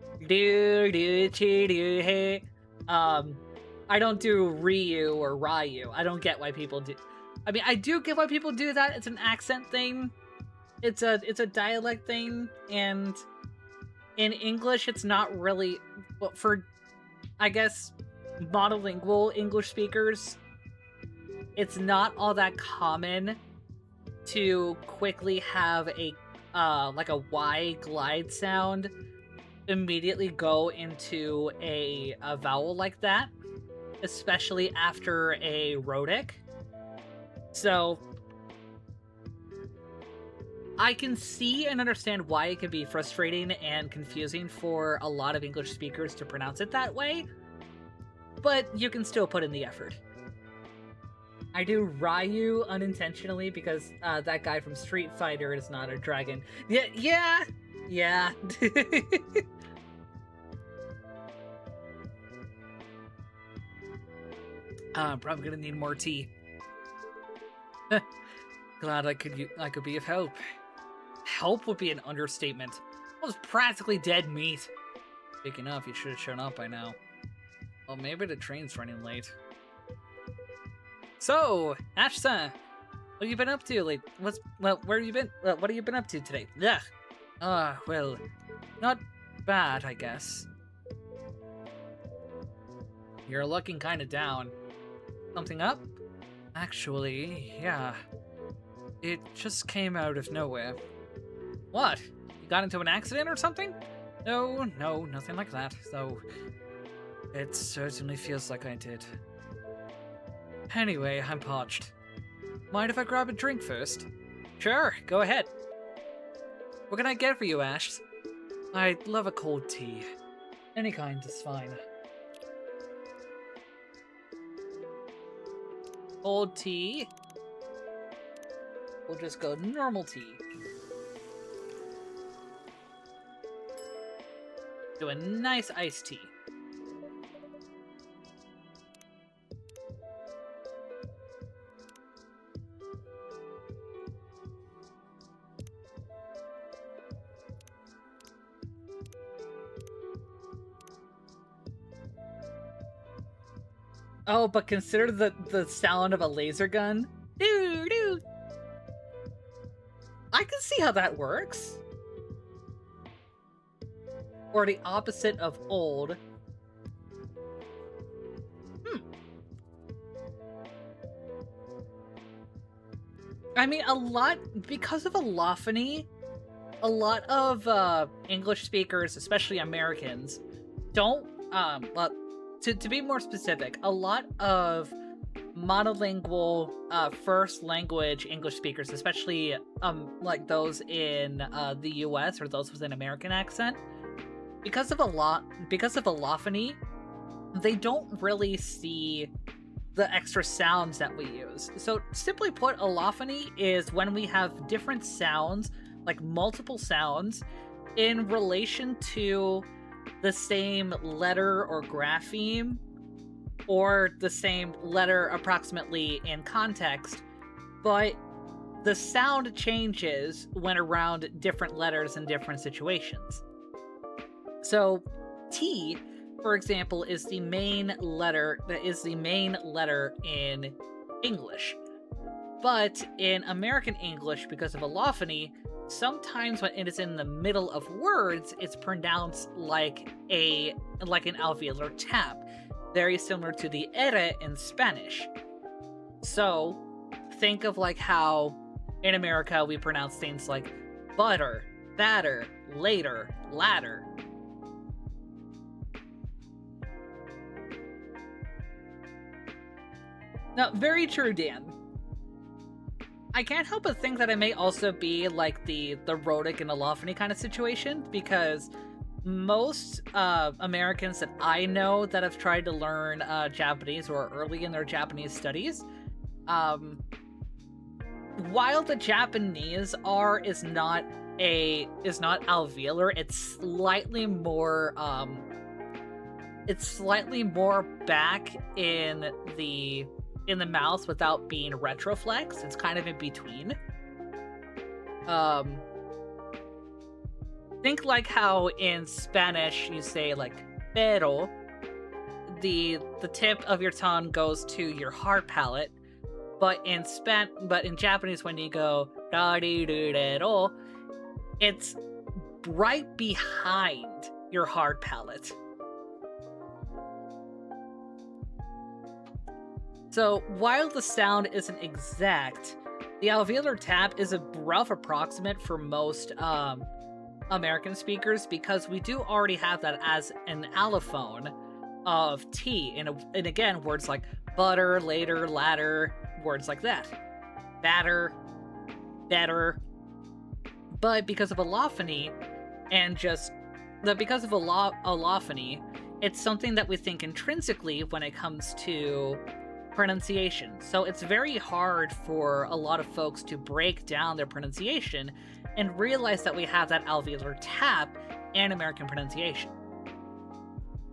I don't do Ryu or Ryu. I don't get why people do... I mean, I do get why people do that. It's an accent thing. It's a dialect thing, and in English, it's not really, well, for, I guess, monolingual English speakers, it's not all that common to quickly have a, like a Y glide sound immediately go into a vowel like that, especially after a rhotic. So I can see and understand why it can be frustrating and confusing for a lot of English speakers to pronounce it that way, but you can still put in the effort. I do Ryu unintentionally because that guy from Street Fighter is not a dragon. Yeah. I'm probably gonna need more tea. Glad I could be of help. Help would be an understatement. I was practically dead meat. Speaking of, you should have shown up by now. Well, maybe the train's running late. So, Ash-san, what have you been up to? Like, where have you been? What have you been up to today? Yeah. Well, not bad, I guess. You're looking kind of down. Something up? Actually, yeah. It just came out of nowhere. What? You got into an accident or something? No, nothing like that, though it certainly feels like I did. Anyway, I'm parched. Mind if I grab a drink first? Sure, go ahead. What can I get for you, Ash? I'd love a cold tea. Any kind is fine. Cold tea. We'll just go normal tea. Do a nice iced tea. Oh, but consider the sound of a laser gun. Doo-doo. I can see how that works. Or the opposite of old. I mean, because of allophony, a lot of English speakers, especially Americans, don't, to be more specific, a lot of monolingual first language English speakers, especially like those in the US or those with an American accent, because of allophony, they don't really see the extra sounds that we use. So simply put, allophony is when we have different sounds, like multiple sounds, in relation to the same letter or grapheme, or the same letter approximately in context, but the sound changes when around different letters in different situations. So T, for example, is the main letter in English. But in American English, because of allophony, sometimes when it is in the middle of words, it's pronounced like an alveolar tap, very similar to the ere in Spanish. So think of like how in America we pronounce things like butter, batter, later, ladder. Now, very true, Dan. I can't help but think that it may also be like the rhotic and allophony kind of situation, because most Americans that I know that have tried to learn Japanese or are early in their Japanese studies, while the Japanese R is not alveolar, it's slightly more back in the mouth without being retroflex. It's kind of in between. Think like how in Spanish you say like pero, the tip of your tongue goes to your hard palate, but in Japanese when you go da di do de ro, it's right behind your hard palate. So while the sound isn't exact, the alveolar tap is a rough approximate for most American speakers, because we do already have that as an allophone of T, and again, words like butter, later, ladder, words like that. Batter, better. But because of allophony, allophony, it's something that we think intrinsically when it comes to pronunciation. So it's very hard for a lot of folks to break down their pronunciation and realize that we have that alveolar tap in American pronunciation.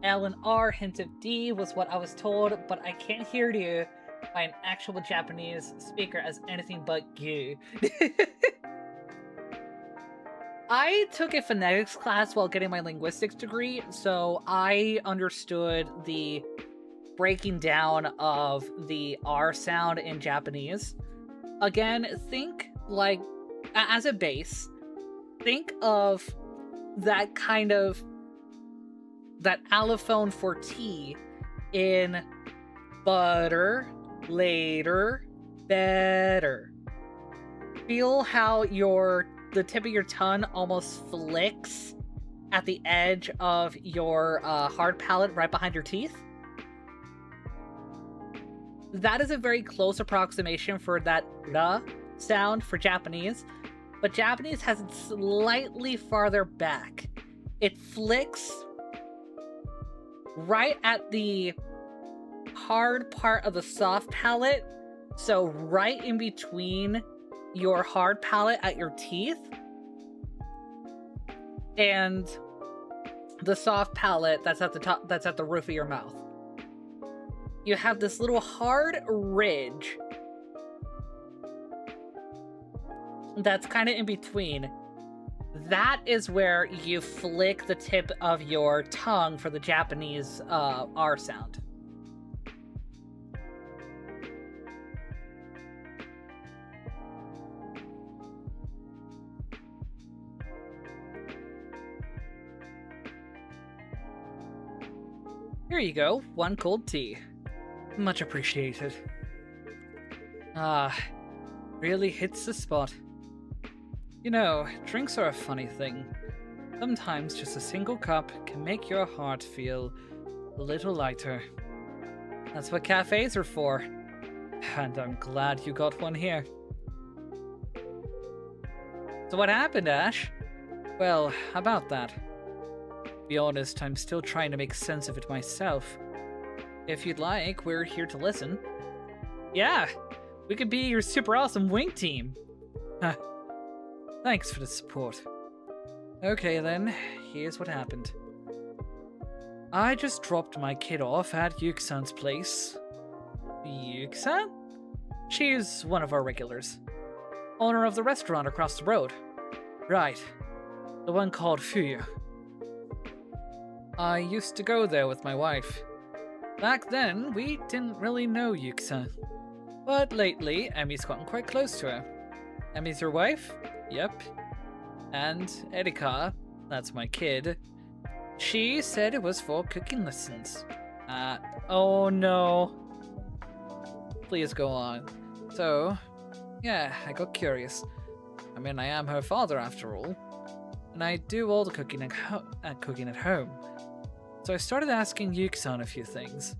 L and R, hint of D was what I was told, but I can't hear you by an actual Japanese speaker as anything but you. I took a phonetics class while getting my linguistics degree, so I understood the breaking down of the R sound in Japanese. Again, think like, as a base, think of that kind of, that allophone for T in butter, later, better. Feel how the tip of your tongue almost flicks at the edge of your hard palate right behind your teeth? That is a very close approximation for that ra sound for Japanese, but Japanese has it slightly farther back. It flicks right at the hard part of the soft palate, so right in between your hard palate at your teeth and the soft palate that's at the top, that's at the roof of your mouth. You have this little hard ridge that's kind of in between. That is where you flick the tip of your tongue for the Japanese R sound. Here you go, 1 cold tea. Much appreciated. Ah, really hits the spot. You know, drinks are a funny thing. Sometimes just a single cup can make your heart feel a little lighter. That's what cafes are for. And I'm glad you got one here. So what happened, Ash? Well, about that. To be honest, I'm still trying to make sense of it myself. If you'd like, we're here to listen. Yeah, we could be your super awesome wing team. Thanks for the support. Okay then, here's what happened. I just dropped my kid off at Yuki-san's place. Yuki-san? She's one of our regulars. Owner of the restaurant across the road. Right, the one called Fuyu. I used to go there with my wife. Back then, we didn't really know Yuki-san. But lately, Emmy's gotten quite close to her. Emmy's your wife? Yep. And Erika, that's my kid, she said it was for cooking lessons. Oh no. Please go on. So, yeah, I got curious. I mean, I am her father after all. And I do all the cooking at home. So I started asking Yuki-san a few things.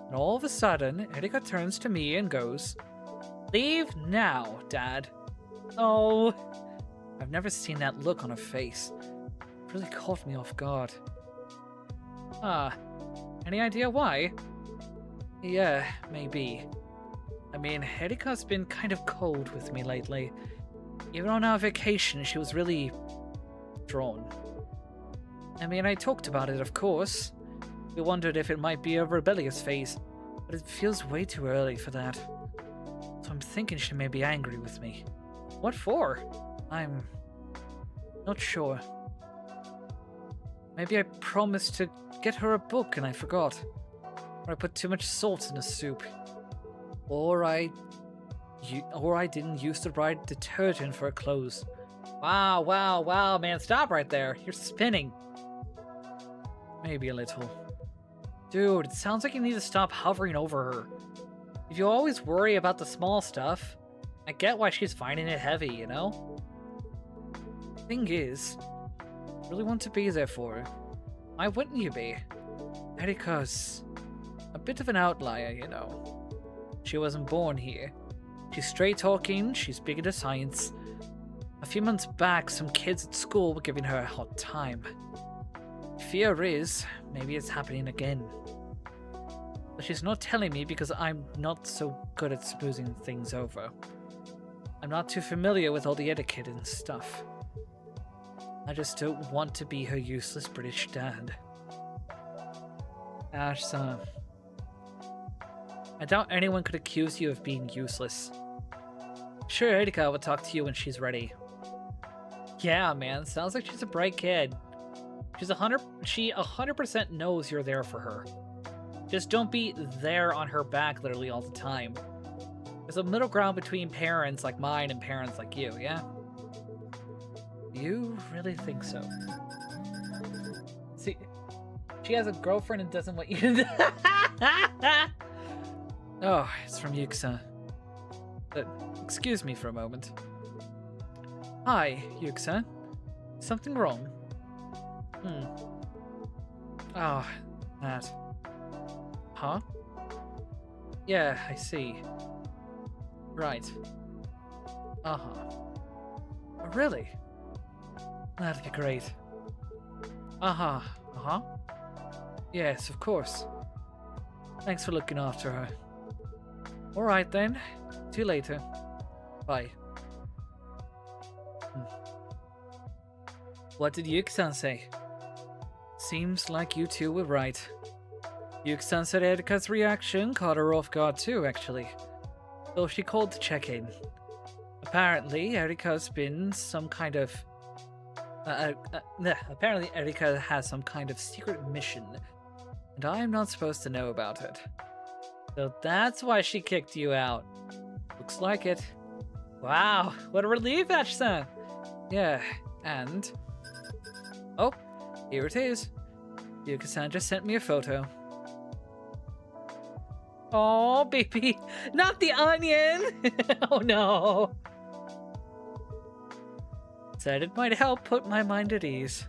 And all of a sudden, Erika turns to me and goes, "Leave now, Dad." Oh, I've never seen that look on her face. It really caught me off guard. Any idea why? Yeah, maybe. I mean, Erika's been kind of cold with me lately. Even on our vacation, she was really drawn. I mean, I talked about it, of course. We wondered if it might be a rebellious phase, but it feels way too early for that. So I'm thinking she may be angry with me. What for? I'm not sure. Maybe I promised to get her a book and I forgot. Or I put too much salt in the soup. Or I didn't use the right detergent for her clothes. Wow, wow, wow, man, stop right there. You're spinning. Maybe a little. Dude, it sounds like you need to stop hovering over her. If you always worry about the small stuff, I get why she's finding it heavy, you know? Thing is, I really want to be there for her. Why wouldn't you be? Erika's a bit of an outlier, you know. She wasn't born here. She's straight talking, she's big into science. A few months back, some kids at school were giving her a hard time. Fear is, maybe it's happening again. But she's not telling me because I'm not so good at smoothing things over. I'm not too familiar with all the etiquette and stuff. I just don't want to be her useless British dad. Ash, son. I doubt anyone could accuse you of being useless. Sure, Erika will talk to you when she's ready. Yeah, man, sounds like she's a bright kid. She 100% knows you're there for her. Just don't be there on her back literally all the time. There's a middle ground between parents like mine and parents like you, yeah? You really think so? See, she has a girlfriend and doesn't want you to... Oh, it's from Yuxa. Excuse me for a moment. Hi, Yuxa. Something wrong? Oh, that. Huh? Yeah, I see. Right. Uh-huh. Oh, really? That'd be great. Uh-huh. Uh-huh. Yes, of course. Thanks for looking after her. Alright then. See you later. Bye. What did Yuki-san say? Seems like you two were right. Yuki-san said Erika's reaction caught her off guard too, actually. So she called to check in. Apparently, Erika's been some kind of... apparently Erika has some kind of secret mission, and I'm not supposed to know about it. So that's why she kicked you out. Looks like it. Wow, what a relief, Ash-san! Yeah, and... Oh, here it is. Yuki-san just sent me a photo. Oh, baby, not the onion! Oh no! Said it might help put my mind at ease.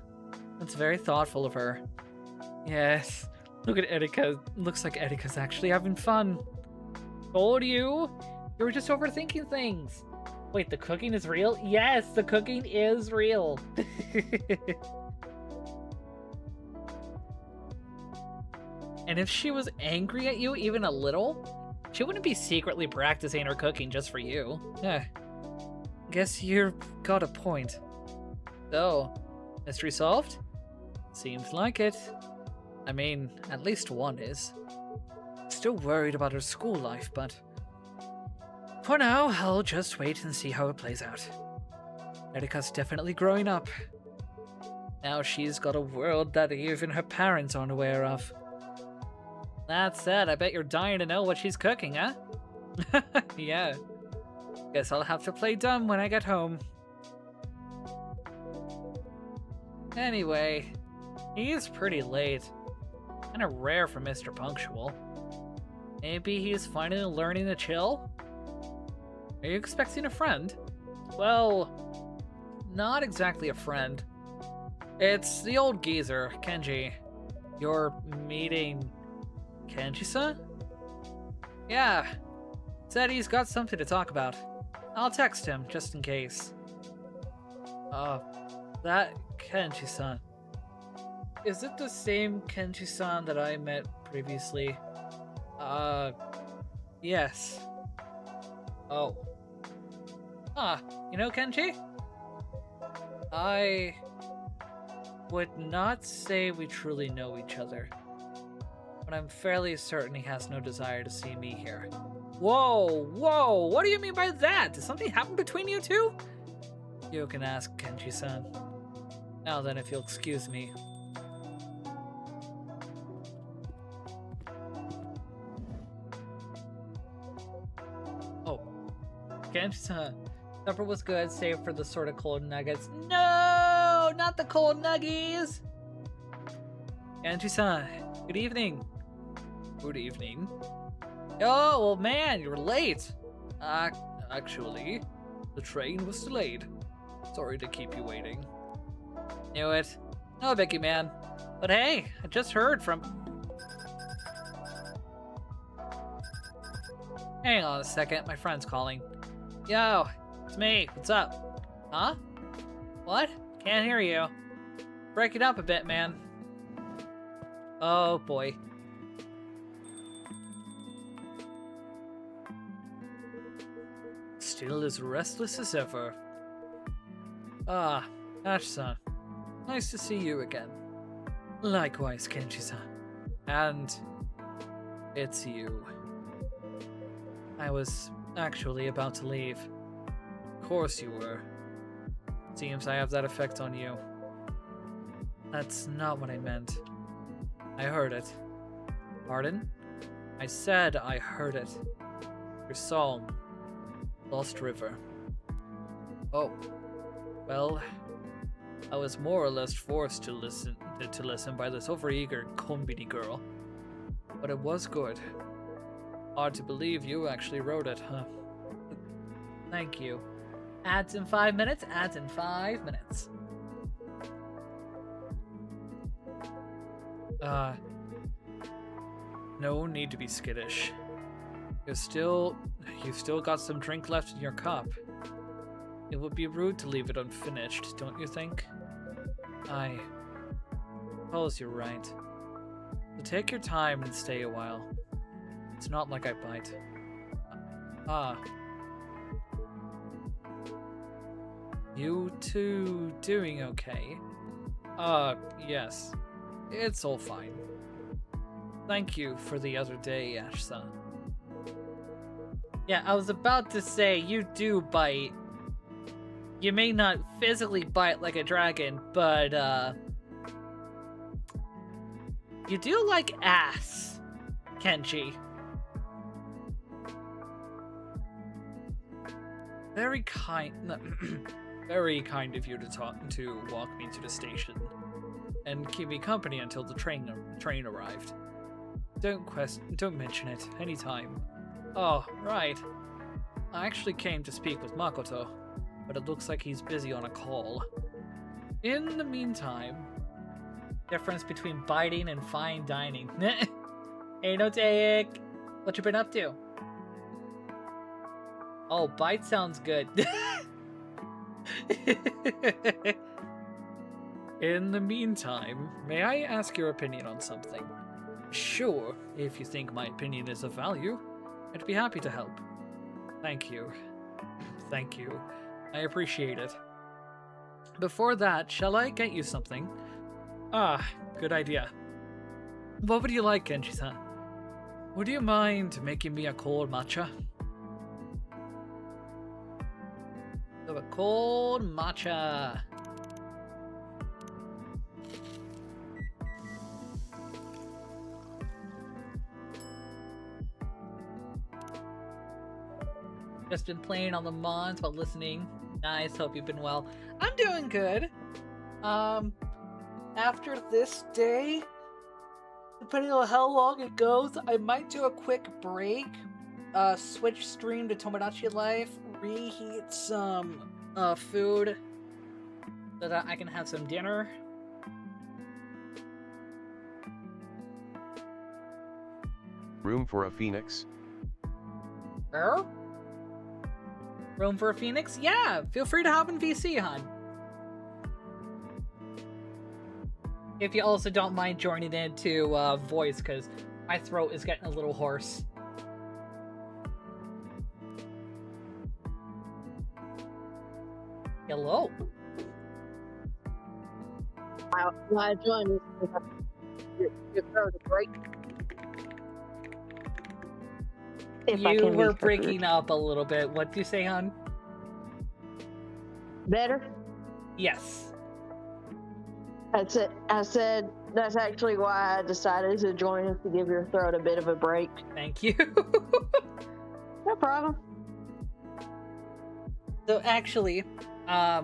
That's very thoughtful of her. Yes, look at Erika. Looks like Erika's actually having fun. Told you! You were just overthinking things. Wait, the cooking is real? Yes, the cooking is real. And if she was angry at you even a little, she wouldn't be secretly practicing her cooking just for you. Yeah. Guess you've got a point. So, mystery solved? Seems like it. I mean, at least one is. Still worried about her school life, but... For now, I'll just wait and see how it plays out. Erika's definitely growing up. Now she's got a world that even her parents aren't aware of. That said, I bet you're dying to know what she's cooking, huh? Yeah. Guess I'll have to play dumb when I get home. Anyway, he's pretty late. Kinda rare for Mr. Punctual. Maybe he's finally learning to chill? Are you expecting a friend? Well, not exactly a friend. It's the old geezer, Kenji. You're meeting... Kenji-san? Yeah. Said he's got something to talk about. I'll text him, just in case. That Kenji-san. Is it the same Kenji-san that I met previously? Yes. Oh. You know Kenji? I would not say we truly know each other, but I'm fairly certain he has no desire to see me here. Whoa, whoa, what do you mean by that? Did something happen between you two? You can ask Kenji-san. Now then, if you'll excuse me. Oh, Kenji-san, Supper was good, save for the sort of cold nuggets. No, not the cold nuggies. Andrew-san, good evening. Good evening. Oh, well, man, you're late. Actually, the train was delayed. Sorry to keep you waiting. Knew it. No, Vicky, man. But hey, I just heard from... Hang on a second, my friend's calling. Yo, it's me. What's up? Huh? What? Can't hear you. Break it up a bit, man. Oh, boy. Still as restless as ever. Ah, Ash-san. Nice to see you again. Likewise, Kenji-san. And it's you. I was actually about to leave. Of course you were. Seems I have that effect on you. That's not what I meant. I heard it. Pardon? I said I heard it. Your song. Lost River. Oh. Well, I was more or less forced to listen by this overeager Konbini girl. But it was good. Hard to believe you actually wrote it, huh? Thank you. Ads in 5 minutes, ads in 5 minutes. No need to be skittish. You've still got some drink left in your cup. It would be rude to leave it unfinished, don't you think? I suppose you're right. So take your time and stay a while. It's not like I bite. You two doing okay? Yes. It's all fine. Thank you for the other day, Ash-san. Yeah, I was about to say, you do bite. You may not physically bite like a dragon, but, you do like ass, Kenji. Very kind of you to walk me to the station and keep me company until the train arrived. Don't mention it anytime. Oh, right. I actually came to speak with Makoto, but it looks like he's busy on a call. In the meantime, difference between biting and fine dining. Hey, no take. What you been up to? Oh, bite sounds good. In the meantime, may I ask your opinion on something? Sure, if you think my opinion is of value, I'd be happy to help. Thank you. Thank you. I appreciate it. Before that, shall I get you something? Ah, good idea. What would you like, Kenji-san? Would you mind making me a cold matcha? So a cold matcha. Just been playing on the mods while listening. Nice, hope you've been well. I'm doing good. After this day, depending on how long it goes, I might do a quick break, switch stream to Tomodachi Life, reheat some food so that I can have some dinner. Room for a phoenix? Room for a phoenix? Yeah, feel free to hop in VC, hon. If you also don't mind joining into voice, because my throat is getting a little hoarse. Hello. I joined your throat a break. You were breaking up a little bit. What do you say, hon? Better? Yes. That's it. I said that's actually why I decided to join us, to give your throat a bit of a break. Thank you. No problem. So actually, I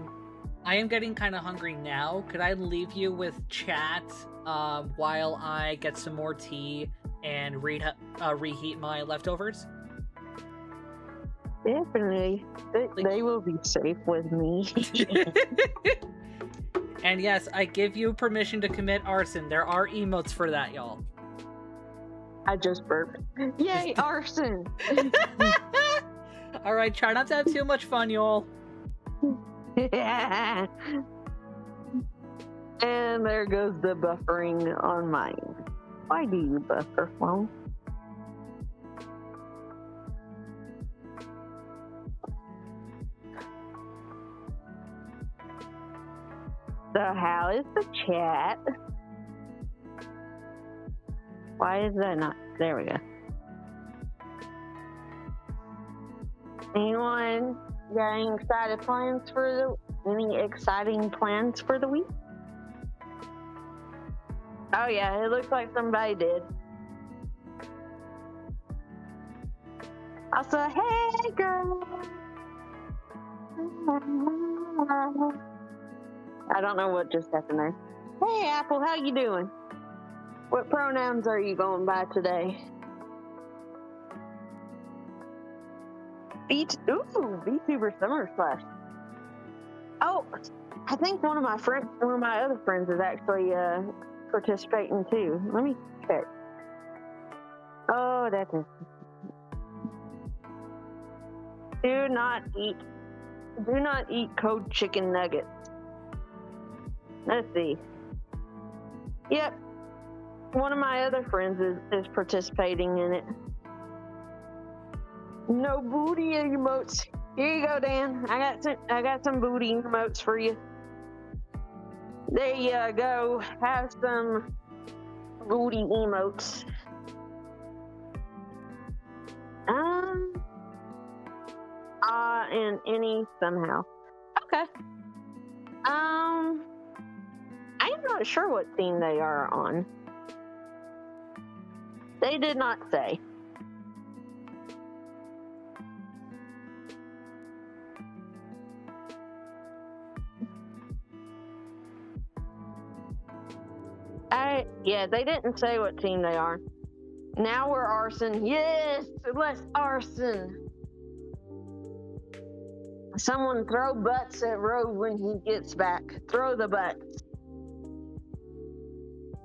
am getting kind of hungry now. Could I leave you with chat while I get some more tea and reheat my leftovers? Definitely. They will be safe with me. And yes, I give you permission to commit arson. There are emotes for that, y'all. I just burped. Yay, arson! Alright, try not to have too much fun, y'all. Yeah. And there goes the buffering on mine. Why do you buffer, phone? So how is the chat? Why is that not? There we go. Anyone got any exciting plans for the week? Oh yeah, it looks like somebody did. I said, hey girl. I don't know what just happened there. Hey Apple, how you doing? What pronouns are you going by today? VTuber Summer Slash. Oh, I think one of my other friends is actually participating too. Let me check. Oh, that's it. Do not eat cold chicken nuggets. Let's see. Yep. One of my other friends is participating in it. No booty emotes. Here you go, Dan. I got some booty emotes for you. There you go. Have some booty emotes. And any somehow. Okay. I'm not sure what theme they are on. They did not say. Yeah, they didn't say what team they are. Now we're arson. Yes, let's arson. Someone throw butts at Rogue when he gets back. Throw the butts.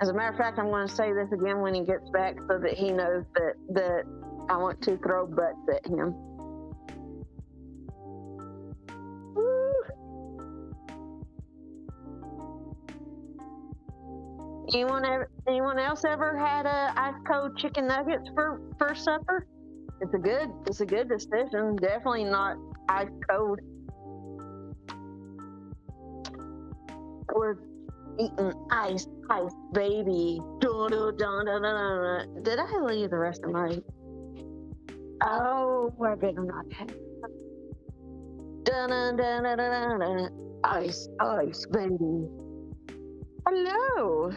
As a matter of fact, I'm going to say this again when he gets back so that he knows that I want to throw butts at him. Woo. Anyone else ever had ice cold chicken nuggets for supper? It's a good decision. Definitely not ice cold. We're eating ice, baby. Dun, dun, dun, dun, dun, dun. Did I leave the rest of my? Oh, I better not have. Dun, dun, dun, dun, dun, dun. Ice, baby. Hello.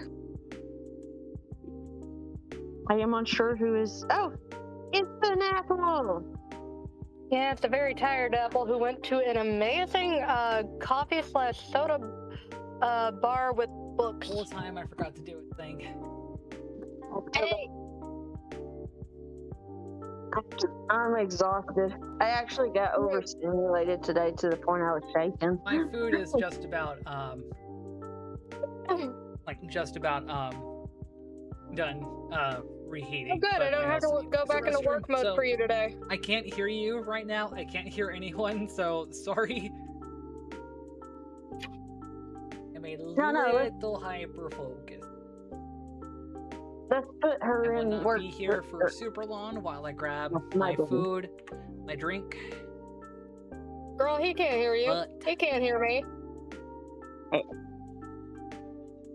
I am unsure who is. Oh, it's an apple. Yeah, it's a very tired apple who went to an amazing coffee/soda bar with books. The whole time I forgot to do a thing. Hey. I'm exhausted. I actually got overstimulated today to the point I was shaking. My food is just about done reheating. Oh, good. I don't have to go back into work mode for you today. I can't hear you right now. I can't hear anyone, so sorry. I'm a little hyper-focused. Let's put her I will in not work. be here for super long while I grab my food, my drink. Girl, he can't hear you. But he can't hear me.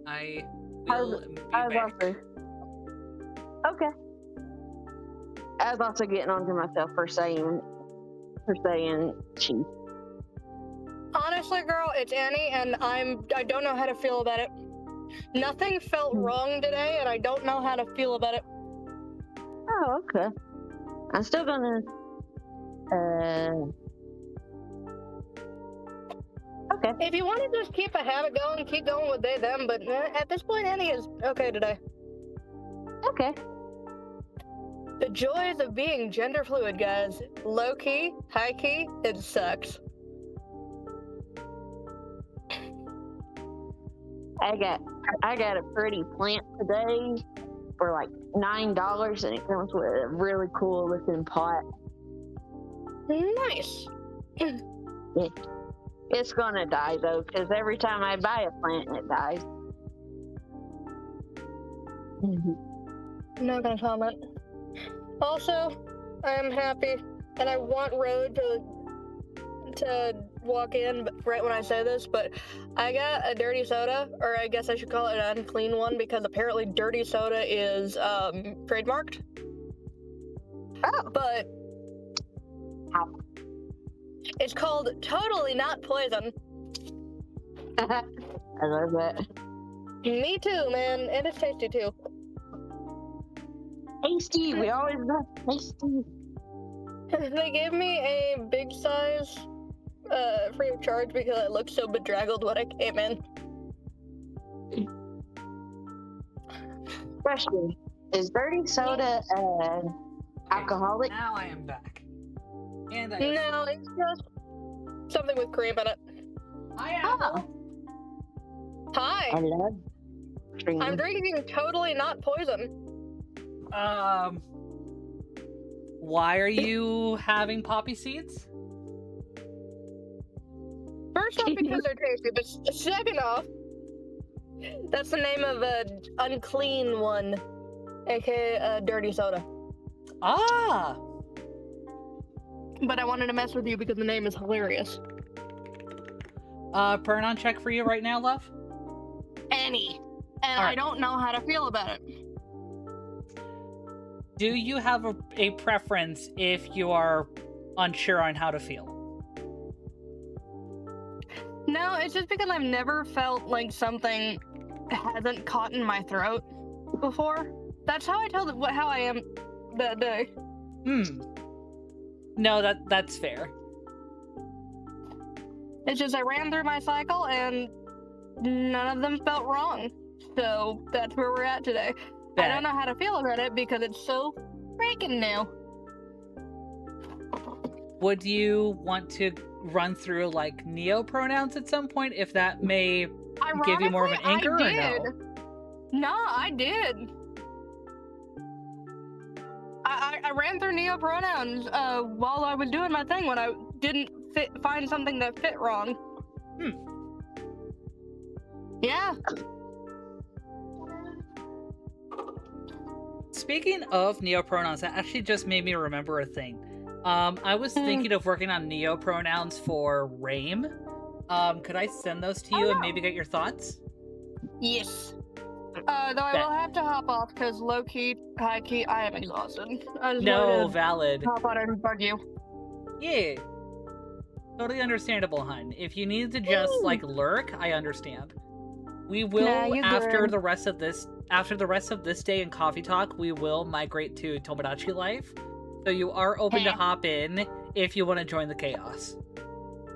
I will be back. Okay. I was also getting onto myself for saying cheese. Honestly, girl, it's Annie, and I don't know how to feel about it. Nothing felt wrong today, and I don't know how to feel about it. Oh, okay. I'm still gonna Okay. If you want to just keep a habit going, keep going with they, them, but at this point, any is okay today. Okay. The joys of being gender fluid, guys. Low key, high key, it sucks. I got a pretty plant today for like $9, and it comes with a really cool looking pot. Nice. It's gonna die though, because every time I buy a plant, it dies. I'm not gonna comment. Also, I am happy, and I want Road to walk in right when I say this, but I got a dirty soda, or I guess I should call it an unclean one, because apparently dirty soda is trademarked. Oh. But Ow. It's called Totally Not Poison. I love that. Me too, man. And it's tasty too. Tasty. We always love tasty. They gave me a big size free of charge because I looked so bedraggled when I came in. Question: is dirty soda alcoholic? Now I am back. And I No, it's just something with cream in it. I am. Oh. Hi, I love cream. I'm drinking Totally Not Poison. Why are you having poppy seeds? First off, because they're tasty, but second off, that's the name of an unclean one, aka dirty soda. Ah! But I wanted to mess with you because the name is hilarious. Pronoun check for you right now, love? Any. And All I right. don't know how to feel about it. Do you have a preference if you are unsure on how to feel? No, it's just because I've never felt like something hasn't caught in my throat before. That's how I tell how I am that day. No, that's fair. It's just I ran through my cycle and none of them felt wrong. So that's where we're at today. I Bet. don't know how to feel about it because it's so freaking new. Would you want to run through like neo-pronouns at some point if that may give you more of an anchor or no? No, I did. I ran through neo-pronouns while I was doing my thing when I didn't find something that fit wrong. Yeah. Speaking of neo-pronouns, that actually just made me remember a thing. I was thinking of working on neo-pronouns for Rame. Could I send those to you and maybe get your thoughts? Yes. Though I will have to hop off because low key, high key, I am exhausted. I just No, wanted to valid. hop on and bug you. Yeah. Totally understandable, hun. If you need to just like lurk, I understand. We will after the rest of this day in Coffee Talk, we will migrate to Tomodachi Life. So you are open to hop in if you want to join the chaos.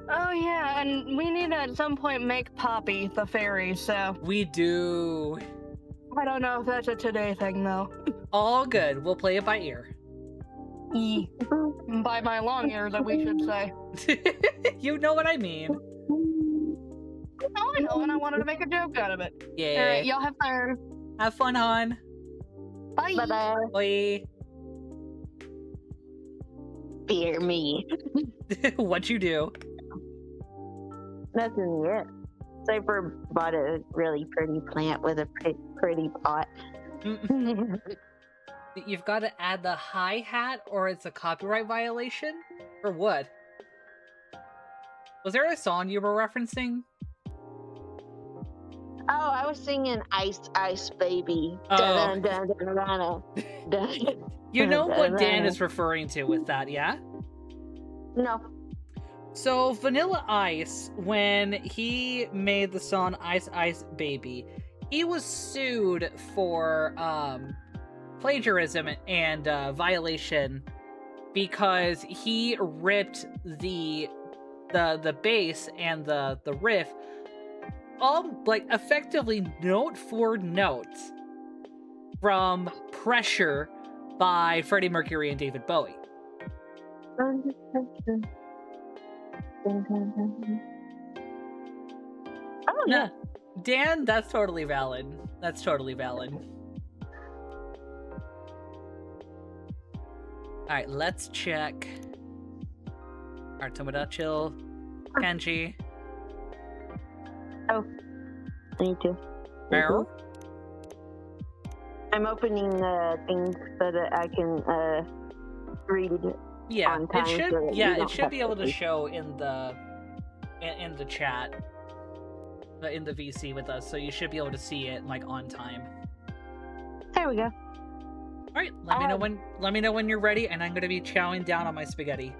Oh yeah, and we need to at some point make Poppy the fairy, so We do. I don't know if that's a today thing though. All good. We'll play it by ear. By my long ears, that we should say. You know what I mean. Oh, I know, and I wanted to make a joke out of it. Yeah. Alright, y'all have fun. Have fun, hon. Bye. Bye-bye. Bye. Fear me. What you do? Nothing yet. Saber bought a really pretty plant with a pretty pot. You've got to add the hi-hat or it's a copyright violation? Or what? Was there a song you were referencing? Oh, I was singing Ice Ice Baby. Oh. Dun, dun, dun, dun, dun. You know what Dan is referring to with that, yeah? No. So Vanilla Ice, when he made the song Ice Ice Baby, he was sued for plagiarism and violation because he ripped the the bass and the riff, all like effectively note for note from Pressure by Freddie Mercury and David Bowie. Oh, yeah. Dan, that's totally valid. That's totally valid. Alright, let's check. Alright, Tomoda, chill. Kenji. Oh, I need to. Meryl? I'm opening things so that I can read. Yeah, on time it should. so that Yeah, you it don't should have be to able to read. show in the chat, in the VC with us. So you should be able to see it like on time. There we go. All right, let me know when. Let me know when you're ready, and I'm gonna be chowing down on my spaghetti.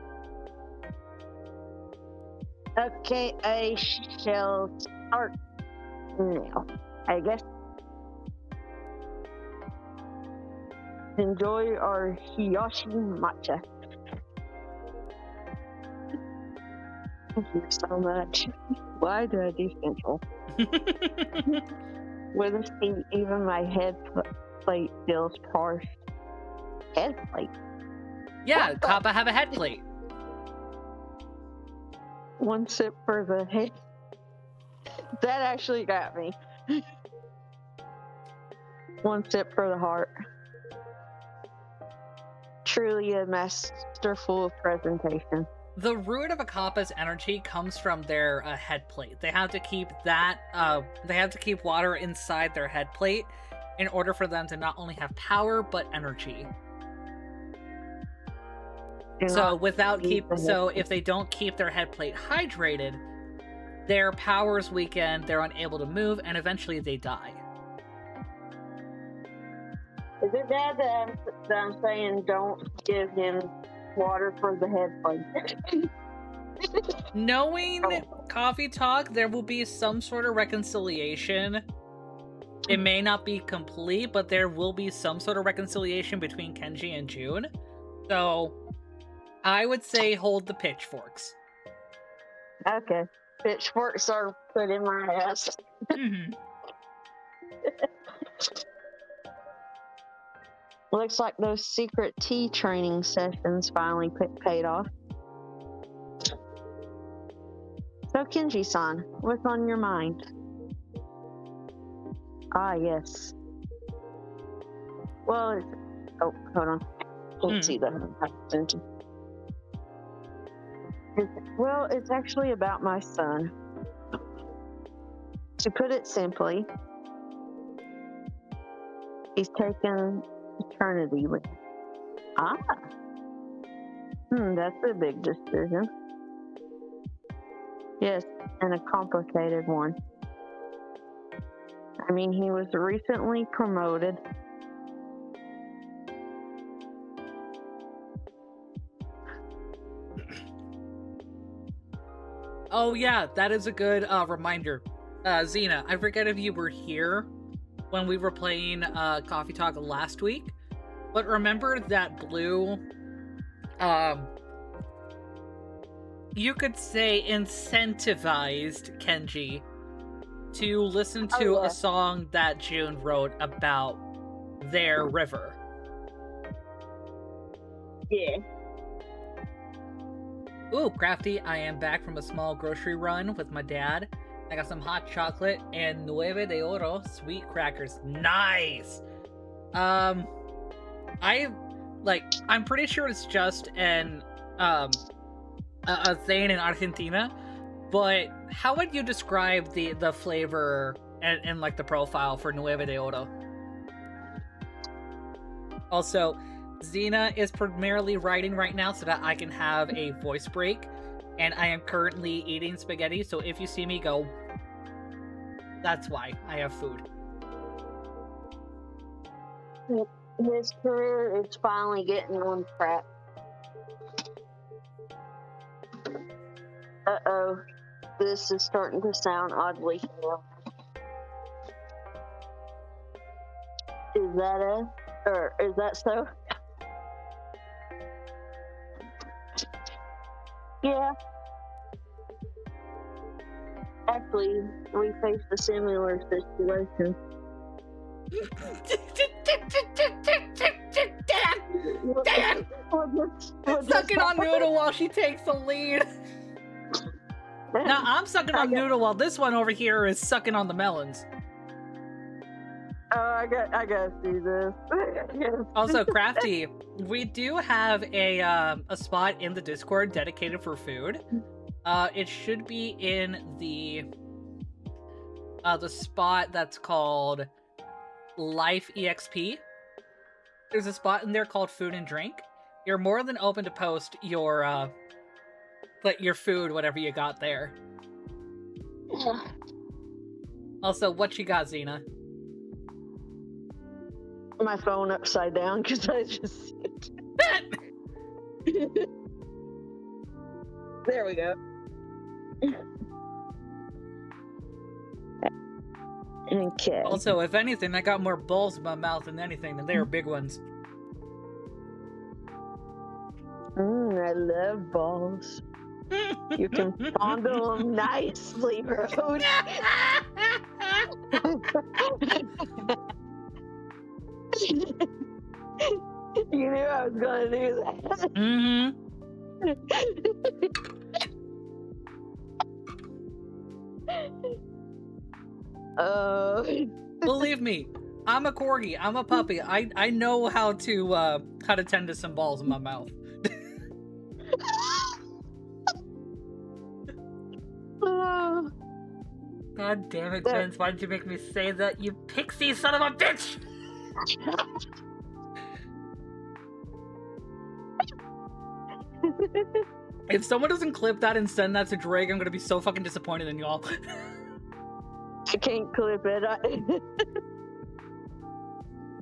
Okay, I shall start now, I guess. Enjoy our hiyashi matcha. Thank you so much. Why do I do central? With this heat, even my head plate feels parched. Head plate? Yeah, What the- Kappa have a head plate. One sip for the head. That actually got me. One sip for the heart. Truly a masterful presentation. The root of a Kappa's energy comes from their head plate. They have to keep that. They have to keep water inside their head plate in order for them to not only have power but energy. So if they don't keep their head plate hydrated, their powers weaken, they're unable to move, and eventually they die. Is it bad that I'm saying don't give him water for the head plate? Knowing Coffee Talk, there will be some sort of reconciliation. It may not be complete, but there will be some sort of reconciliation between Kenji and June. So I would say hold the pitchforks. Okay. Pitchforks are put in my ass. Mhm. Looks like those secret tea training sessions finally paid off. So, Kenji-san, what's on your mind? Ah, yes. Well, oh, hold on. Can't see that. Well, it's actually about my son. To put it simply, he's taken eternity with. That's a big decision. Yes, and a complicated one. I mean, he was recently promoted. Oh yeah, that is a good reminder. Xena, I forget if you were here when we were playing Coffee Talk last week, but remember that Blue, you could say incentivized Kenji to listen to a song that June wrote about their river. Yeah. Ooh, Crafty, I am back from a small grocery run with my dad. I got some hot chocolate and Nueve de Oro sweet crackers. Nice! I'm pretty sure it's just a thing in Argentina, but how would you describe the flavor and like the profile for Nueve de Oro? Also, Xena is primarily writing right now so that I can have a voice break, and I am currently eating spaghetti, so if you see me go, that's why. I have food. His career is finally getting on track. Uh-oh. This is starting to sound oddly familiar. Is that so? Yeah. Actually, we faced a similar situation. Dan! Sucking on Noodle while she takes the lead. Now I'm sucking on Noodle while this one over here is sucking on the melons. Oh, I gotta see this. Also, Crafty, we do have a spot in the Discord dedicated for food. It should be in the spot that's called Life EXP. There's a spot in there called Food and Drink. You're more than open to post your food, whatever you got there. Also, what you got, Xena? My phone upside down because I just. There we go. Okay. Also, if anything, I got more balls in my mouth than anything, and they are big ones. I love balls. You can fondle them nicely, Road. You knew I was gonna do that. Mm-hmm. Believe me, I'm a corgi. I'm a puppy. I know how to tend to some balls in my mouth. God damn it, Vince! Why did you make me say that? You pixie son of a bitch! If someone doesn't clip that and send that to Drake, I'm gonna be so fucking disappointed in y'all. I can't clip it.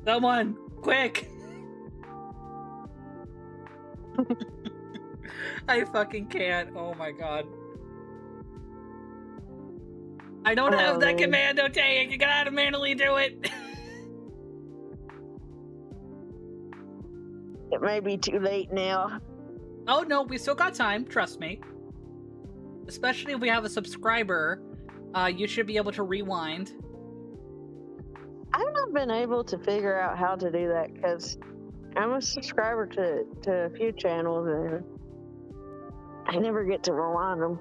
Someone, quick! I fucking can't. Oh my god. I don't have that commando tank. You gotta manually do it. It may be too late now. Oh no, we still got time. Trust me. Especially if we have a subscriber, you should be able to rewind. I've not been able to figure out how to do that because I'm a subscriber to a few channels and I never get to rewind them.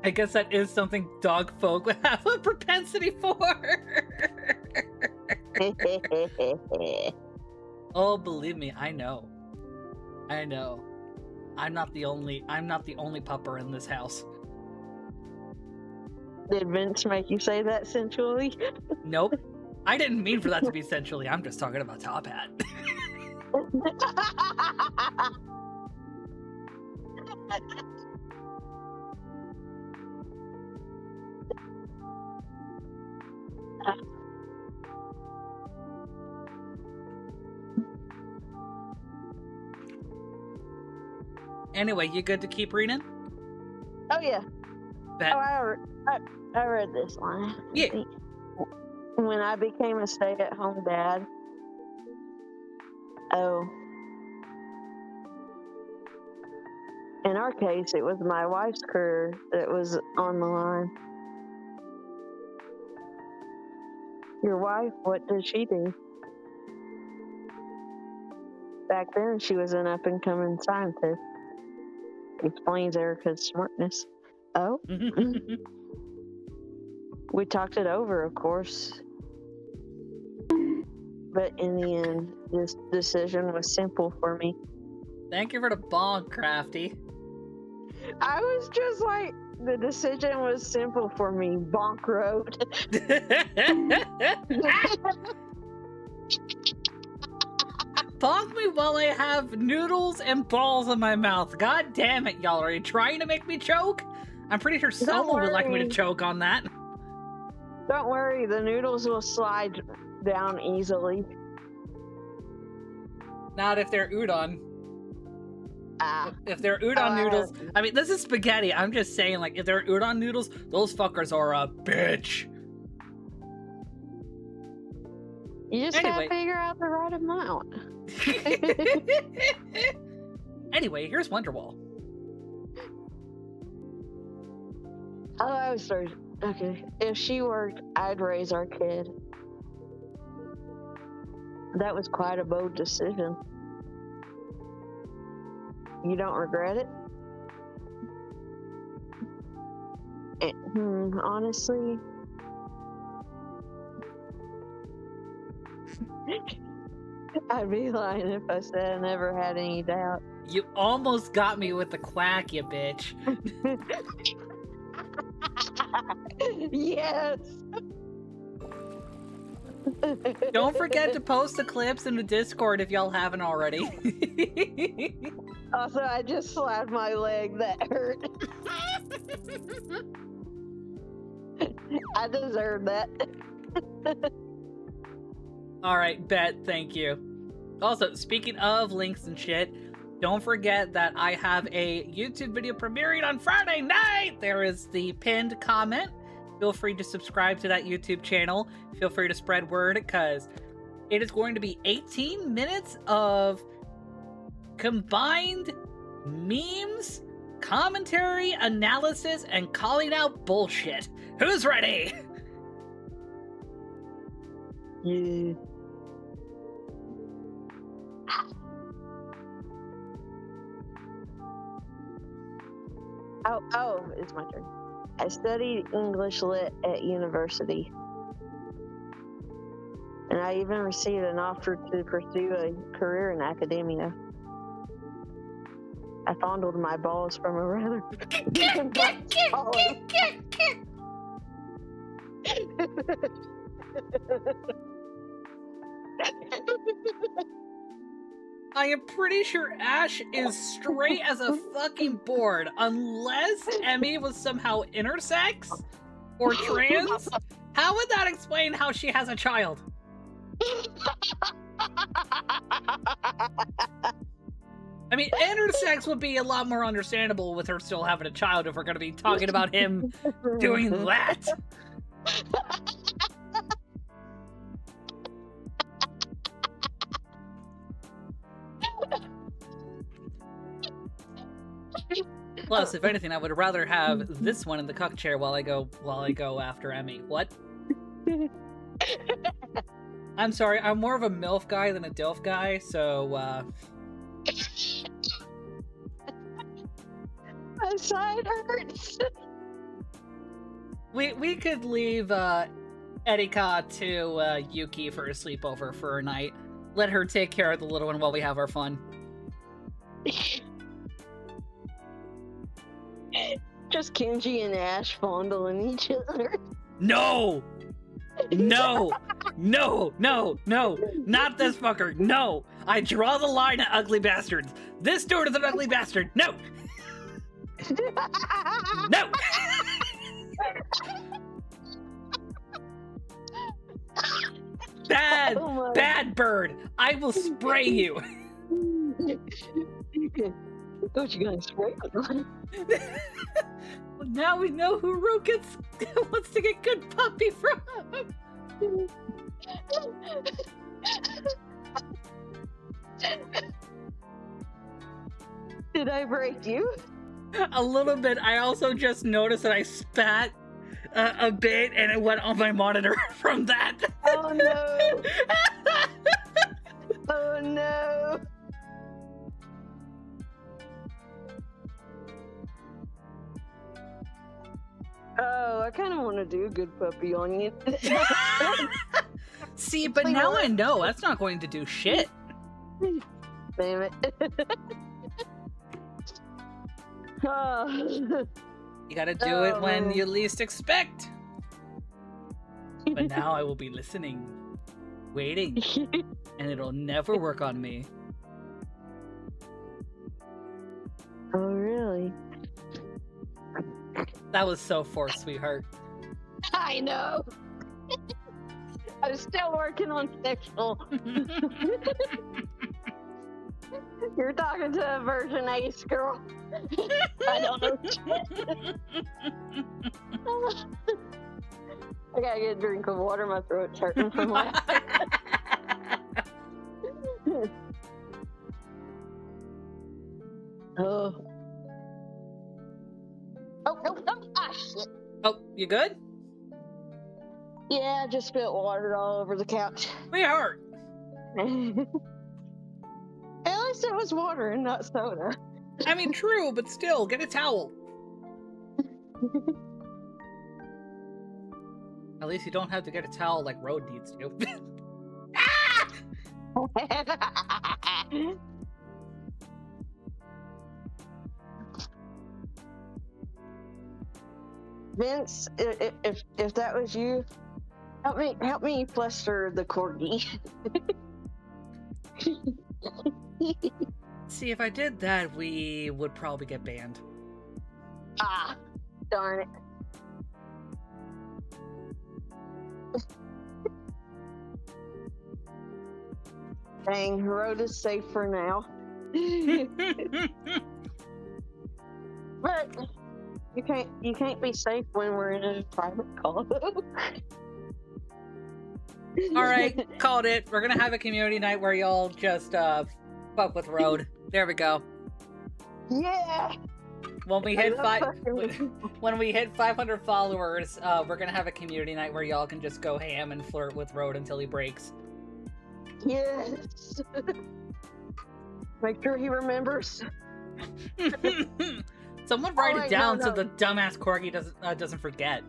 I guess that is something dog folk would have a propensity for. Oh, believe me, I know. I know. I'm not the only pupper in this house. Did Vince make you say that sensually? Nope. I didn't mean for that to be sensually. I'm just talking about Top Hat. Anyway, you good to keep reading? Oh yeah. Bet. Oh, I read this line. Yeah. When I became a stay-at-home dad. Oh. In our case, it was my wife's career that was on the line. Your wife, what does she do? Back then, she was an up-and-coming scientist. Explains Erica's smartness. Oh? We talked it over, of course. But in the end, this decision was simple for me. Thank you for the bonk, Crafty. I was just like, the decision was simple for me. Bonk road. Bonk me while I have noodles and balls in my mouth. God damn it, y'all. Are you trying to make me choke? I'm pretty sure someone would like me to choke on that. Don't worry, the noodles will slide down easily. Not if they're udon. If they're udon noodles, I mean, this is spaghetti. I'm just saying, like, if they're udon noodles, those fuckers are a bitch. You just gotta figure out the right amount. Anyway, here's Wonderwall. Oh, I was sorry. Okay. If she worked, I'd raise our kid. That was quite a bold decision. You don't regret it? Honestly, I'd be lying if I said I never had any doubt. You almost got me with the quack, you bitch. Yes. Don't forget to post the clips in the Discord if y'all haven't already. Also, I just slapped my leg. That hurt. I deserve that. Alright, bet, thank you. Also, speaking of links and shit, don't forget that I have a YouTube video premiering on Friday night! There is the pinned comment. Feel free to subscribe to that YouTube channel. Feel free to spread word, because it is going to be 18 minutes of combined memes, commentary, analysis, and calling out bullshit. Who's ready? Yeah. Oh, it's my turn. I studied English Lit at university. And I even received an offer to pursue a career in academia. I fondled my balls from a rather I am pretty sure Ash is straight as a fucking board, unless Emmy was somehow intersex or trans. How would that explain how she has a child? I mean, intersex would be a lot more understandable with her still having a child if we're going to be talking about him doing that. Plus, if anything, I would rather have this one in the cuck chair while I go after Emmy. What? I'm sorry, I'm more of a MILF guy than a DILF guy, so my side hurts. we could leave Erika to Yuki for a sleepover for a night. Let her take care of the little one while we have our fun. Just Kenji and Ash fondling each other. No! No! No! No! No! Not this fucker! No! I draw the line at ugly bastards! This dude is an ugly bastard! No! No! Bad! Oh bad bird! I will spray you! What you gonna spray me? Well, now we know who Roket wants to get good puppy from! Did I break you? A little bit. I also just noticed that I spat a bit and it went on my monitor from that. Oh no! Oh no! Oh, I kind of want to do a good puppy on you. See, but now I know that's not going to do shit. Damn it. Oh. You gotta do it when you least expect. But now I will be listening, waiting, and it'll never work on me. Oh, really? That was so forced, sweetheart. I know. I'm still working on sexual. You're talking to a Virgin Ace girl. I don't know. I gotta get a drink of water. My throat's hurting from laughing. Oh. Oh, ah, shit. Oh, you good? Yeah, I just spilled water all over the couch. We hurt. At least it was water and not soda. I mean, true, but still, get a towel. At least you don't have to get a towel like Road needs to. Ah! Vince, if that was you, help me fluster the corgi. See, if I did that, we would probably get banned. Ah, darn it. Dang, road is safe for now. But you can't be safe when we're in a private call. All right, called it. We're gonna have a community night where y'all just fuck with Road. There we go. Yeah. When we hit when we hit 500 followers, we're gonna have a community night where y'all can just go ham and flirt with Road until he breaks. Yes. Make sure he remembers. Someone write it down so no. the dumbass corgi doesn't forget.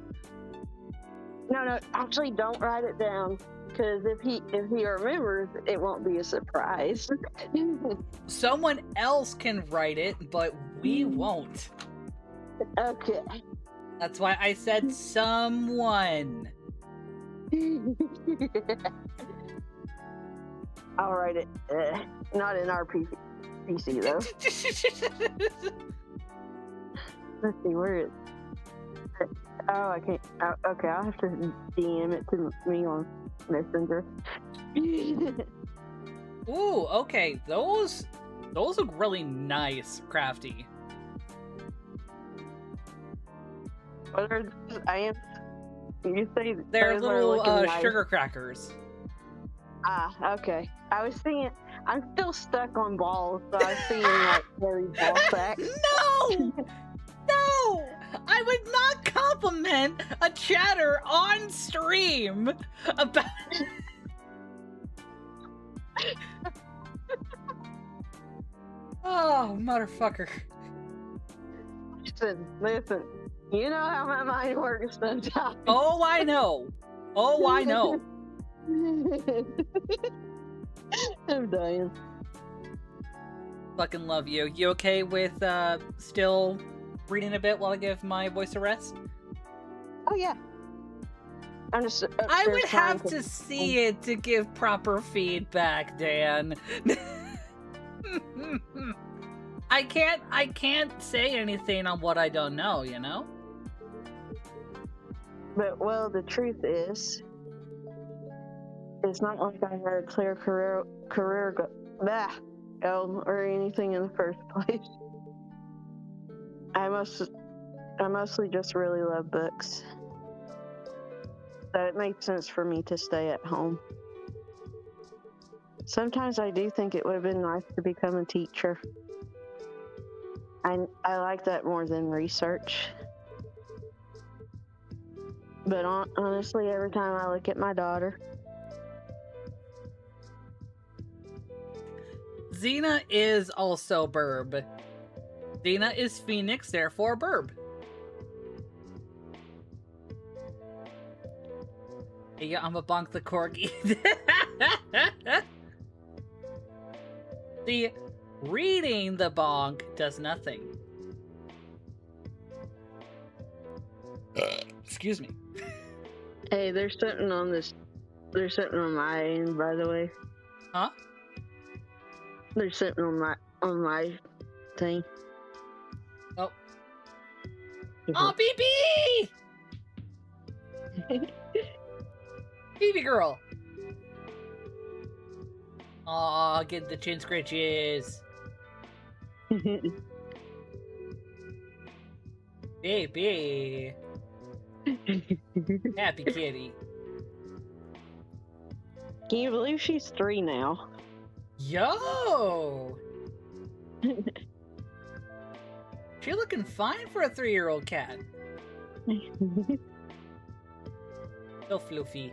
No, actually, don't write it down. Because if he remembers, it won't be a surprise. Someone else can write it, but we won't. Okay. That's why I said someone. I'll write it. Not in our PC though. Let's see, where is it? Oh, I can't. Okay, I'll have to DM it to me on Messenger. Ooh, okay. Those look really nice, Crafty. What are those? You say They're those are little looking nice. sugar crackers. Ah, okay. I was thinking, I'm still stuck on balls, so I was thinking like very ball sack. No! No! I would not compliment a chatter on stream about... Oh, motherfucker. Listen. You know how my mind works sometimes. Oh, I know. Oh, I know. I'm dying. Fucking love you. You okay with still reading a bit while I give my voice a rest? Oh yeah. I'm just. I would have to see it to give proper feedback, Dan. I can't say anything on what I don't know, you know? But well, the truth is, it's not like I had a clear career goal or anything in the first place. I mostly just really love books. So it makes sense for me to stay at home. Sometimes I do think it would have been nice to become a teacher. I like that more than research. But honestly, every time I look at my daughter... Xena is also Burb. Xena is Phoenix, therefore Burb. Yeah, I'm a bonk the corgi. The reading the bonk does nothing. Excuse me. Hey, there's something on this. There's something on my end, by the way. Huh? There's something on my thing. Oh. Oh, BB! BB girl. Aw, get the chin scratches. Baby. Happy kitty. Can you believe she's 3 now? Yo! She looking fine for a 3-year-old cat. So floofy.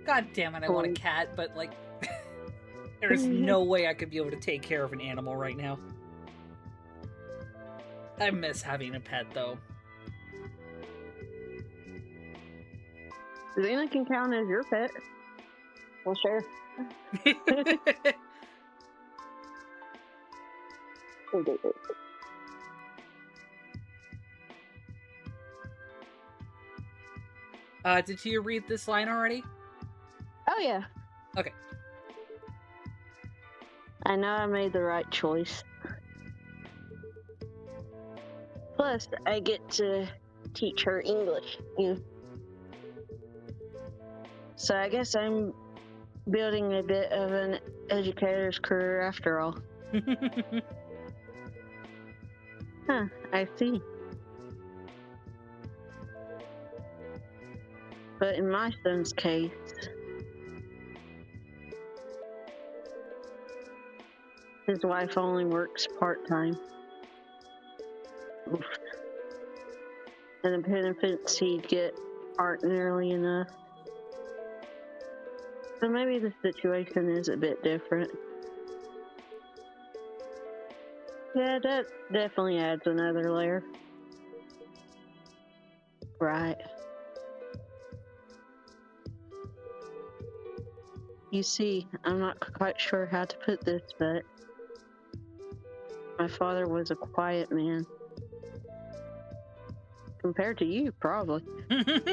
God damn it, I want a cat, but like, there's no way I could be able to take care of an animal right now. I miss having a pet, though. Xena can count as your pet. Well, sure. Did you read this line already? Oh, yeah. Okay. I know I made the right choice. Plus, I get to teach her English. So I guess I'm building a bit of an educator's career after all. Huh, I see. But in my son's case, his wife only works part-time. Oof. And the benefits he'd get aren't nearly enough. So maybe the situation is a bit different. Yeah, that definitely adds another layer. Right. You see, I'm not quite sure how to put this, but my father was a quiet man. Compared to you, probably.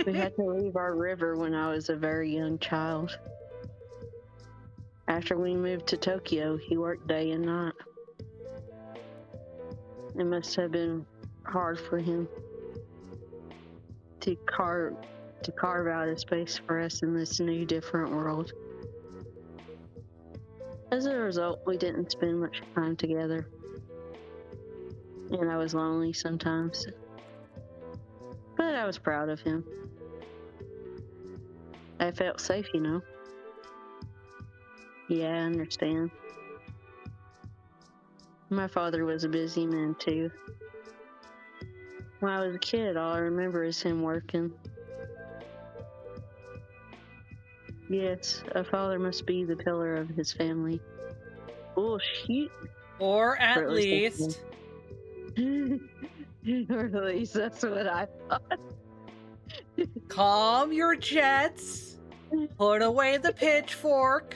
We had to leave our river when I was a very young child. After we moved to Tokyo, he worked day and night. It must have been hard for him to carve out a space for us in this new, different world. As a result, we didn't spend much time together. And I was lonely sometimes. But I was proud of him. I felt safe, you know. Yeah, I understand. My father was a busy man, too. When I was a kid, all I remember is him working. Yes, a father must be the pillar of his family. Bullshit. Or at Or least. Or at least that's what I thought. Calm your jets. Put away the pitchfork.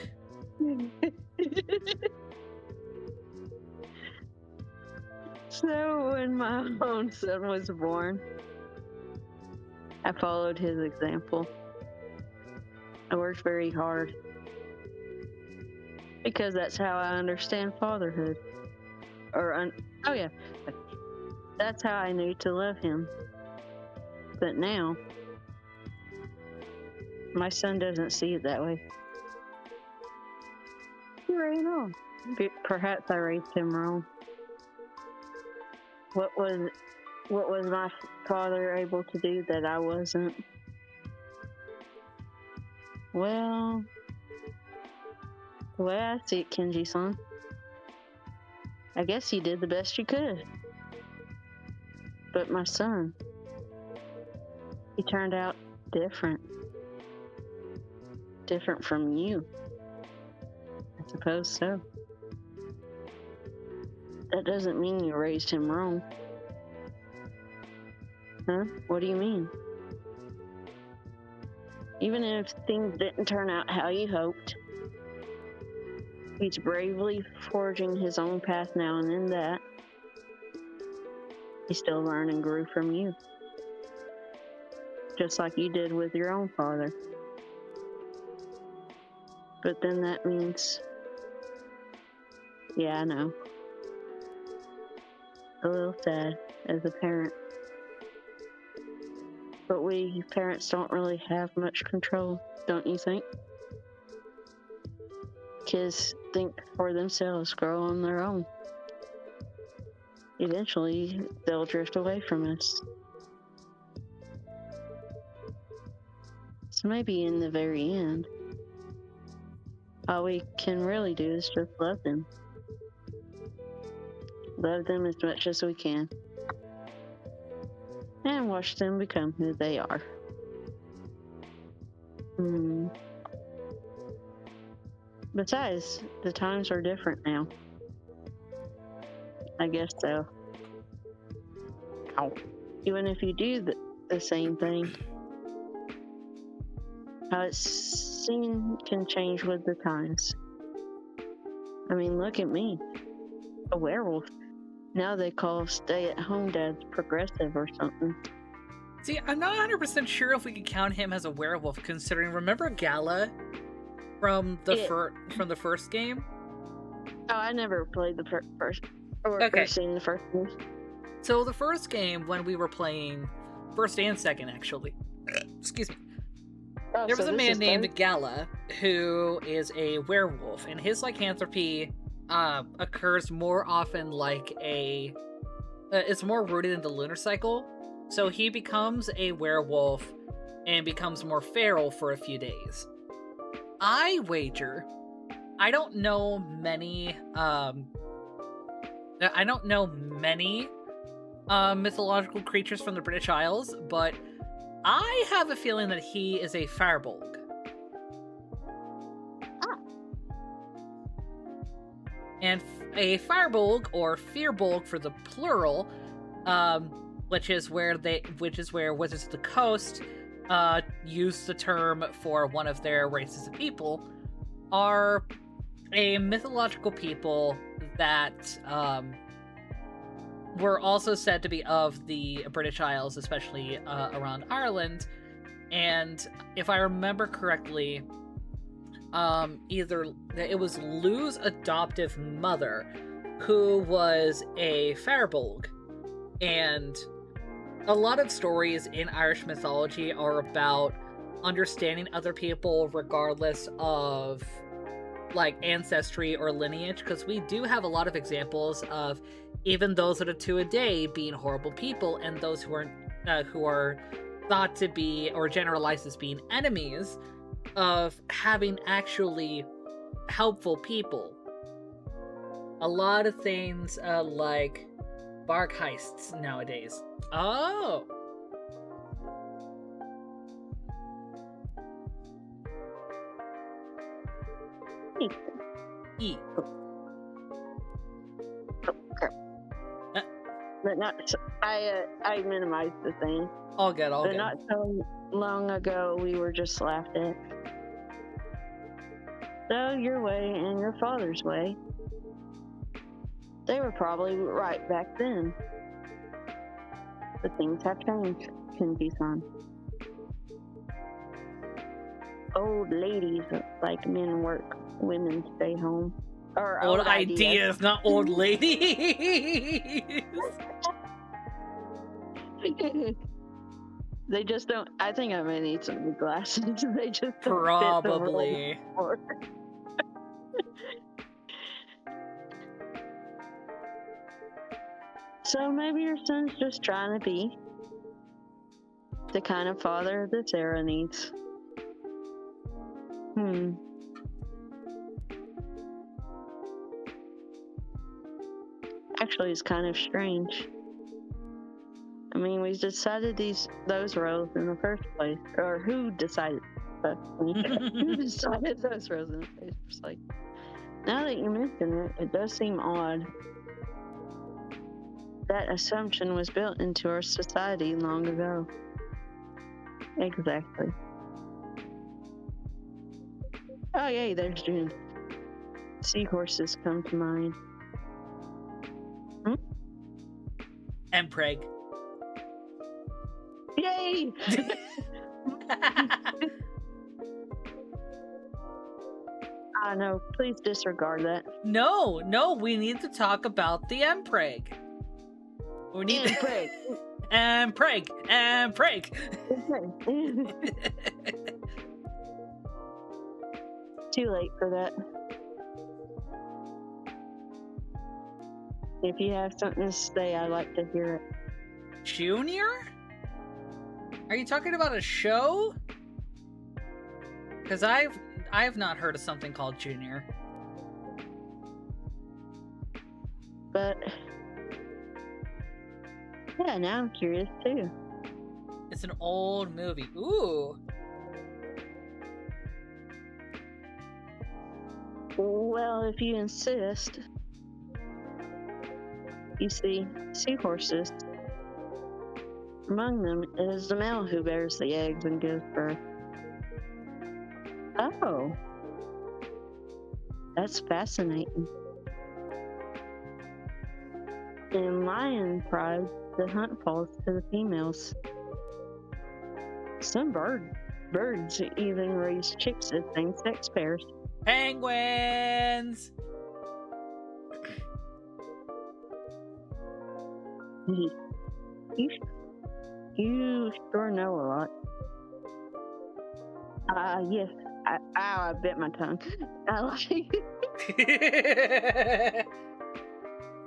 So when my own son was born, I followed his example. I worked very hard. Because that's how I understand fatherhood. Oh yeah. That's how I knew to love him. But now, my son doesn't see it that way. You're right on. Perhaps I raised him wrong. What was my father able to do that I wasn't? Well, the way I see it, Kenji-san, I guess you did the best you could. But my son, he turned out different. Different from you. I suppose so. That doesn't mean you raised him wrong. Huh? What do you mean? Even if things didn't turn out how you hoped, he's bravely forging his own path now, and in that, he still learned and grew from you. Just like you did with your own father. But then that means, yeah, I know. A little sad as a parent. But we parents don't really have much control, don't you think? Kids think for themselves, grow on their own. Eventually, they'll drift away from us. So maybe in the very end, all we can really do is just love them. Love them as much as we can. and watch them become who they are. Hmm. Besides, the times are different now. I guess so. Ow. Even if you do the same thing, how it's seen can change with the times. I mean, look at me, a werewolf. Now they call stay-at-home dads progressive or something. See, I'm not 100% sure if we could count him as a werewolf, considering, remember Gala from the first game? Oh, I never played the first, or seen the first one. So the first game, when we were playing, first and second actually, excuse me, there was a man named Gala who is a werewolf, and his lycanthropy occurs more often like it's more rooted in the lunar cycle. So he becomes a werewolf and becomes more feral for a few days. I wager, I don't know many mythological creatures from the British Isles, but I have a feeling that he is a firebolg. And a firebolg, or fearbolg for the plural, which is where Wizards of the Coast use the term for one of their races of people, are a mythological people that were also said to be of the British Isles, especially around Ireland. And if I remember correctly, either it was Lou's adoptive mother who was a firebolg, and a lot of stories in Irish mythology are about understanding other people regardless of like ancestry or lineage, because we do have a lot of examples of even those that are to a day being horrible people, and those who are thought to be or generalized as being enemies of having actually helpful people. A lot of things like bark heists nowadays. Oh! E. But not. I minimized the thing. All good. But not so long ago, we were just laughed at. So your way and your father's way, they were probably right back then. But things have changed, Kinky-san. Old ladies like men work, women stay home. Or old ideas, not old ladies. They just don't. I think I may need some new glasses. They just don't probably. Fit the role. So maybe your son's just trying to be the kind of father that Sarah needs. Actually, it's kind of strange. I mean, we decided those roles in the first place, or who decided? Who decided those roles in the first place? Now that you mention it, it does seem odd. That assumption was built into our society long ago. Exactly. Oh yay, there's June. Seahorses come to mind. And Preg. Yay! No, please disregard that. No, we need to talk about the Mpreg. We need Mpreg. Mpreg. Too late for that. If you have something to say, I'd like to hear it. Junior? Are you talking about a show? Because I've not heard of something called Junior. But yeah, now I'm curious too. It's an old movie. Ooh. Well, if you insist. You see, seahorses. Among them is the male who bears the eggs and gives birth. Oh. That's fascinating. In lion pride, the hunt falls to the females. Some birds even raise chicks as same-sex pairs. Penguins! You sure know a lot. Yes. I bit my tongue. I like.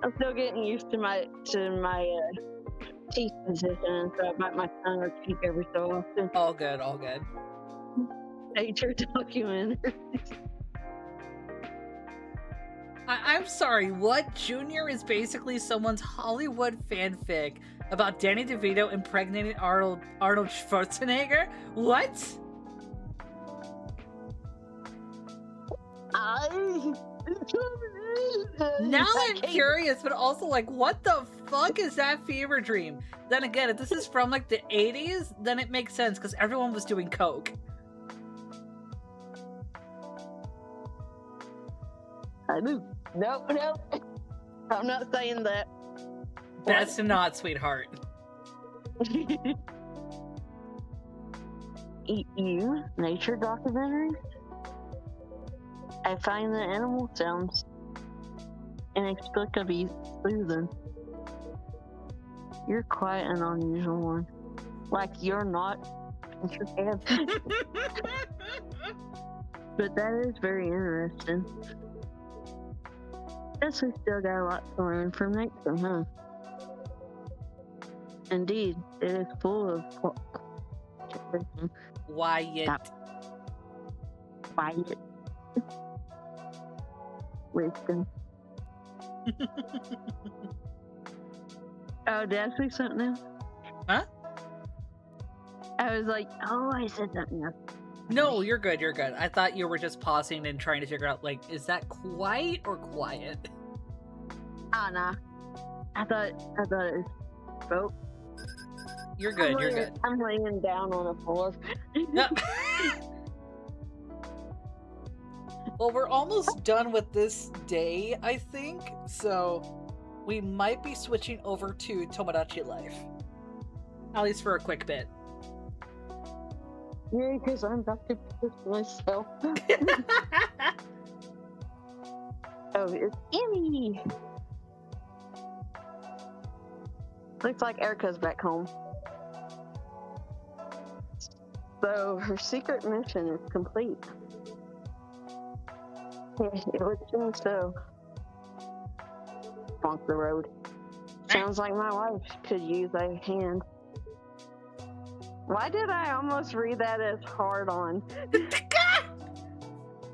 I'm still getting used to my teeth position, so I bite my tongue or cheek every so often. All good, all good. Nature documentary. I'm sorry, what? Junior is basically someone's Hollywood fanfic about Danny DeVito impregnating Arnold Schwarzenegger? What? Now I'm curious, but also like, what the fuck is that fever dream? Then again, if this is from like the 80s, then it makes sense because everyone was doing coke. I do. Nope. I'm not saying that. Best to not, sweetheart. You, nature documentaries? I find the animal sounds inexplicably soothing. You're quite an unusual one. Like you're not. But that is very interesting. Guess we still got a lot to learn from nature, huh? Indeed, it is full of Wyatt. quiet wisdom. Oh, did I say something else? Huh? I was like, oh, I said something else. No, you're good, you're good. I thought you were just pausing and trying to figure out, like, is that quiet or quiet? Oh, nah. I thought it was spoke. You're good, you're good. I'm laying down on the floor. No. Well, we're almost done with this day, I think, so we might be switching over to Tomodachi Life. At least for a quick bit. Yeah, because I'm about to piss myself. Oh, it's Emmy! Looks like Erica's back home. So, her secret mission is complete. It would seem so. Bonk the road. Sounds like my wife could use a hand. Why did I almost read that as hard on?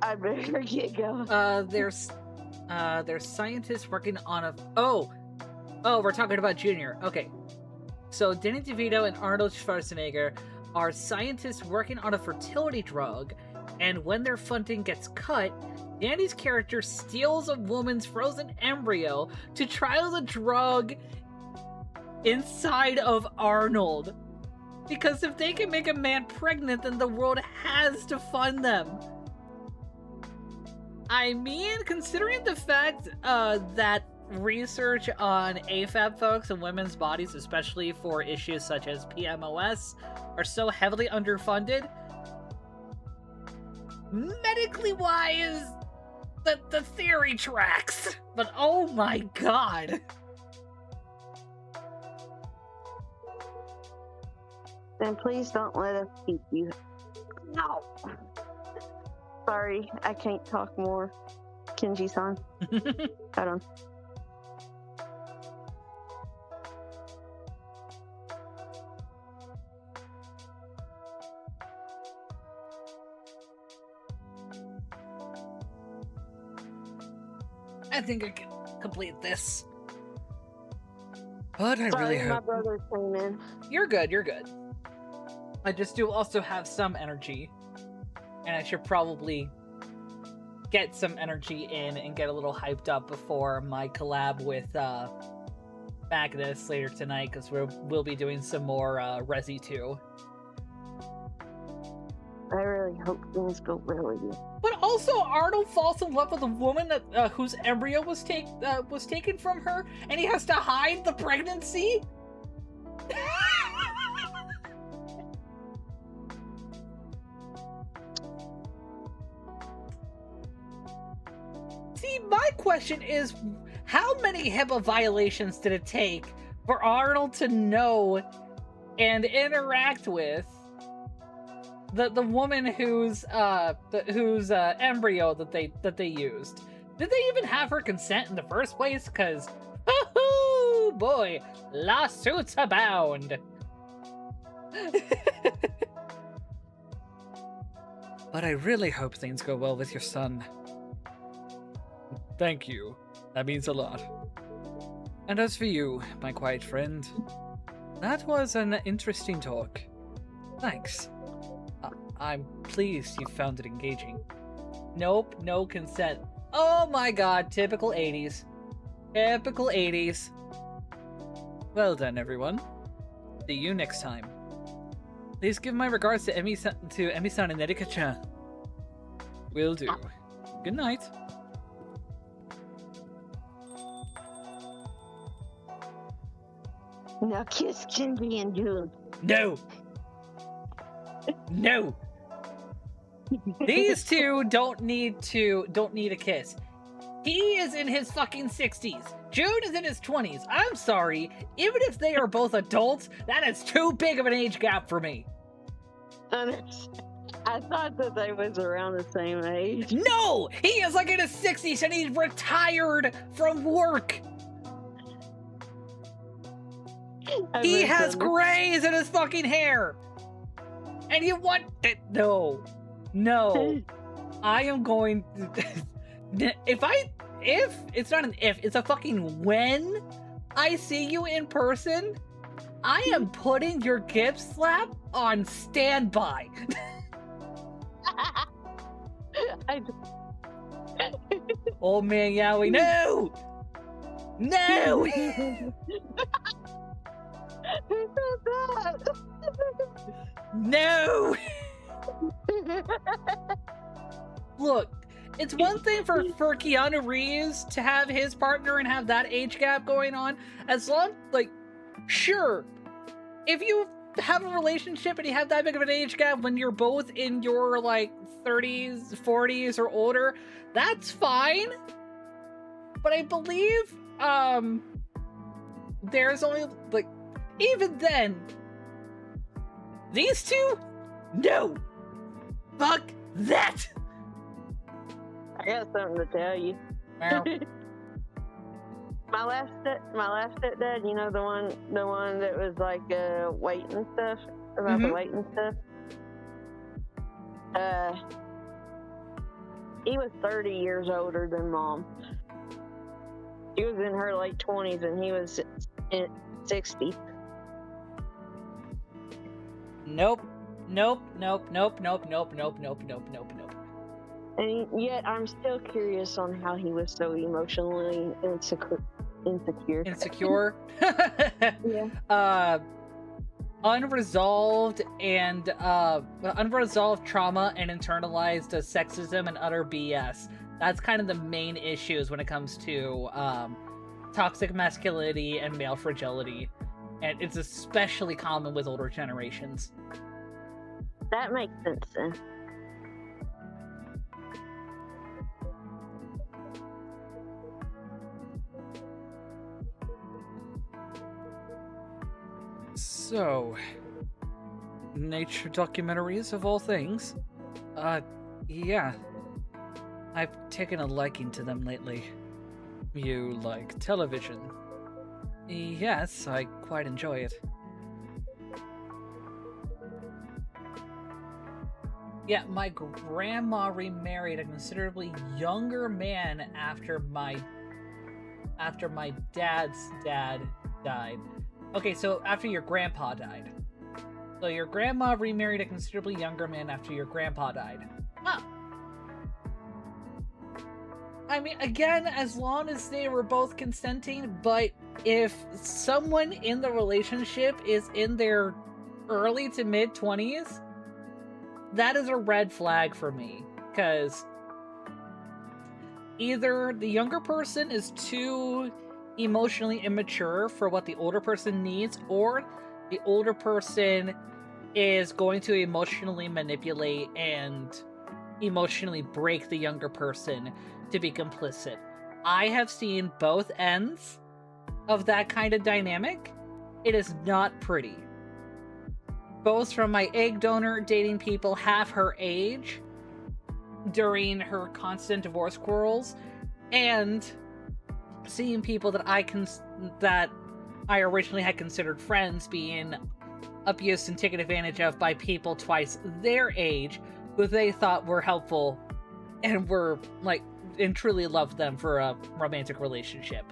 I better get going. There's scientists working on a... Oh, we're talking about Junior. Okay. So, Danny DeVito and Arnold Schwarzenegger are scientists working on a fertility drug, and when their funding gets cut, Danny's character steals a woman's frozen embryo to trial the drug inside of Arnold. Because if they can make a man pregnant, then the world has to fund them. I mean, considering the fact that research on AFAB folks and women's bodies, especially for issues such as PMOS, are so heavily underfunded, medically wise, the theory tracks. But oh my god. Then please don't let us keep you. No. Sorry, I can't talk more. Kenji-san. Hold on. I think I can complete this. But I Sorry, really my hope... brother came in. You're good, you're good. I just do also have some energy. And I should probably get some energy in and get a little hyped up before my collab with Magnus later tonight, because we'll be doing some more Resi 2. I really hope things go well with you. But also, Arnold falls in love with a woman that whose embryo was taken from her, and he has to hide the pregnancy. See, my question is, how many HIPAA violations did it take for Arnold to know and interact with the woman whose embryo that they used? Did they even have her consent in the first place? Because, oh boy, lawsuits abound. But I really hope things go well with your son. Thank you. That means a lot. And as for you, my quiet friend, that was an interesting talk. Thanks. I'm pleased you found it engaging. Nope, no consent. Oh my god, typical 80s. Typical 80s. Well done, everyone. See you next time. Please give my regards to Emi-san and Erika-chan. Will do. Good night. Now kiss Kindy and June. No! No! These two don't need a kiss. He is in his fucking 60s. June is in his 20s. I'm sorry. Even if they are both adults, that is too big of an age gap for me. I thought that they was around the same age. No! He is like in his 60s and he's retired from work. He has grays in his fucking hair. And you want it? No. No. I am going to... If it's not an if, it's a fucking when I see you in person, I am putting your gift slap on standby. Old man Yowie, no! No! Who said that? No! Look, it's one thing for Keanu Reeves to have his partner and have that age gap going on. As long, like, sure, if you have a relationship and you have that big of an age gap when you're both in your, like, 30s, 40s, or older, that's fine. But I believe, there's only, like, even then, these two? No! Fuck that! I got something to tell you. Well, my last stepdad, you know, the one that was like weight and stuff, about the weight and stuff. He was 30 years older than Mom. She was in her late 20s and he was 60. Nope. Nope, nope, nope, nope, nope, nope, nope, nope, nope, nope. And yet I'm still curious on how he was so emotionally insecure. Insecure? Yeah. Unresolved trauma and internalized sexism and utter BS. That's kind of the main issues when it comes to toxic masculinity and male fragility. And it's especially common with older generations. That makes sense then. So, nature documentaries of all things. Yeah. I've taken a liking to them lately. You like television? Yes, I quite enjoy it. Yeah, my grandma remarried a considerably younger man after my dad's dad died. Okay, so after your grandpa died. So your grandma remarried a considerably younger man after your grandpa died. Huh. I mean, again, as long as they were both consenting, but if someone in the relationship is in their early to mid-20s, that is a red flag for me. Because either the younger person is too emotionally immature for what the older person needs, or the older person is going to emotionally manipulate and emotionally break the younger person to be complicit. I have seen both ends of that kind of dynamic. It is not pretty. Both from my egg donor dating people half her age during her constant divorce quarrels, and seeing people that I originally had considered friends being abused and taken advantage of by people twice their age who they thought were helpful and were like and truly loved them for a romantic relationship.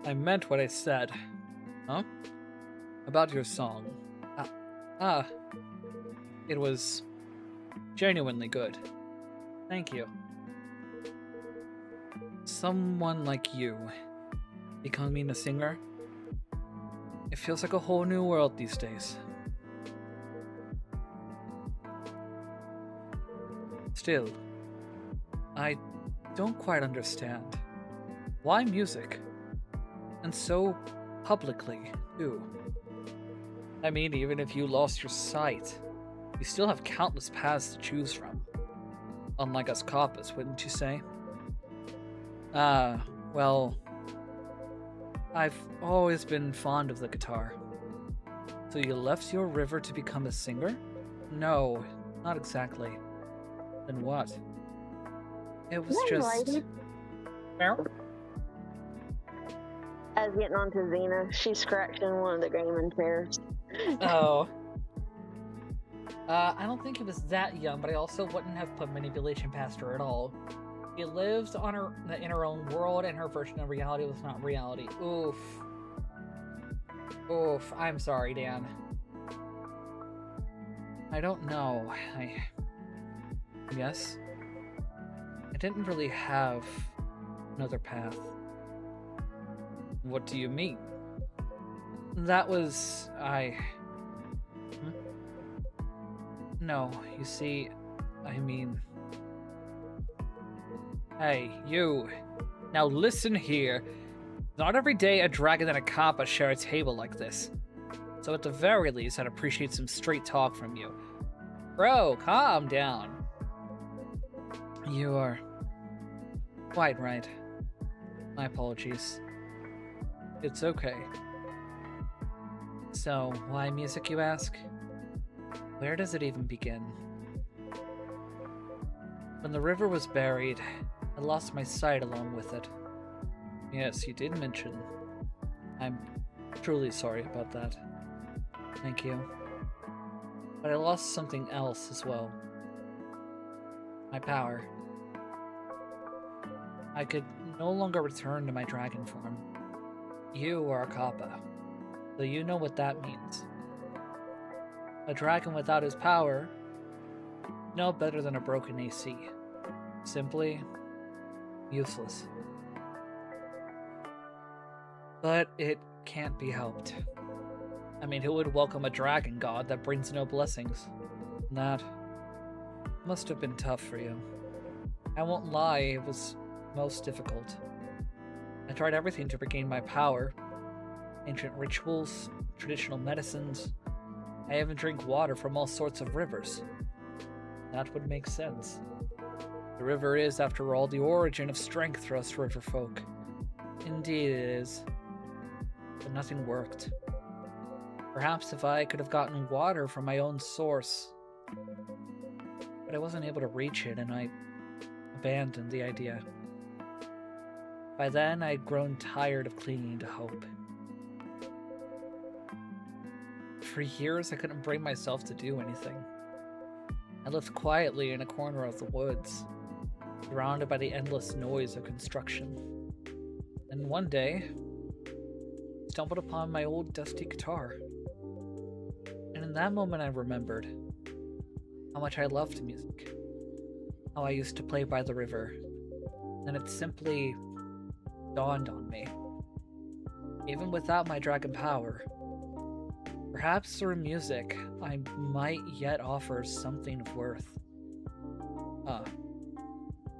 I meant what I said. Huh? About your song. It was genuinely good. Thank you. Someone like you becoming a singer, it feels like a whole new world these days. Still, I don't quite understand. Why music? And so publicly, too. I mean, even if you lost your sight, you still have countless paths to choose from. Unlike us coppers, wouldn't you say? Well, I've always been fond of the guitar. So you left your river to become a singer? No, not exactly. Then what? It was just... Meryl? I was getting onto Xena. She's scratching one of the gaming chairs. Oh. I don't think it was that young, but I also wouldn't have put manipulation past her at all. She lives in her own world, and her version of reality was not reality. Oof. Oof. I'm sorry, Dan. I don't know. Yes. I didn't really have another path. What do you mean? That was... No, you see, I mean... Hey, you. Now listen here. Not every day a dragon and a kappa share a table like this. So at the very least, I'd appreciate some straight talk from you. Bro, calm down. You are quite right. My apologies. It's okay. So, why music, you ask? Where does it even begin? When the river was buried, I lost my sight along with it. Yes, you did mention. I'm truly sorry about that. Thank you. But I lost something else as well. My power. I could no longer return to my dragon form. You are a kappa, so you know what that means. A dragon without his power, no better than a broken AC. Simply useless. But it can't be helped. I mean, who would welcome a dragon god that brings no blessings? That must have been tough for you. I won't lie, it was most difficult. I tried everything to regain my power. Ancient rituals, traditional medicines. I even drink water from all sorts of rivers. That would make sense. The river is, after all, the origin of strength for us river folk. Indeed it is. But nothing worked. Perhaps if I could have gotten water from my own source. But I wasn't able to reach it, and I abandoned the idea. By then, I'd grown tired of clinging to hope. For years, I couldn't bring myself to do anything. I lived quietly in a corner of the woods, surrounded by the endless noise of construction. And one day, stumbled upon my old dusty guitar. And in that moment I remembered how much I loved music. How I used to play by the river. And it simply dawned on me. Even without my dragon power, perhaps through music, I might yet offer something of worth.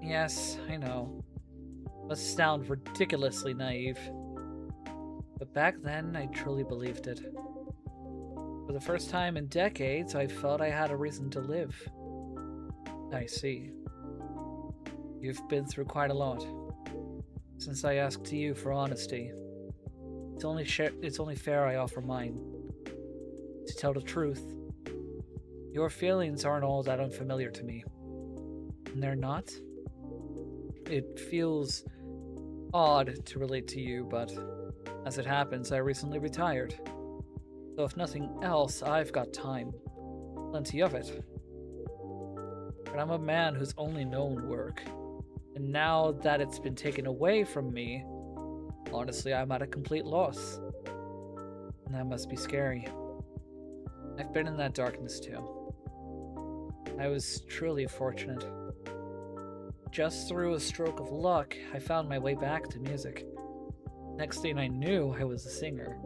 Yes, I know. Must sound ridiculously naive. But back then, I truly believed it. For the first time in decades, I felt I had a reason to live. I see. You've been through quite a lot. Since I asked you for honesty, it's only fair I offer mine. To tell the truth, your feelings aren't all that unfamiliar to me. And they're not? It feels odd to relate to you, but as it happens, I recently retired. So if nothing else, I've got time. Plenty of it. But I'm a man who's only known work. And now that it's been taken away from me, honestly, I'm at a complete loss. And that must be scary. I've been in that darkness too. I was truly fortunate. Just through a stroke of luck, I found my way back to music. Next thing I knew, I was a singer.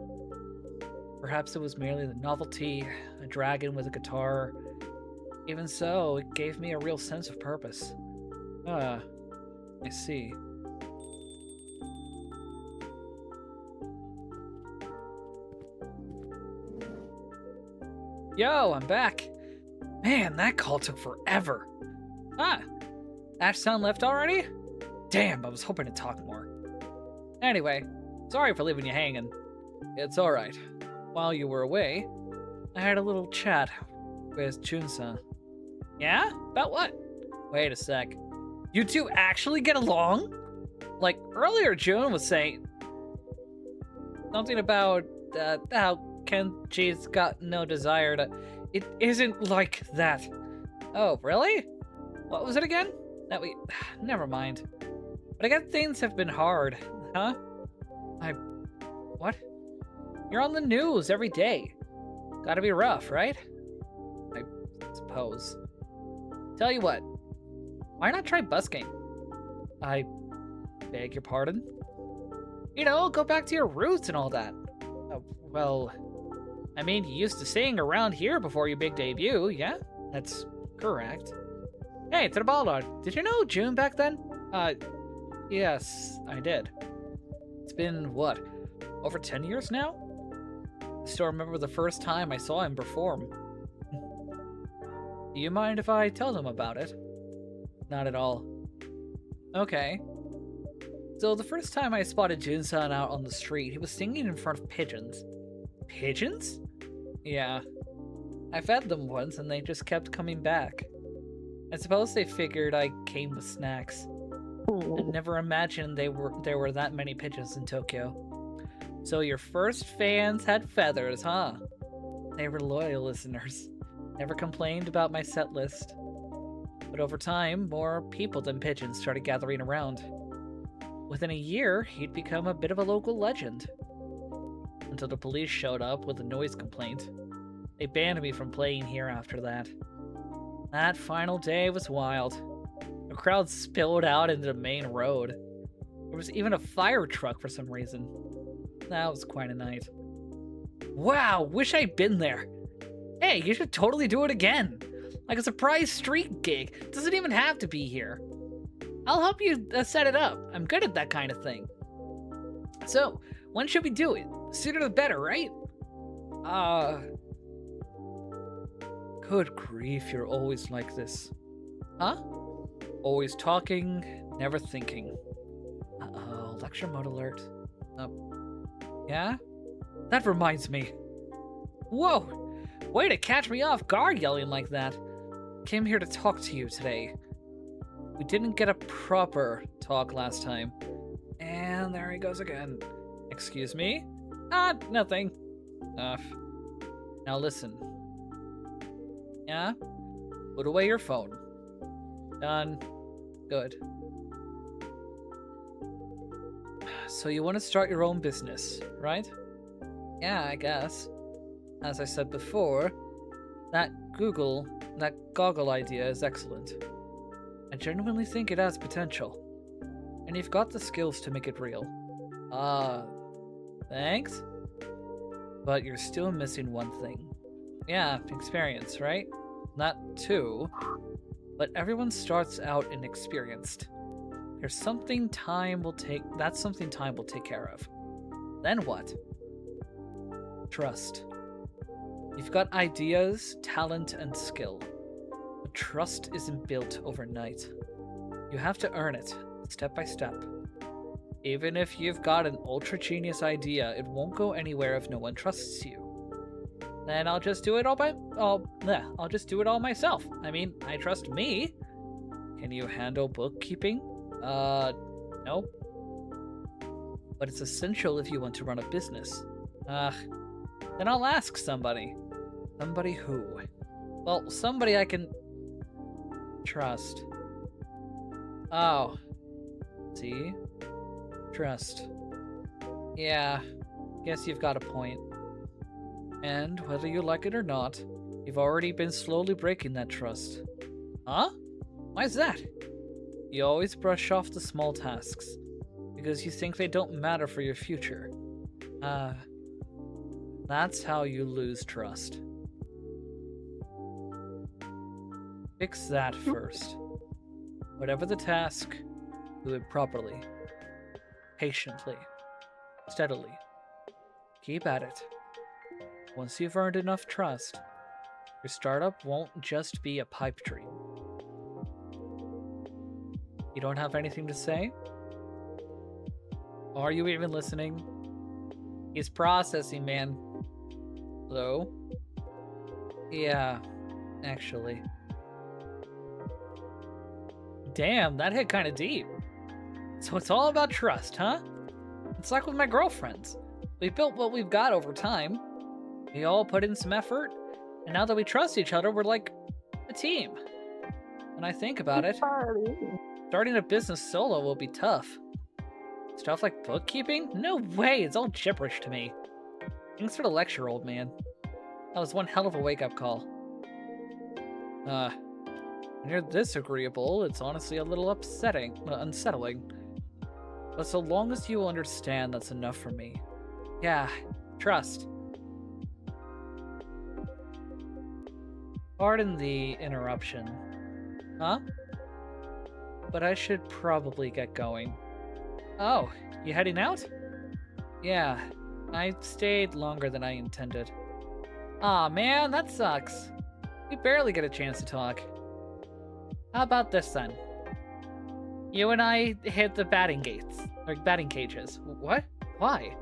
Perhaps it was merely the novelty, a dragon with a guitar. Even so, it gave me a real sense of purpose. I see. Yo, I'm back. Man, that call took forever. Ash sound left already? Damn, I was hoping to talk more. Anyway, sorry for leaving you hanging. It's alright. While you were away, I had a little chat with Junsa. Yeah? About what? Wait a sec. You two actually get along? Like, earlier June was saying something about how Kenji's got no desire to... It isn't like that. Oh, really? What was it again? Never mind. But I guess things have been hard, huh? What? You're on the news every day. Gotta be rough, right? I suppose. Tell you what, why not try busking? I beg your pardon? You know, go back to your roots and all that. Well, I mean, you used to sing around here before your big debut, yeah? That's correct. Hey, to the ball dog, did you know June back then? Yes, I did. It's been, what, over 10 years now? I still remember the first time I saw him perform. Do you mind if I tell them about it? Not at all. Okay. So the first time I spotted Jun-san out on the street, he was singing in front of pigeons. Pigeons? Yeah. I fed them once and they just kept coming back. I suppose they figured I came with snacks. I never imagined there were that many pigeons in Tokyo. So your first fans had feathers, huh? They were loyal listeners. Never complained about my set list. But over time, more people than pigeons started gathering around. Within a year, he'd become a bit of a local legend. Until the police showed up with a noise complaint. They banned me from playing here after that. That final day was wild. The crowd spilled out into the main road. There was even a fire truck for some reason. That was quite a night. Wow, wish I'd been there. Hey, you should totally do it again. Like a surprise street gig. Doesn't even have to be here. I'll help you set it up. I'm good at that kind of thing. So, when should we do it? Sooner the better, right? Good grief, you're always like this. Huh? Always talking, never thinking. Uh-oh, lecture mode alert. Yeah? That reminds me. Whoa! Way to catch me off guard yelling like that. Came here to talk to you today. We didn't get a proper talk last time. And there he goes again. Excuse me? Nothing. Now listen. Yeah? Put away your phone. Done. Good. so you want to start your own business, right? Yeah, I guess. As I said before, that goggle idea is excellent. I genuinely think it has potential. And you've got the skills to make it real. Thanks? But you're still missing one thing. Yeah, experience, right? Not two, but everyone starts out inexperienced. That's something time will take care of. Then what? Trust. You've got ideas, talent, and skill. But trust isn't built overnight. You have to earn it, step by step. Even if you've got an ultra genius idea, it won't go anywhere if no one trusts you. Then I'll just do it I'll just do it all myself. I mean, I trust me. Can you handle bookkeeping? No. But it's essential if you want to run a business. Then I'll ask somebody. Somebody who? Well, somebody I can trust. Oh. See? Trust. Yeah, guess you've got a point. And whether you like it or not, you've already been slowly breaking that trust. Huh? Why's that? You always brush off the small tasks, because you think they don't matter for your future. That's how you lose trust. Fix that first. Whatever the task, do it properly. Patiently. Steadily. Keep at it. Once you've earned enough trust, your startup won't just be a pipe dream. You don't have anything to say? Are you even listening? He's processing, man. Hello? Yeah, actually. Damn, that hit kind of deep. So it's all about trust, huh? It's like with my girlfriends. We built what we've got over time. We all put in some effort, and now that we trust each other, we're like a team. When I think about it, starting a business solo will be tough. Stuff like bookkeeping? No way, it's all gibberish to me. Thanks for the lecture, old man. That was one hell of a wake-up call. When you're this agreeable, it's honestly a little unsettling. But so long as you understand, that's enough for me. Yeah, trust. Pardon the interruption. Huh? But I should probably get going. Oh, you heading out? Yeah, I stayed longer than I intended. Aw, man, that sucks. We barely get a chance to talk. How about this then? You and I hit the batting cages. What? Why?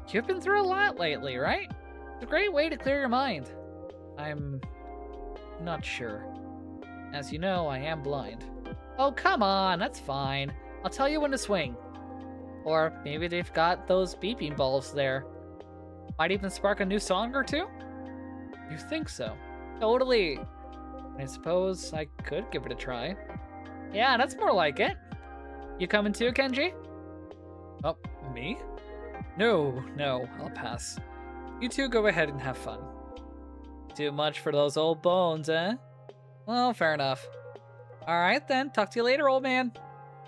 You've been through a lot lately, right? It's a great way to clear your mind. I'm not sure. As you know, I am blind. Oh, come on, that's fine. I'll tell you when to swing. Or maybe they've got those beeping balls there. Might even spark a new song or two? You think so? Totally. I suppose I could give it a try. Yeah, that's more like it. You coming too, Kenji? Oh, me? No, I'll pass. You two go ahead and have fun. Too much for those old bones, eh? Well, fair enough. Alright then, talk to you later, old man.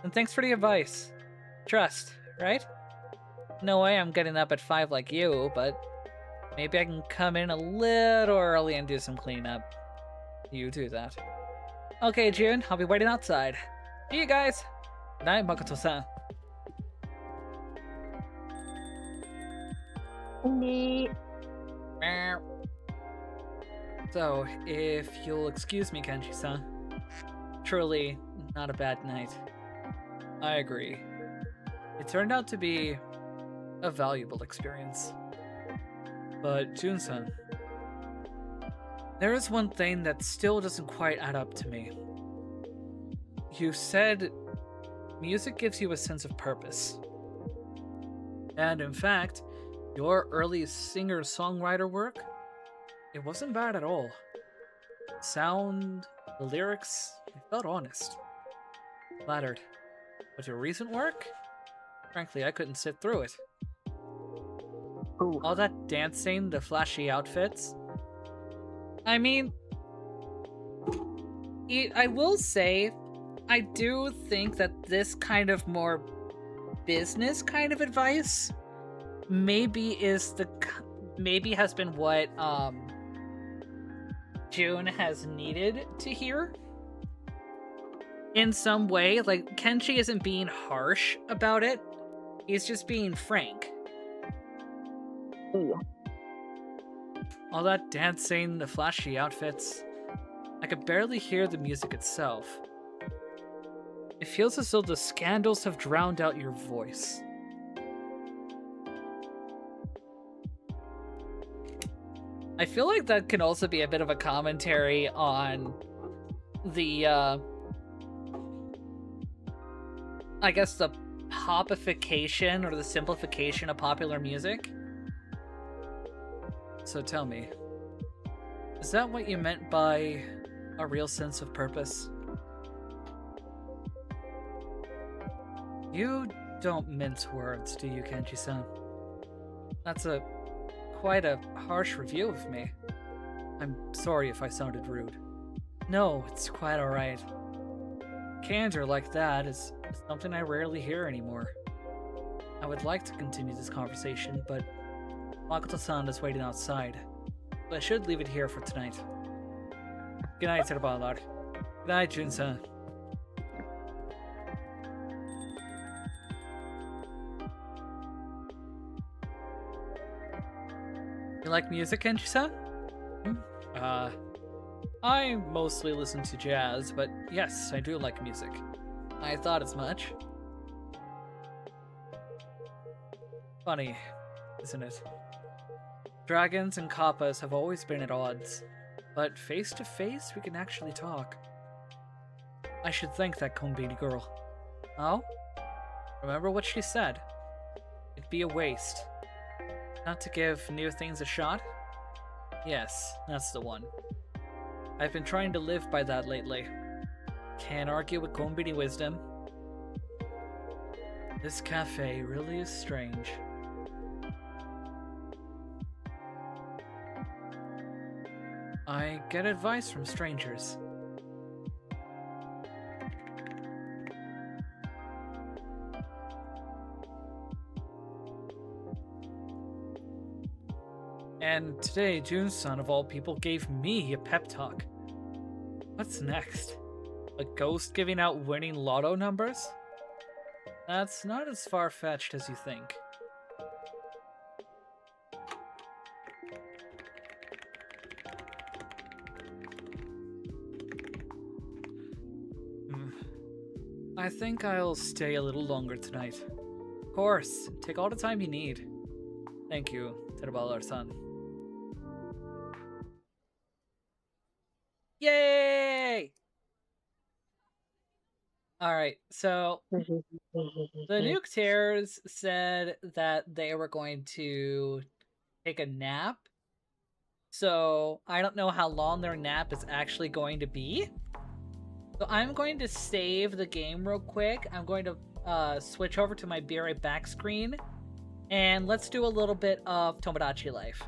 And thanks for the advice. Trust, right? No way I'm getting up at 5 like you, but maybe I can come in a little early and do some cleanup. You do that. Okay, June, I'll be waiting outside. See you guys. Good night, Makoto-san. Neat. So, if you'll excuse me, Kenji-san. Truly, not a bad night. I agree. It turned out to be a valuable experience. But, Jun-san, there is one thing that still doesn't quite add up to me. You said music gives you a sense of purpose. And in fact, your early singer-songwriter work, it wasn't bad at all. The sound, the lyrics, they felt honest. Flattered. But your recent work? Frankly, I couldn't sit through it. Ooh. All that dancing, the flashy outfits. I mean, I will say, I do think that this kind of more business kind of advice maybe has been what June has needed to hear in some way. Like, Kenshi isn't being harsh about it, he's just being frank. Yeah. All that dancing, the flashy outfits, I could barely hear the music itself. It feels as though the scandals have drowned out your voice. I feel like that can also be a bit of a commentary on the, I guess the popification or the simplification of popular music. So tell me, is that what you meant by a real sense of purpose? You don't mince words, do you, Kenji-san? That's quite a harsh review of me. I'm sorry if I sounded rude. No, it's quite alright. Candor like that is something I rarely hear anymore. I would like to continue this conversation, but Makoto-san is waiting outside. So I should leave it here for tonight. Good night, Terubalar. Good night, Jun-san. You like music, Kenji-san? I mostly listen to jazz, but yes, I do like music. I thought as much. Funny, isn't it? Dragons and kappas have always been at odds, but face to face we can actually talk. I should thank that Konbini girl. Oh? Remember what she said? It'd be a waste. Not to give new things a shot? Yes, that's the one. I've been trying to live by that lately. Can't argue with Konbini wisdom. This cafe really is strange. I get advice from strangers. And today, Jun-san of all people gave me a pep talk. What's next? A ghost giving out winning lotto numbers? That's not as far-fetched as you think. I think I'll stay a little longer tonight. Of course, take all the time you need. Thank you, Terubalar-san. Yay! Alright, so the Nuke Tears said that they were going to take a nap. So I don't know how long their nap is actually going to be. So I'm going to save the game real quick. I'm going to switch over to my Be Right Back screen. And let's do a little bit of Tomodachi Life.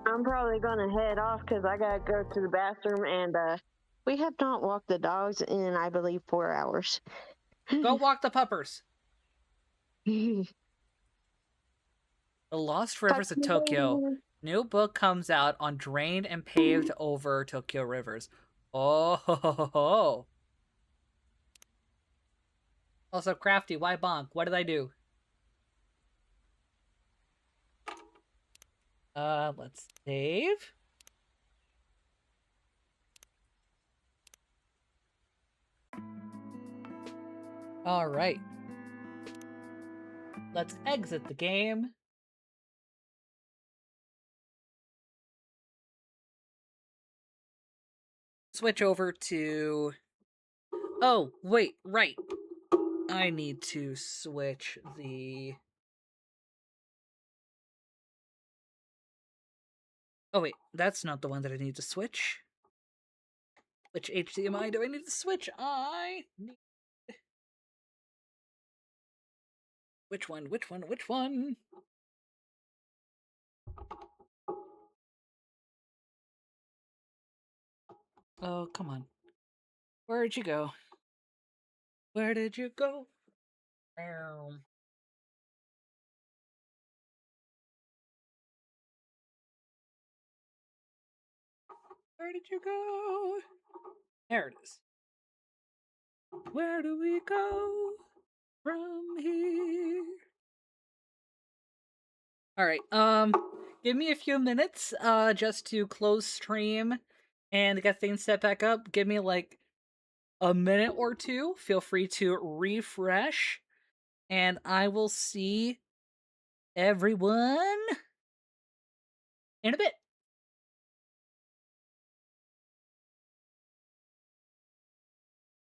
I'm probably gonna head off because I gotta go to the bathroom, and we have not walked the dogs in, I believe, 4 hours. Go walk the puppers. The Lost Rivers of Tokyo. New book comes out on drained and paved over Tokyo rivers. Oh ho ho ho ho. Also, Crafty, why bonk? What did I do? Let's save. All right. Let's exit the game. Switch over to... Oh, wait, right. I need to switch the... Oh wait, that's not the one that I need to switch. Which HDMI do I need to switch? I need Which one? Which one? Which one? Oh, come on. Where'd you go? Where did you go? Where did you go? There it is. Where do we go from here? All right. Give me a few minutes just to close stream and get things set back up. Give me like a minute or two. Feel free to refresh and I will see everyone in a bit.